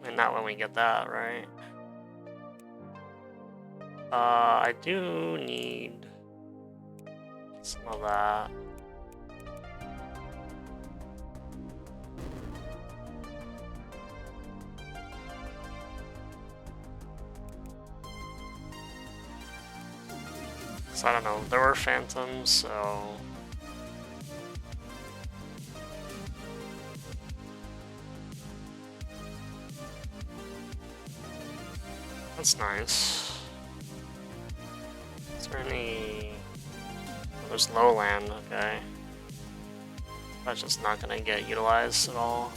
And not when we get that, right? I do need some of that. So I don't know, there were phantoms, so... That's nice. Is there any... Oh, there's lowland, okay. That's just not gonna get utilized at all.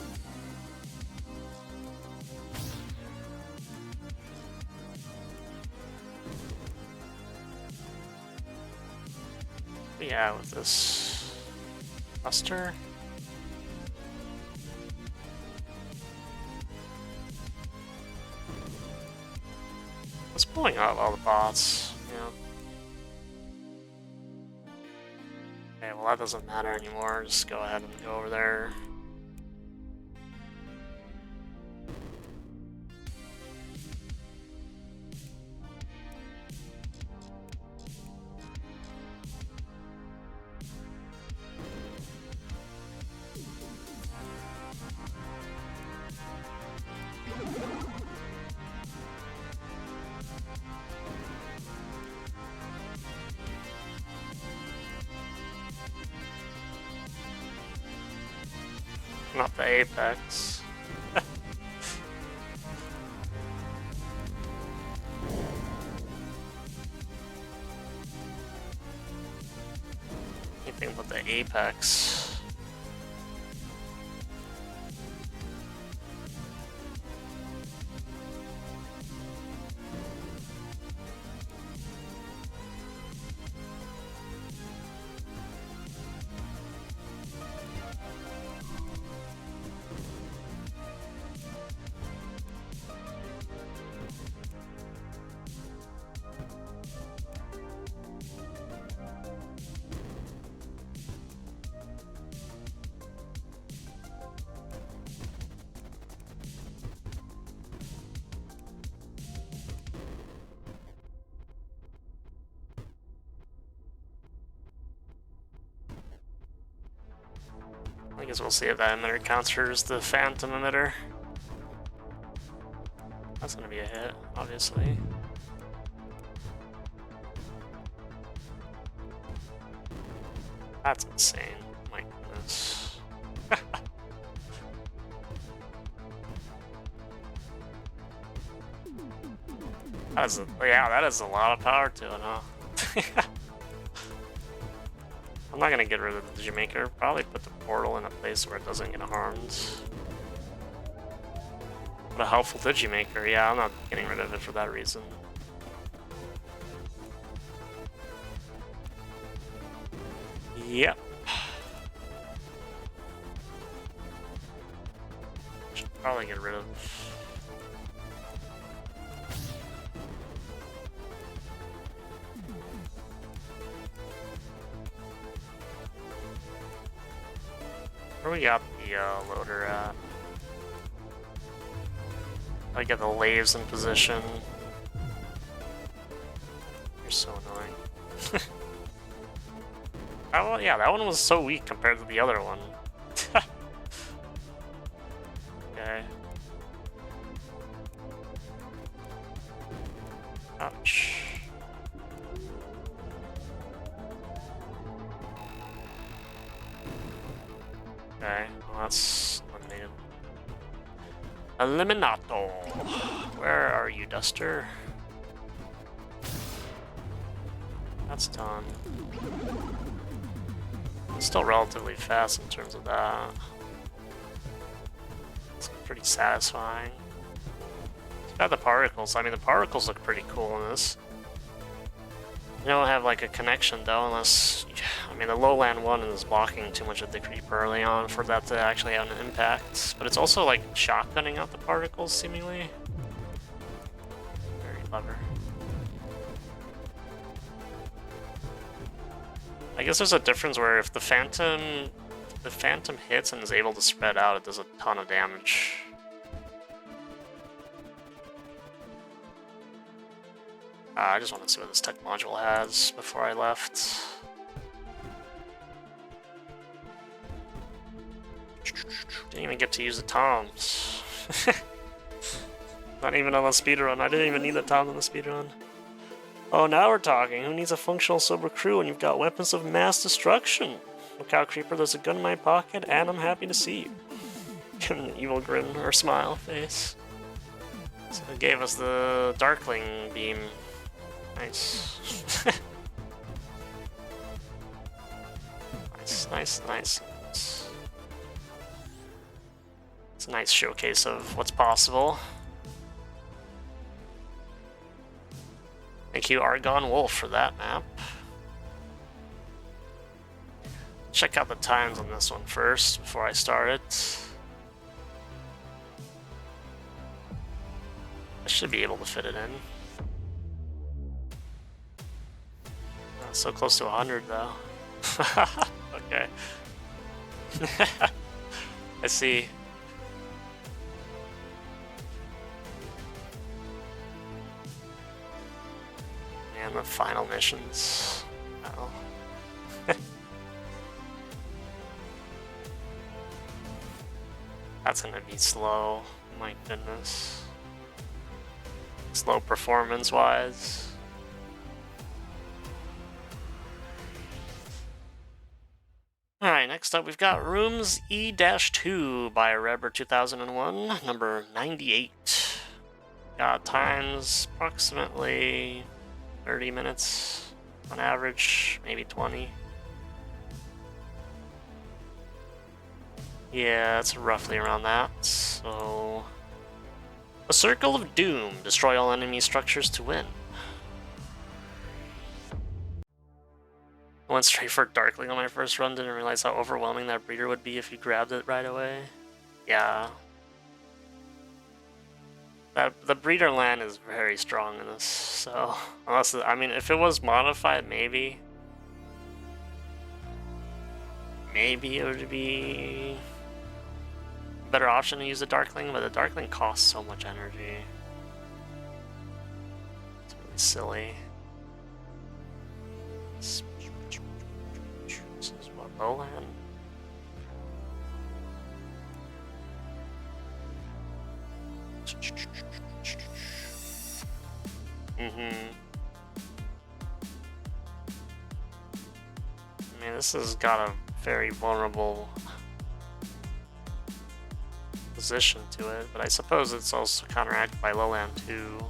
Yeah, with this cluster. It's pulling out all the bots, yeah. Okay, well that doesn't matter anymore, just go ahead and go over there. Not the apex. Anything but the apex. I guess we'll see if that emitter counters the phantom emitter. That's gonna be a hit, obviously. That's insane. My goodness. Yeah, that is a lot of power to it, huh? I'm not gonna get rid of the Digimaker. Probably put the portal in a place where it doesn't get harmed. But a helpful Digimaker, yeah, I'm not getting rid of it for that reason. Yep. Should probably get rid of. Where we got the loader at? I get the laves in position. You're so annoying. Oh, yeah, that one was so weak compared to the other one. Okay. Ouch. Okay, well, that's eliminated. Eliminato! Where are you, Duster? That's done. It's still relatively fast in terms of that. It's pretty satisfying. It's got the particles. I mean, the particles look pretty cool in this. You don't have like a connection though, unless, I mean, the lowland one is blocking too much of the creep early on for that to actually have an impact. But it's also like shotgunning out the particles, seemingly. Very clever. I guess there's a difference where if the Phantom hits and is able to spread out, it does a ton of damage. I just want to see what this tech module has before I left. Didn't even get to use the toms. Not even on the speedrun. I didn't even need the toms on the speedrun. Oh, now we're talking. Who needs a functional sober crew when you've got weapons of mass destruction? Look out, Creeper, there's a gun in my pocket, and I'm happy to see you. Give him an evil grin or smile face. So it gave us the Darkling beam. Nice. Nice. It's a nice showcase of what's possible. Thank you, Argonwolf, for that map. Check out the times on this one first before I start it. I should be able to fit it in. So close to 100 though. Okay. I see. And the final missions. Oh. That's gonna be slow. My goodness. Slow performance-wise. Alright, next up we've got Rooms E-2 by Rebber 2001, number 98. Got times approximately 30 minutes on average, maybe 20. Yeah, it's roughly around that. So, a Circle of Doom. Destroy all enemy structures to win. I went straight for Darkling on my first run, didn't realize how overwhelming that breeder would be if you grabbed it right away. Yeah. The breeder land is very strong in this, so unless, I mean, if it was modified, maybe it would be a better option to use the Darkling, but the Darkling costs so much energy. It's really silly. This is what, lowland? I mean, this has got a very vulnerable position to it, but I suppose it's also counteracted by lowland too.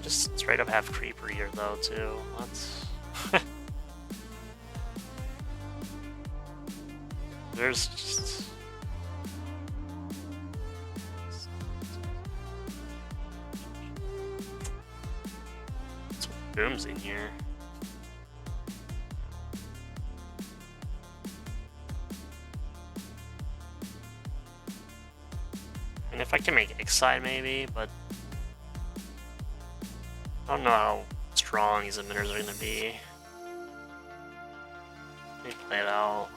just straight up have Creeper here though too. That's there's just some booms in here. And if I can make IXE maybe, but I don't know how strong these emitters are gonna be. Let me play it out.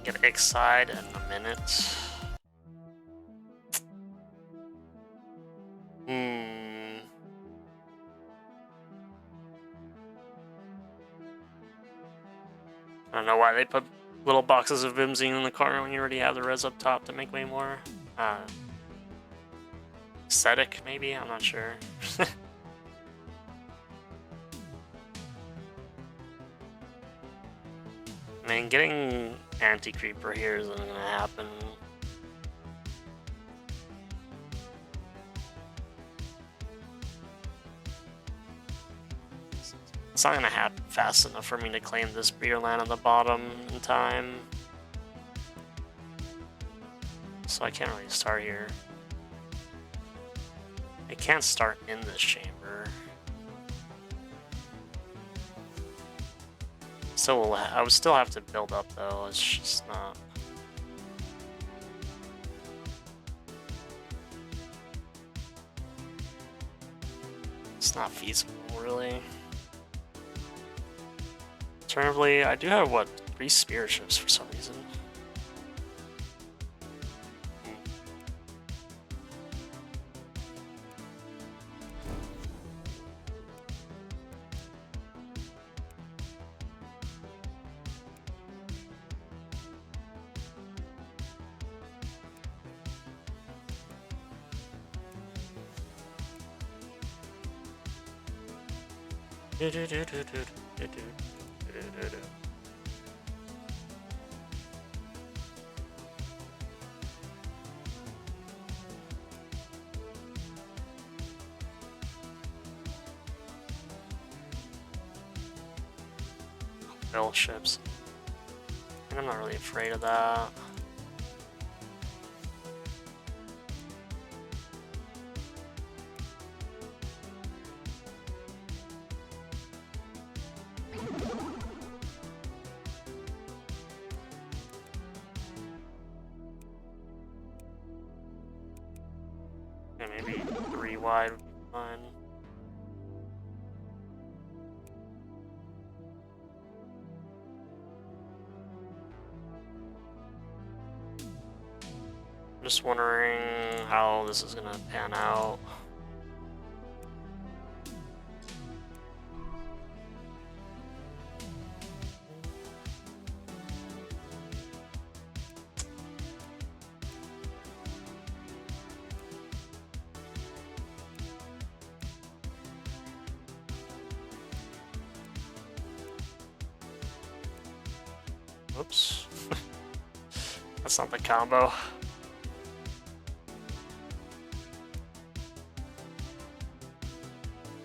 Get IXE in a minute. I don't know why they put little boxes of Bimzine in the corner when you already have the res up top to make way more. Aesthetic, maybe? I'm not sure. I mean, getting anti-creeper here isn't gonna happen. It's not gonna happen fast enough for me to claim this beer land on the bottom in time. So I can't really start here. I can't start in this chamber. So I would still have to build up though, it's just not. It's not feasible, really. Alternatively, I do have, what, 3 spirit ships for some reason. Build ships. And I'm not really afraid of that. Yeah, maybe 3 wide would be fine. I'm just wondering how this is gonna pan out. Oops. That's not the combo.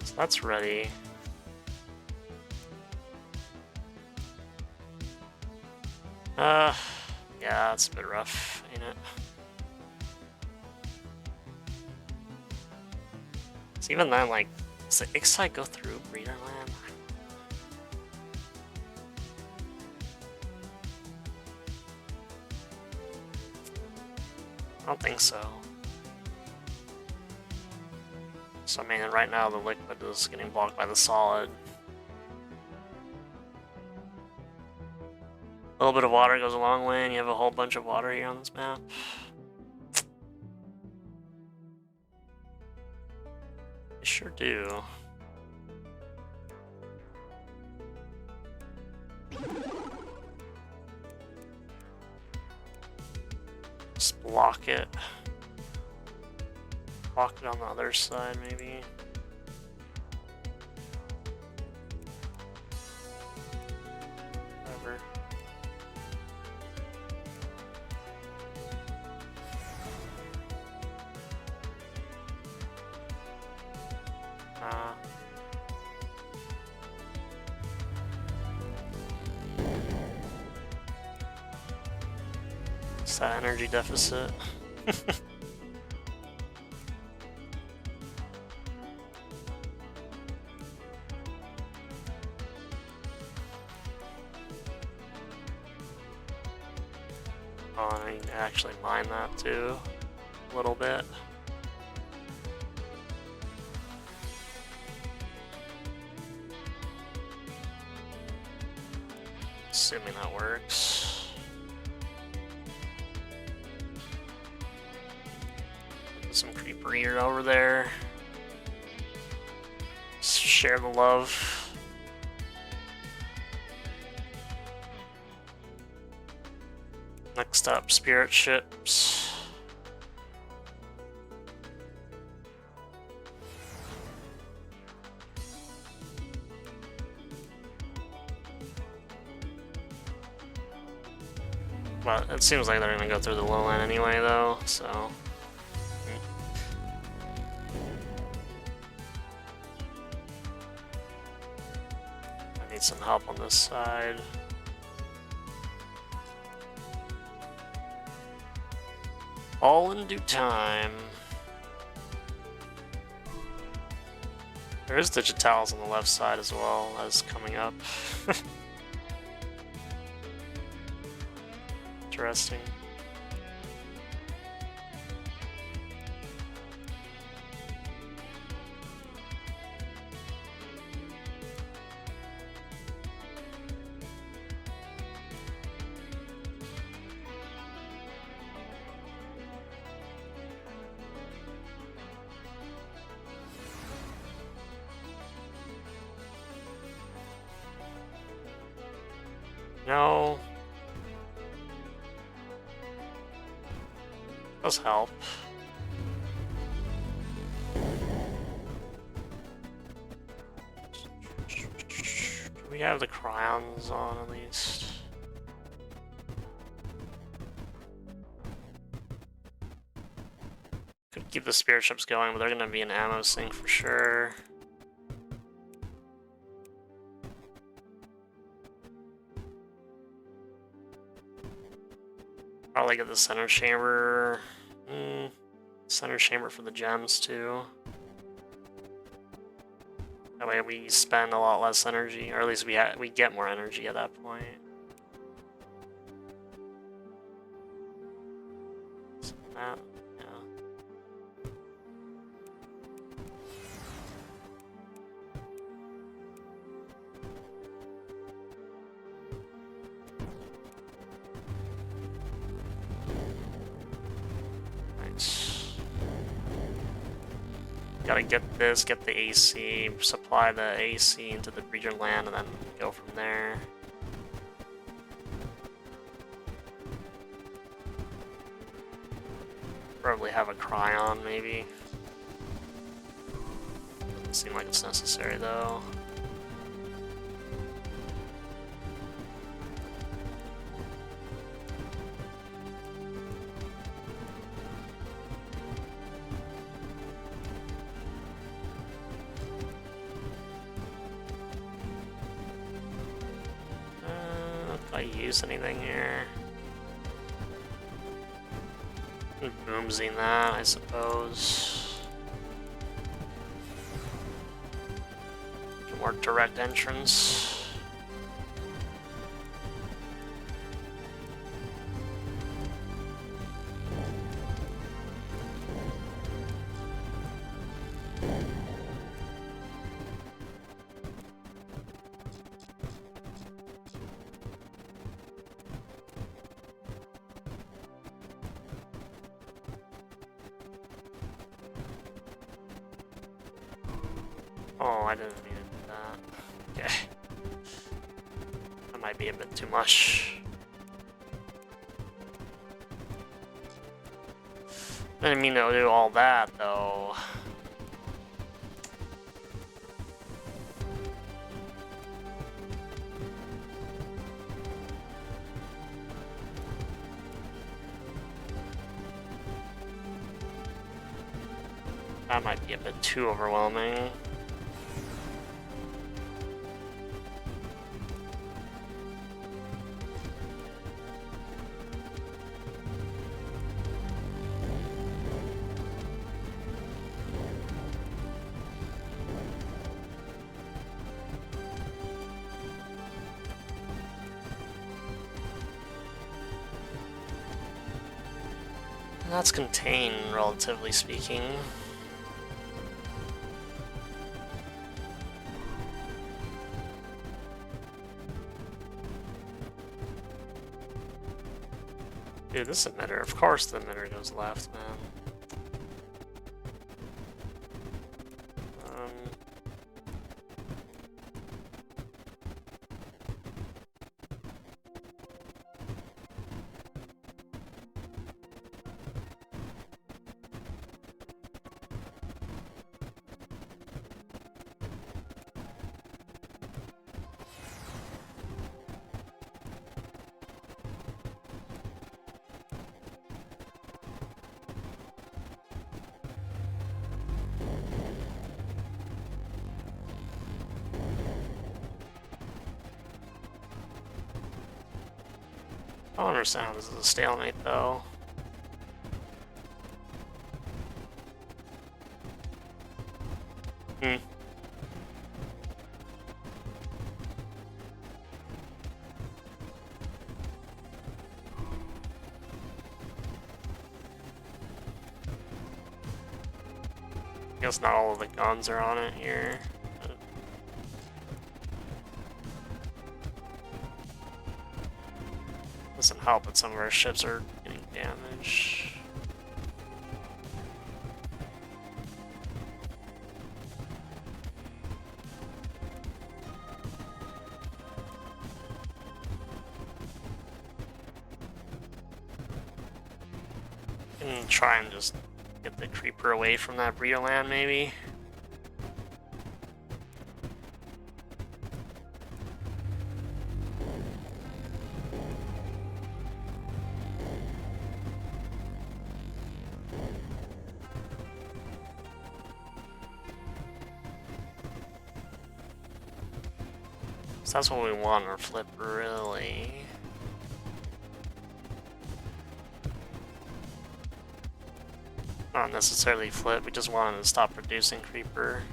So that's ready. Yeah, it's a bit rough, ain't it? So even then, like, does the IXE go through Breederland? I don't think so. So I mean, right now the liquid is getting blocked by the solid. A little bit of water goes a long way, and you have a whole bunch of water here on this map. You sure do. Just block it. Block it on the other side, maybe. Whatever. It's that energy deficit. Oh, I need to actually mine that too, a little bit. Assuming that works. Put some creeper over there. Share the love. Next up, spirit ships. Well, it seems like they're gonna go through the lowland anyway, though, so. I need some help on this side. All in due time. There is digitals on the left side as well as coming up. Interesting. No. Does help. Do we have the crayons on at least? Could keep the spirit ships going, but they're gonna be an ammo sink for sure. Probably get the center chamber. Center chamber for the gems too. That way we spend a lot less energy, or at least we get more energy at that point. So that, yeah. Gotta get this, get the AC, supply the AC into the region land, and then go from there. Probably have a cryon, maybe. Doesn't seem like it's necessary, though. I use anything here? Boomsing that, I suppose. More direct entrance. Oh, I didn't mean to do that. Okay. That might be a bit too much. Didn't mean to do all that, though. That might be a bit too overwhelming. That's contained, relatively speaking. Dude, this emitter, of course the emitter goes left, man. I don't understand how this is a stalemate, though. I guess not all of the guns are on it here. Doesn't help that some of our ships are getting damaged. And try and just get the creeper away from that burrito land, maybe. So that's what we want our flip, really. Not necessarily flip, we just wanted to stop producing creeper.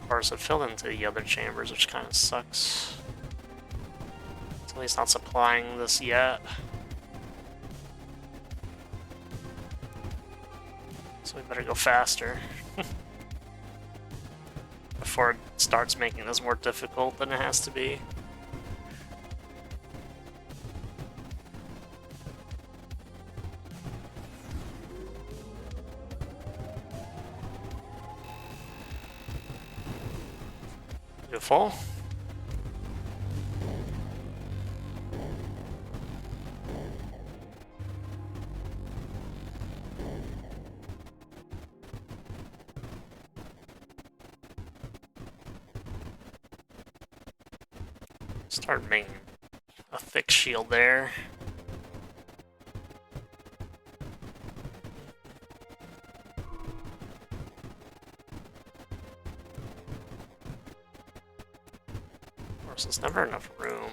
Of course, it filled into the other chambers, which kind of sucks. It's at least not supplying this yet. So we better go faster. Before it starts making this more difficult than it has to be. Beautiful. Start making a thick shield there. Of course, there's never enough room.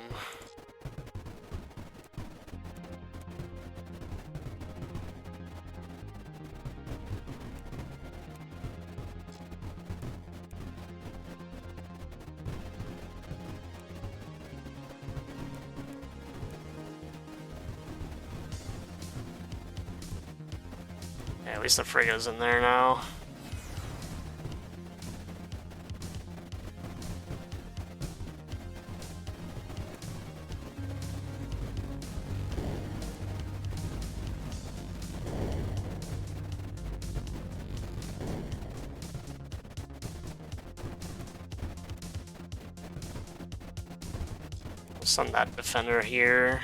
At least the frigate is in there now. We'll send that defender here.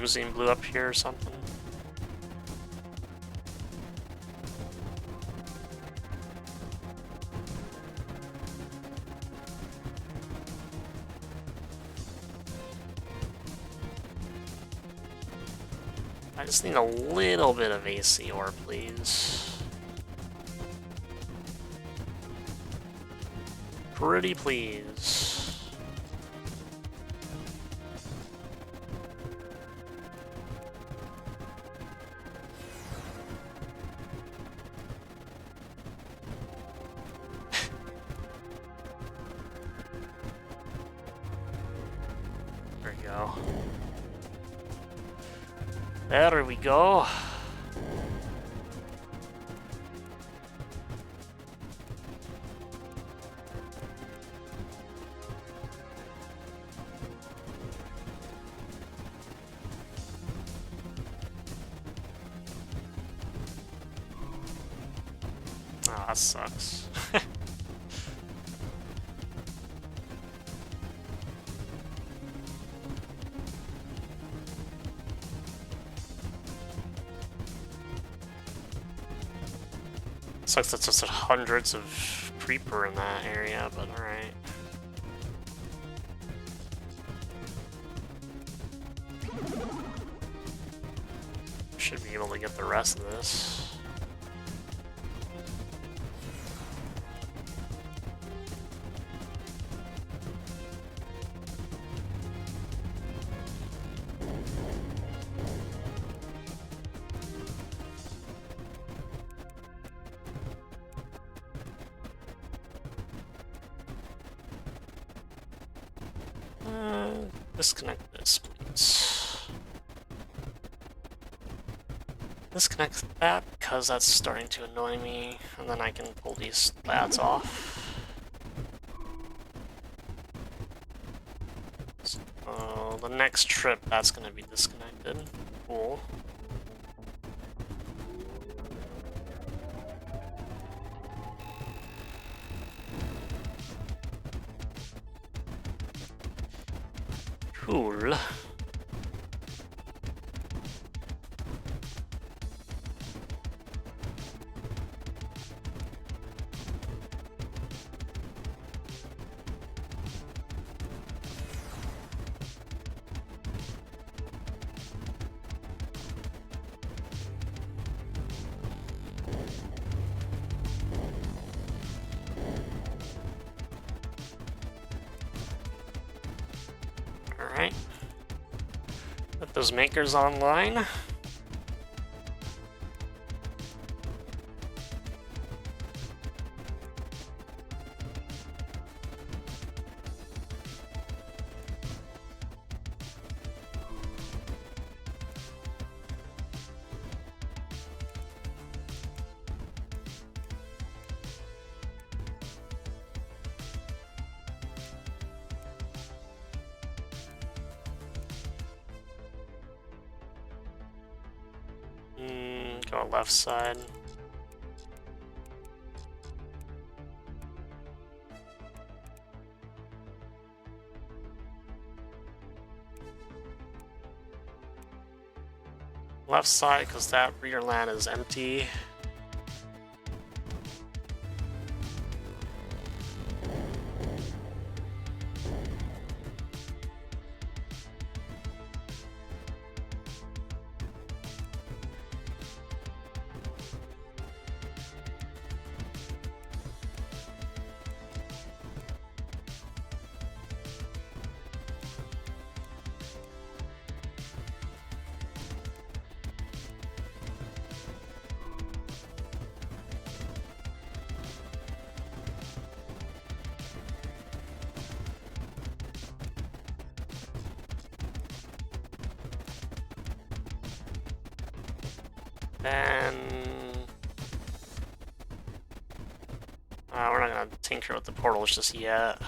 limousine blew up here or something. I just need a little bit of AC ore, please. Pretty please. There we go. There we go. Oh, that sucks. Sucks that just hundreds of creeper in that area, but alright. Should be able to get the rest of this. Disconnect this, please. Disconnect that, because that's starting to annoy me, and then I can pull these lads off. So, the next trip, that's going to be disconnected. Cool. Cool. Alright. Put those makers online. Go left side. Left side, because that rear land is empty. Then we're not gonna tinker with the portals just yet.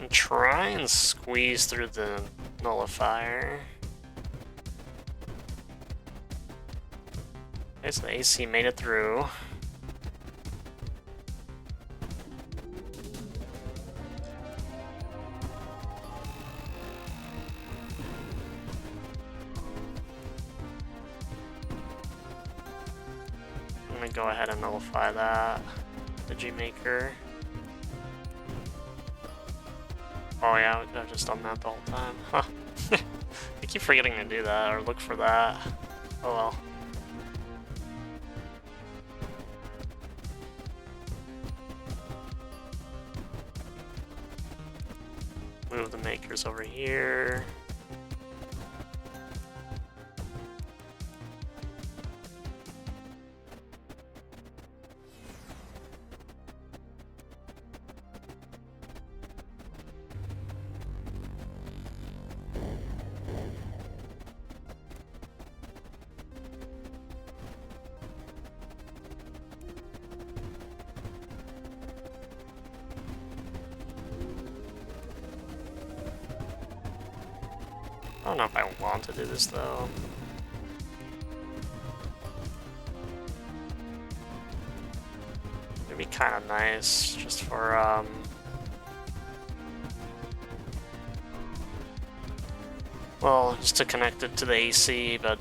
And try and squeeze through the nullifier. Okay, so the AC made it through. I'm gonna go ahead and nullify that. The G-Maker. Oh yeah, we could have just done that the whole time. Huh. I keep forgetting to do that, or look for that. Oh well. Move the makers over here. I don't know if I want to do this though. It'd be kind of nice just for well, just to connect it to the AC, but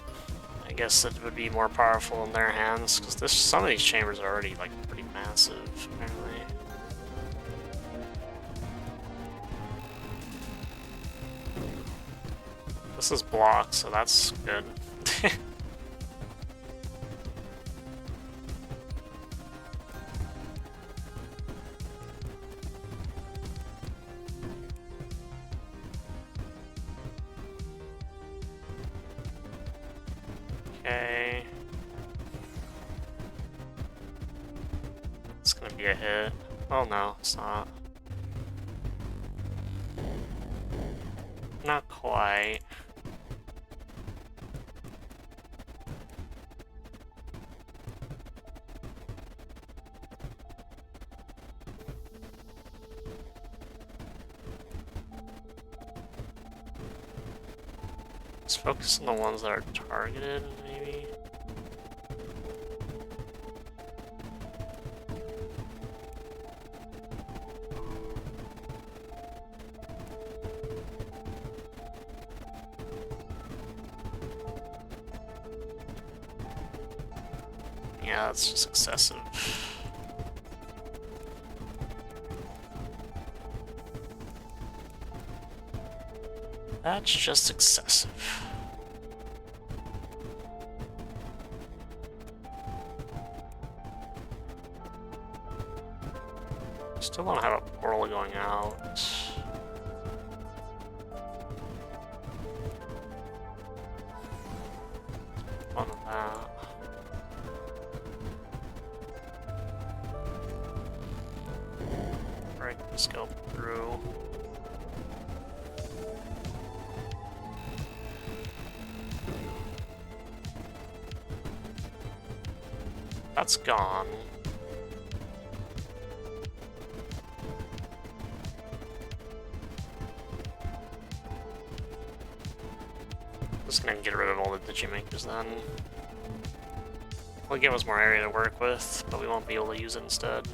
I guess it would be more powerful in their hands because some of these chambers are already like pretty massive apparently. This is blocked, so that's good. Okay. It's gonna be a hit. Oh no, it's not. Not quite. Let's focus on the ones that are targeted, maybe. Yeah, that's just excessive. That's just excessive. Still don't have a portal going out. Fun of that. Break the scope through. That's gone. Just gonna get rid of all the Digimakers then. It'll give us more area to work with, but we won't be able to use it instead.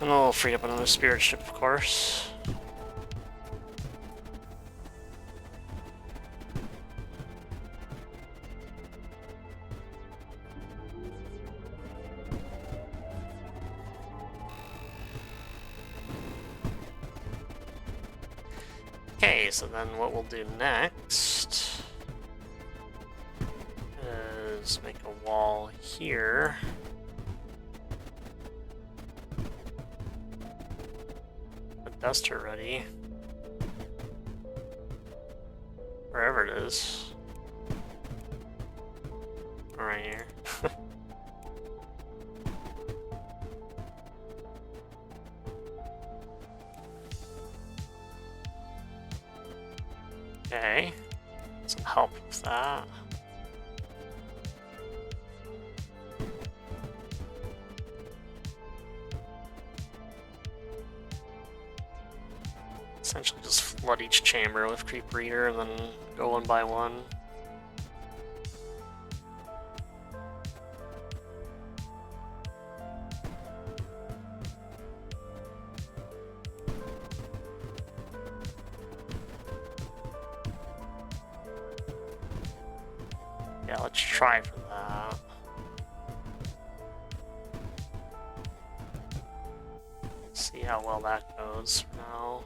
And we'll free up another spirit ship, of course. Okay, so then what we'll do next is make a wall here. Duster ready. Wherever it is. Right here. Okay. Some help with that. Essentially just flood each chamber with Creep Reader and then go one by one. Yeah, let's try for that. See how well that goes for now.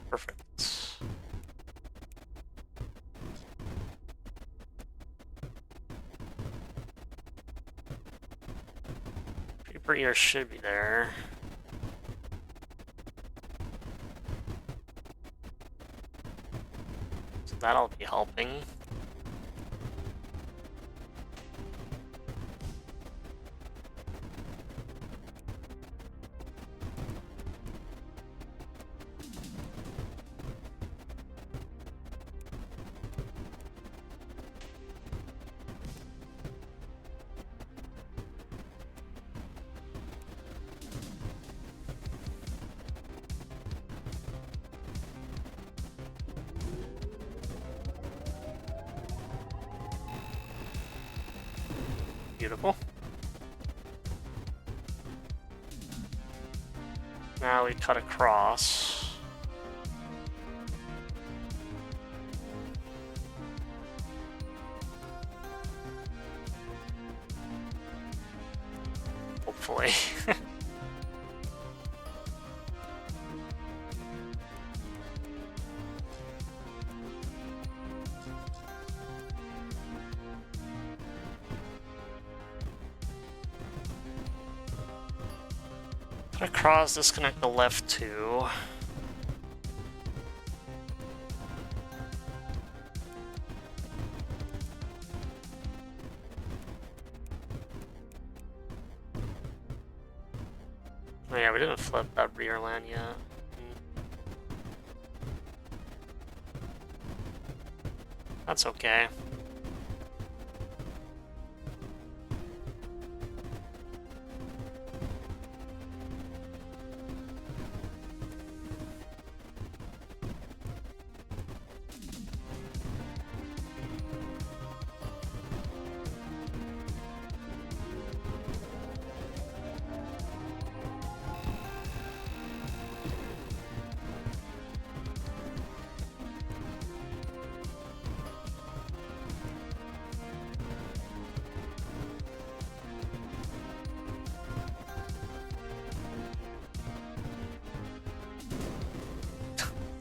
Perfect. Creep Reader should be there. So that'll be helping. Beautiful. Now we cut across. Hopefully. Cut across, disconnect the left two. Oh yeah, we didn't flip that rear land yet. That's okay.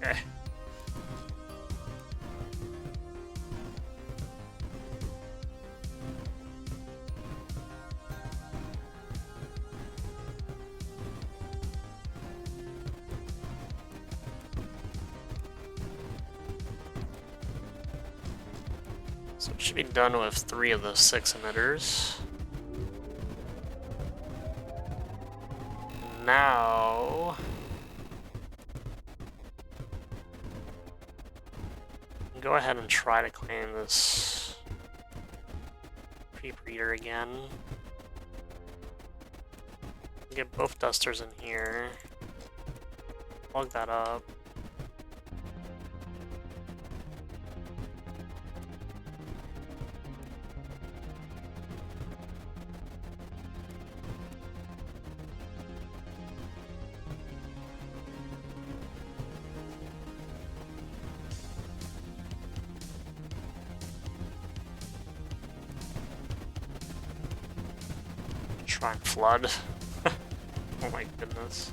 Okay. So it should be done with 3 of the 6 emitters. Now go ahead and try to claim this Creep Reader again. Get both dusters in here. Plug that up. Try and flood. Oh my goodness.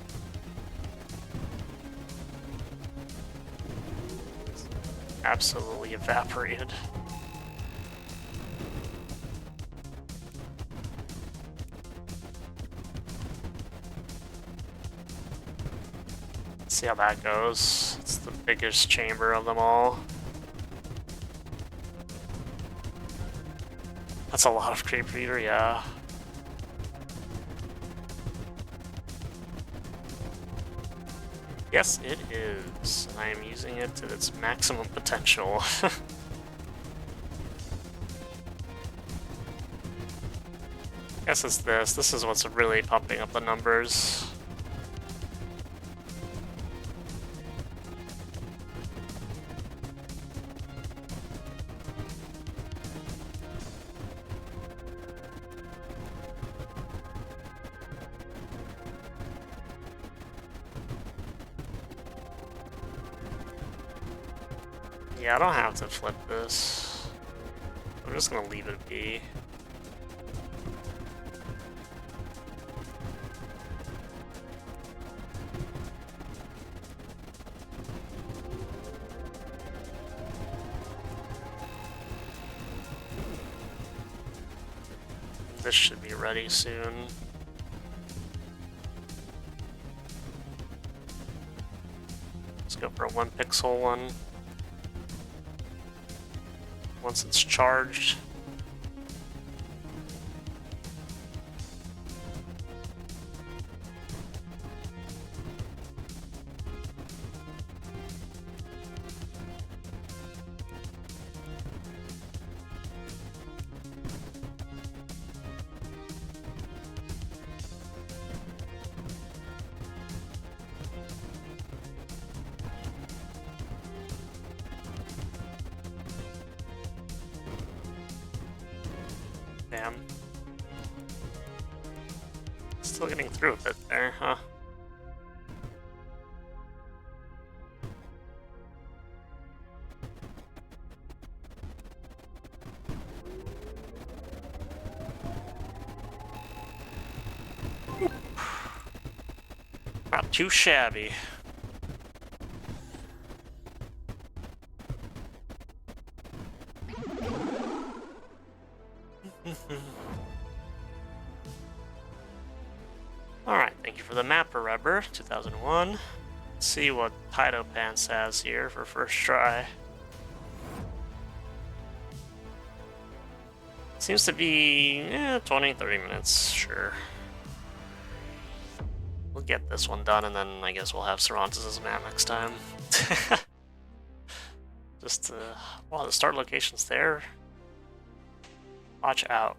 Absolutely evaporated. See how that goes. It's the biggest chamber of them all. That's a lot of creep feeder, yeah. Yes, it is. I am using it to its maximum potential. Guess it's this. This is what's really pumping up the numbers. Yeah, I don't have to flip this. I'm just gonna leave it be. This should be ready soon. Let's go for a 1 pixel one. Once it's charged. Damn. Still getting through a bit there, huh? Not too shabby. Alright, thank you for the mapper, Rubber, 2001. Let's see what TitoPants has here for first try. Seems to be 20-30 minutes, sure. We'll get this one done, and then I guess we'll have Cervantes as map next time. Just, wow, the start location's there. Watch out.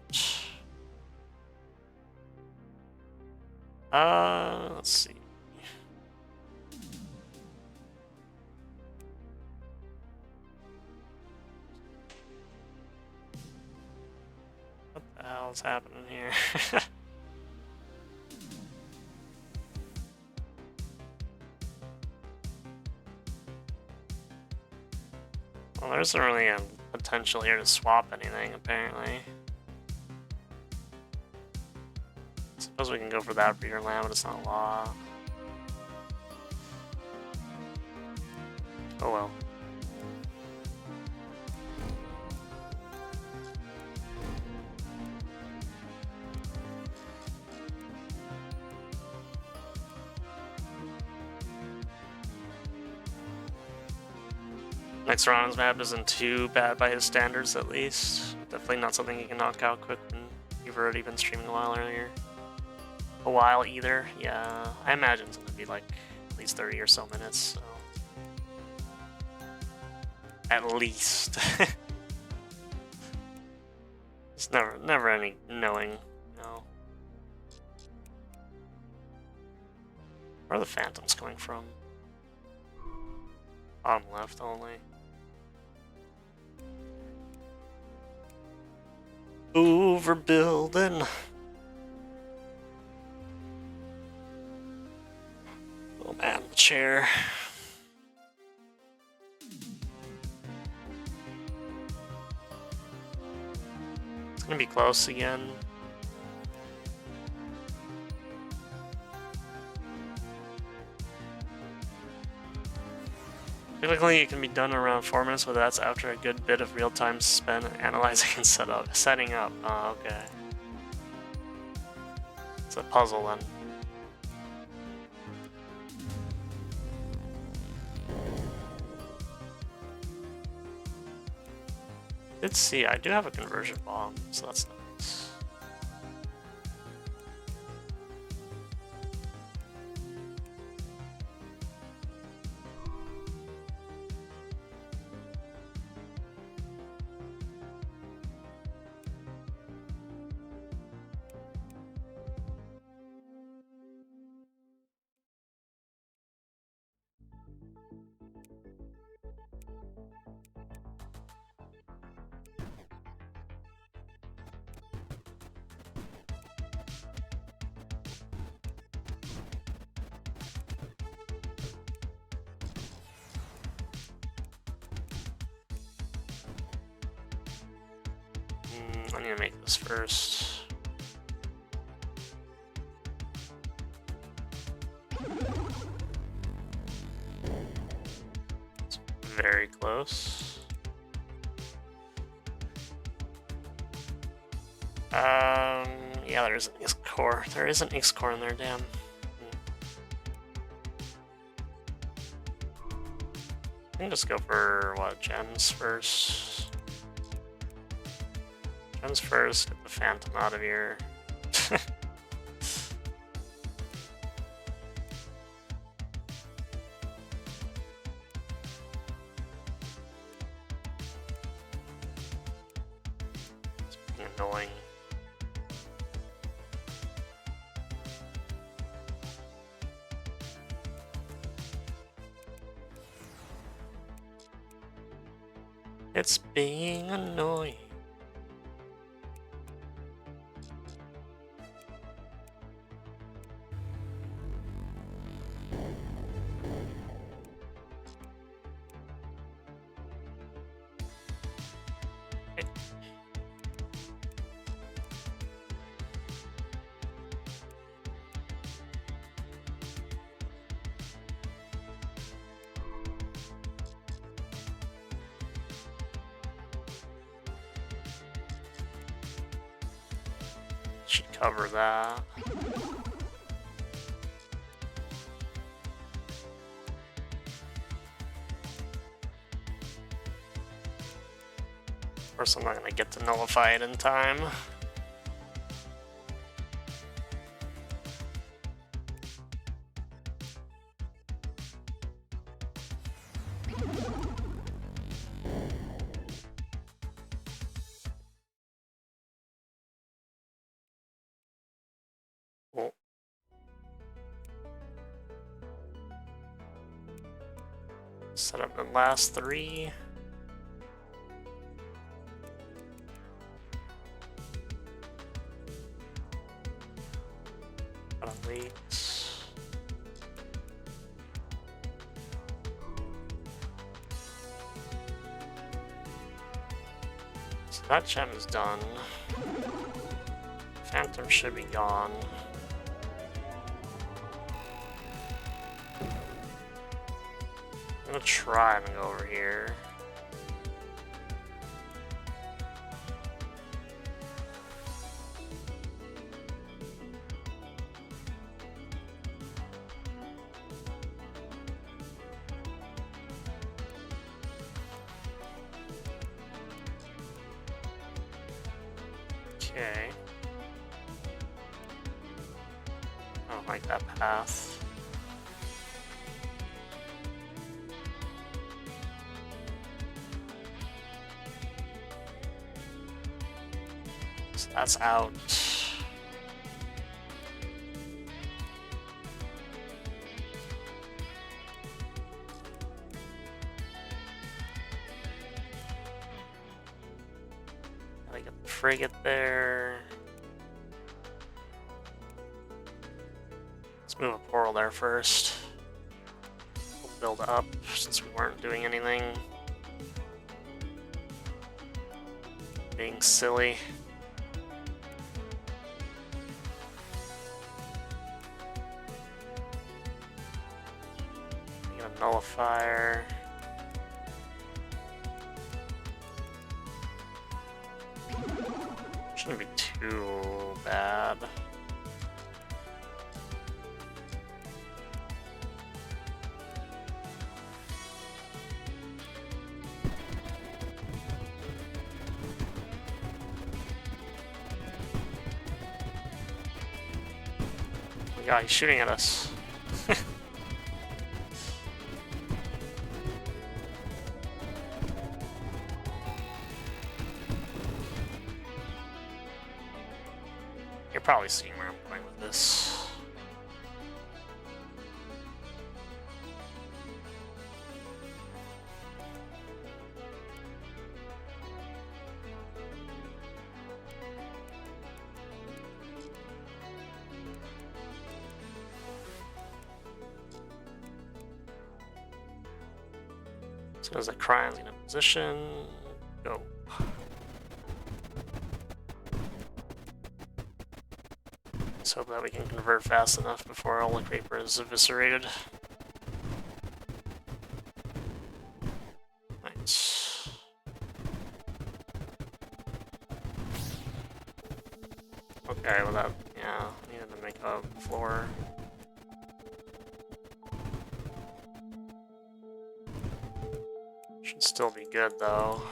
Let's see. What the hell's happening here? Well, there isn't really a potential here to swap anything, apparently. Suppose we can go for that breeder land, but it's not law. Oh well. Next round's map isn't too bad by his standards, at least. Definitely not something you can knock out quick when you've already been streaming a while earlier. A while either, yeah. I imagine it's gonna be like at least 30 or so minutes, so. At least. It's never any knowing, you know. Where are the phantoms coming from? Bottom left only. Overbuilding. Oh man, the chair. It's gonna be close again. Typically, it can be done in around 4 minutes, but that's after a good bit of real time spent analyzing and setting up. Oh, okay. It's a puzzle then. Let's see, I do have a conversion bomb, so that's nice. I need to make this first. It's very close. Yeah, there is an IXE core. There is an IXE core in there, damn. I can just go for, what, gems first? Gems first, get the Phantom out of here. It's being annoying. It's being annoying. Should cover that. Of course, I'm not gonna get to nullify it in time. Well, set up the last three. Gotta wait. So that gem is done. Phantom should be gone. I'm gonna try and go over here. Okay. I don't like that path. So that's out. Gotta get the frigate there. Let's move a portal there first. We'll build up since we weren't doing anything. Being silly. Get a nullifier. Shouldn't be too bad. god, he's shooting at us. You're probably seeing where I'm going with this. So there's a Cryon in a position. Go. Let's hope that we can convert fast enough before all the Creeper is eviscerated. Nice. Okay, well that, yeah, I needed to make a floor. Should still be good though.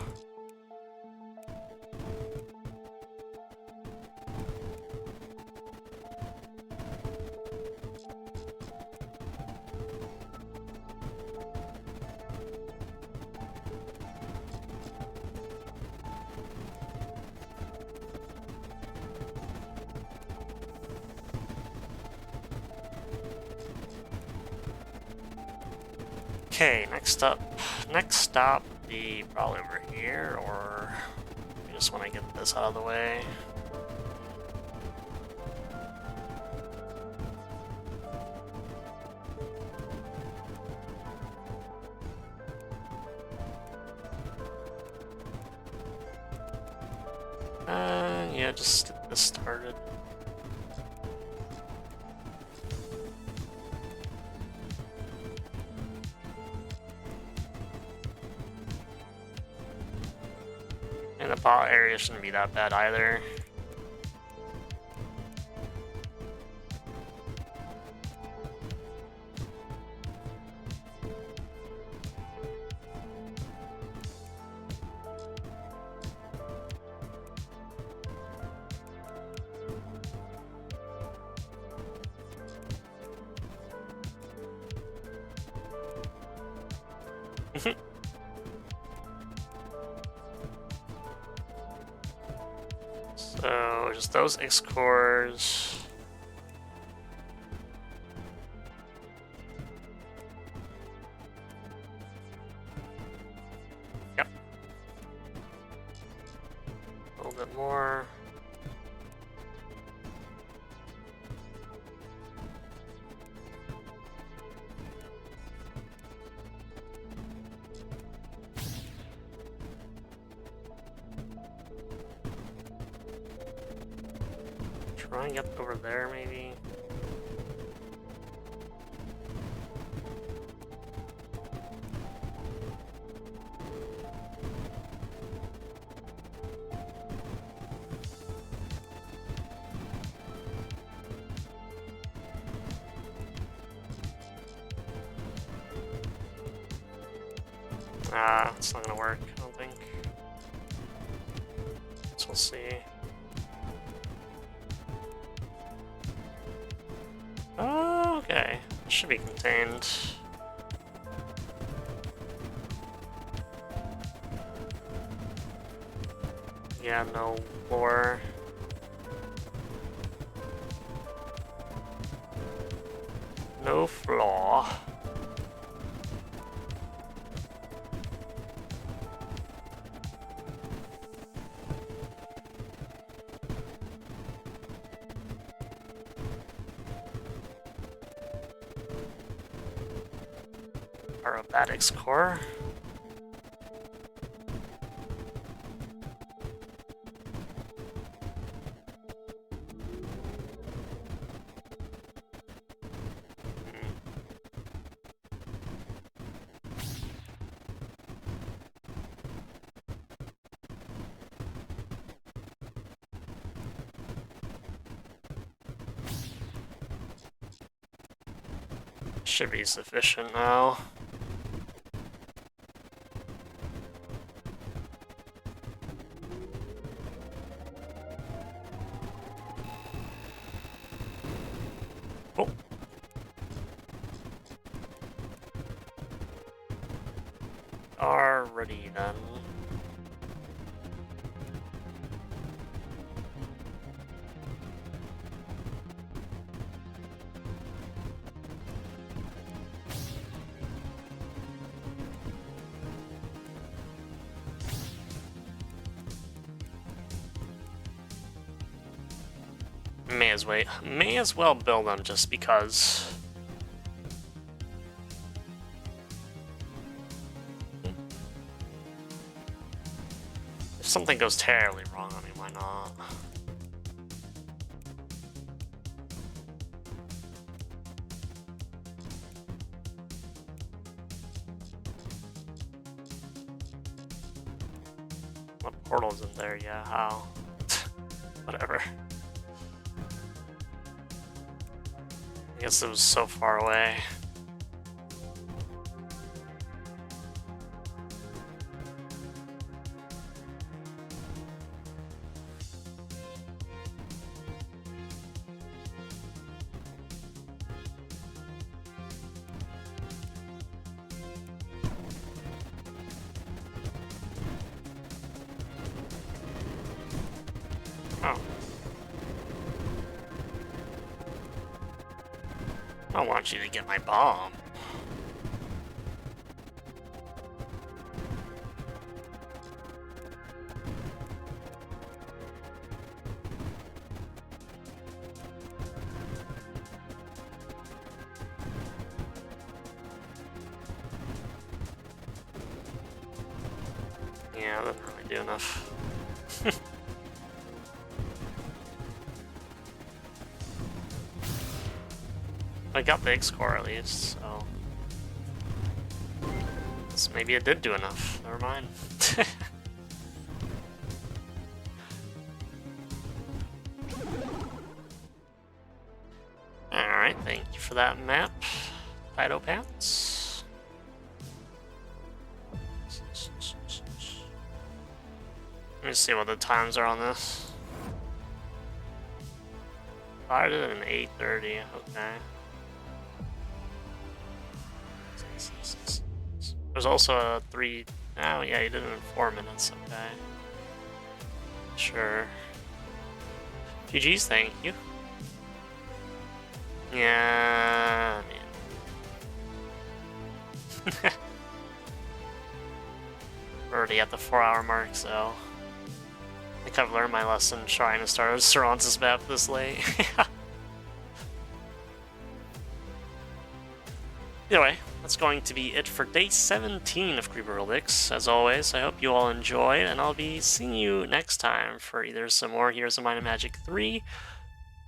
Okay, next stop would be probably over here, or I just want to get this out of the way. Yeah, just get this started. And the bot area shouldn't be that bad either. So just those X cores. Yep. A little bit more. Try and get over there, maybe. It's not gonna work, I don't think. So we'll see. Oh, okay. Should be contained. Yeah, no floor. No flaw. Aromatics core. Should be sufficient now. Oh. Alrighty then. May as well build them just because. If something goes terribly wrong, I mean, why not? What portal's in there? Yeah, how? Whatever. I guess it was so far away. Oh. I want you to get my bomb. Yeah, that didn't really do enough. I got the IXE core at least, so... maybe it did do enough. Never mind. Alright, thank you for that map, TitoPants. Let me see what the times are on this. Started at 8:30, okay. There's also a 3... oh yeah, you did it in 4 minutes, okay. Sure. GG's, thank you. Yeah, man. We're already at the 4-hour mark, so... I think I've learned my lesson trying to start a Cervantes map this late. Anyway, that's going to be it for day 17 of Creeper World IX. As always, I hope you all enjoyed, and I'll be seeing you next time for either some more Heroes of Might and Magic 3,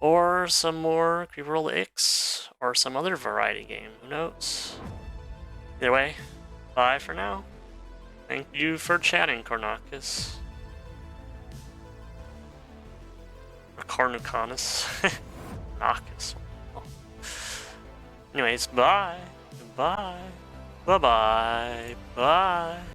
or some more Creeper World IX, or some other variety game, who knows? Either way, bye for now. Thank you for chatting, Cornacus. Or Cornucanus. Nacus. Anyways, bye. Bye. Bye-bye. Bye.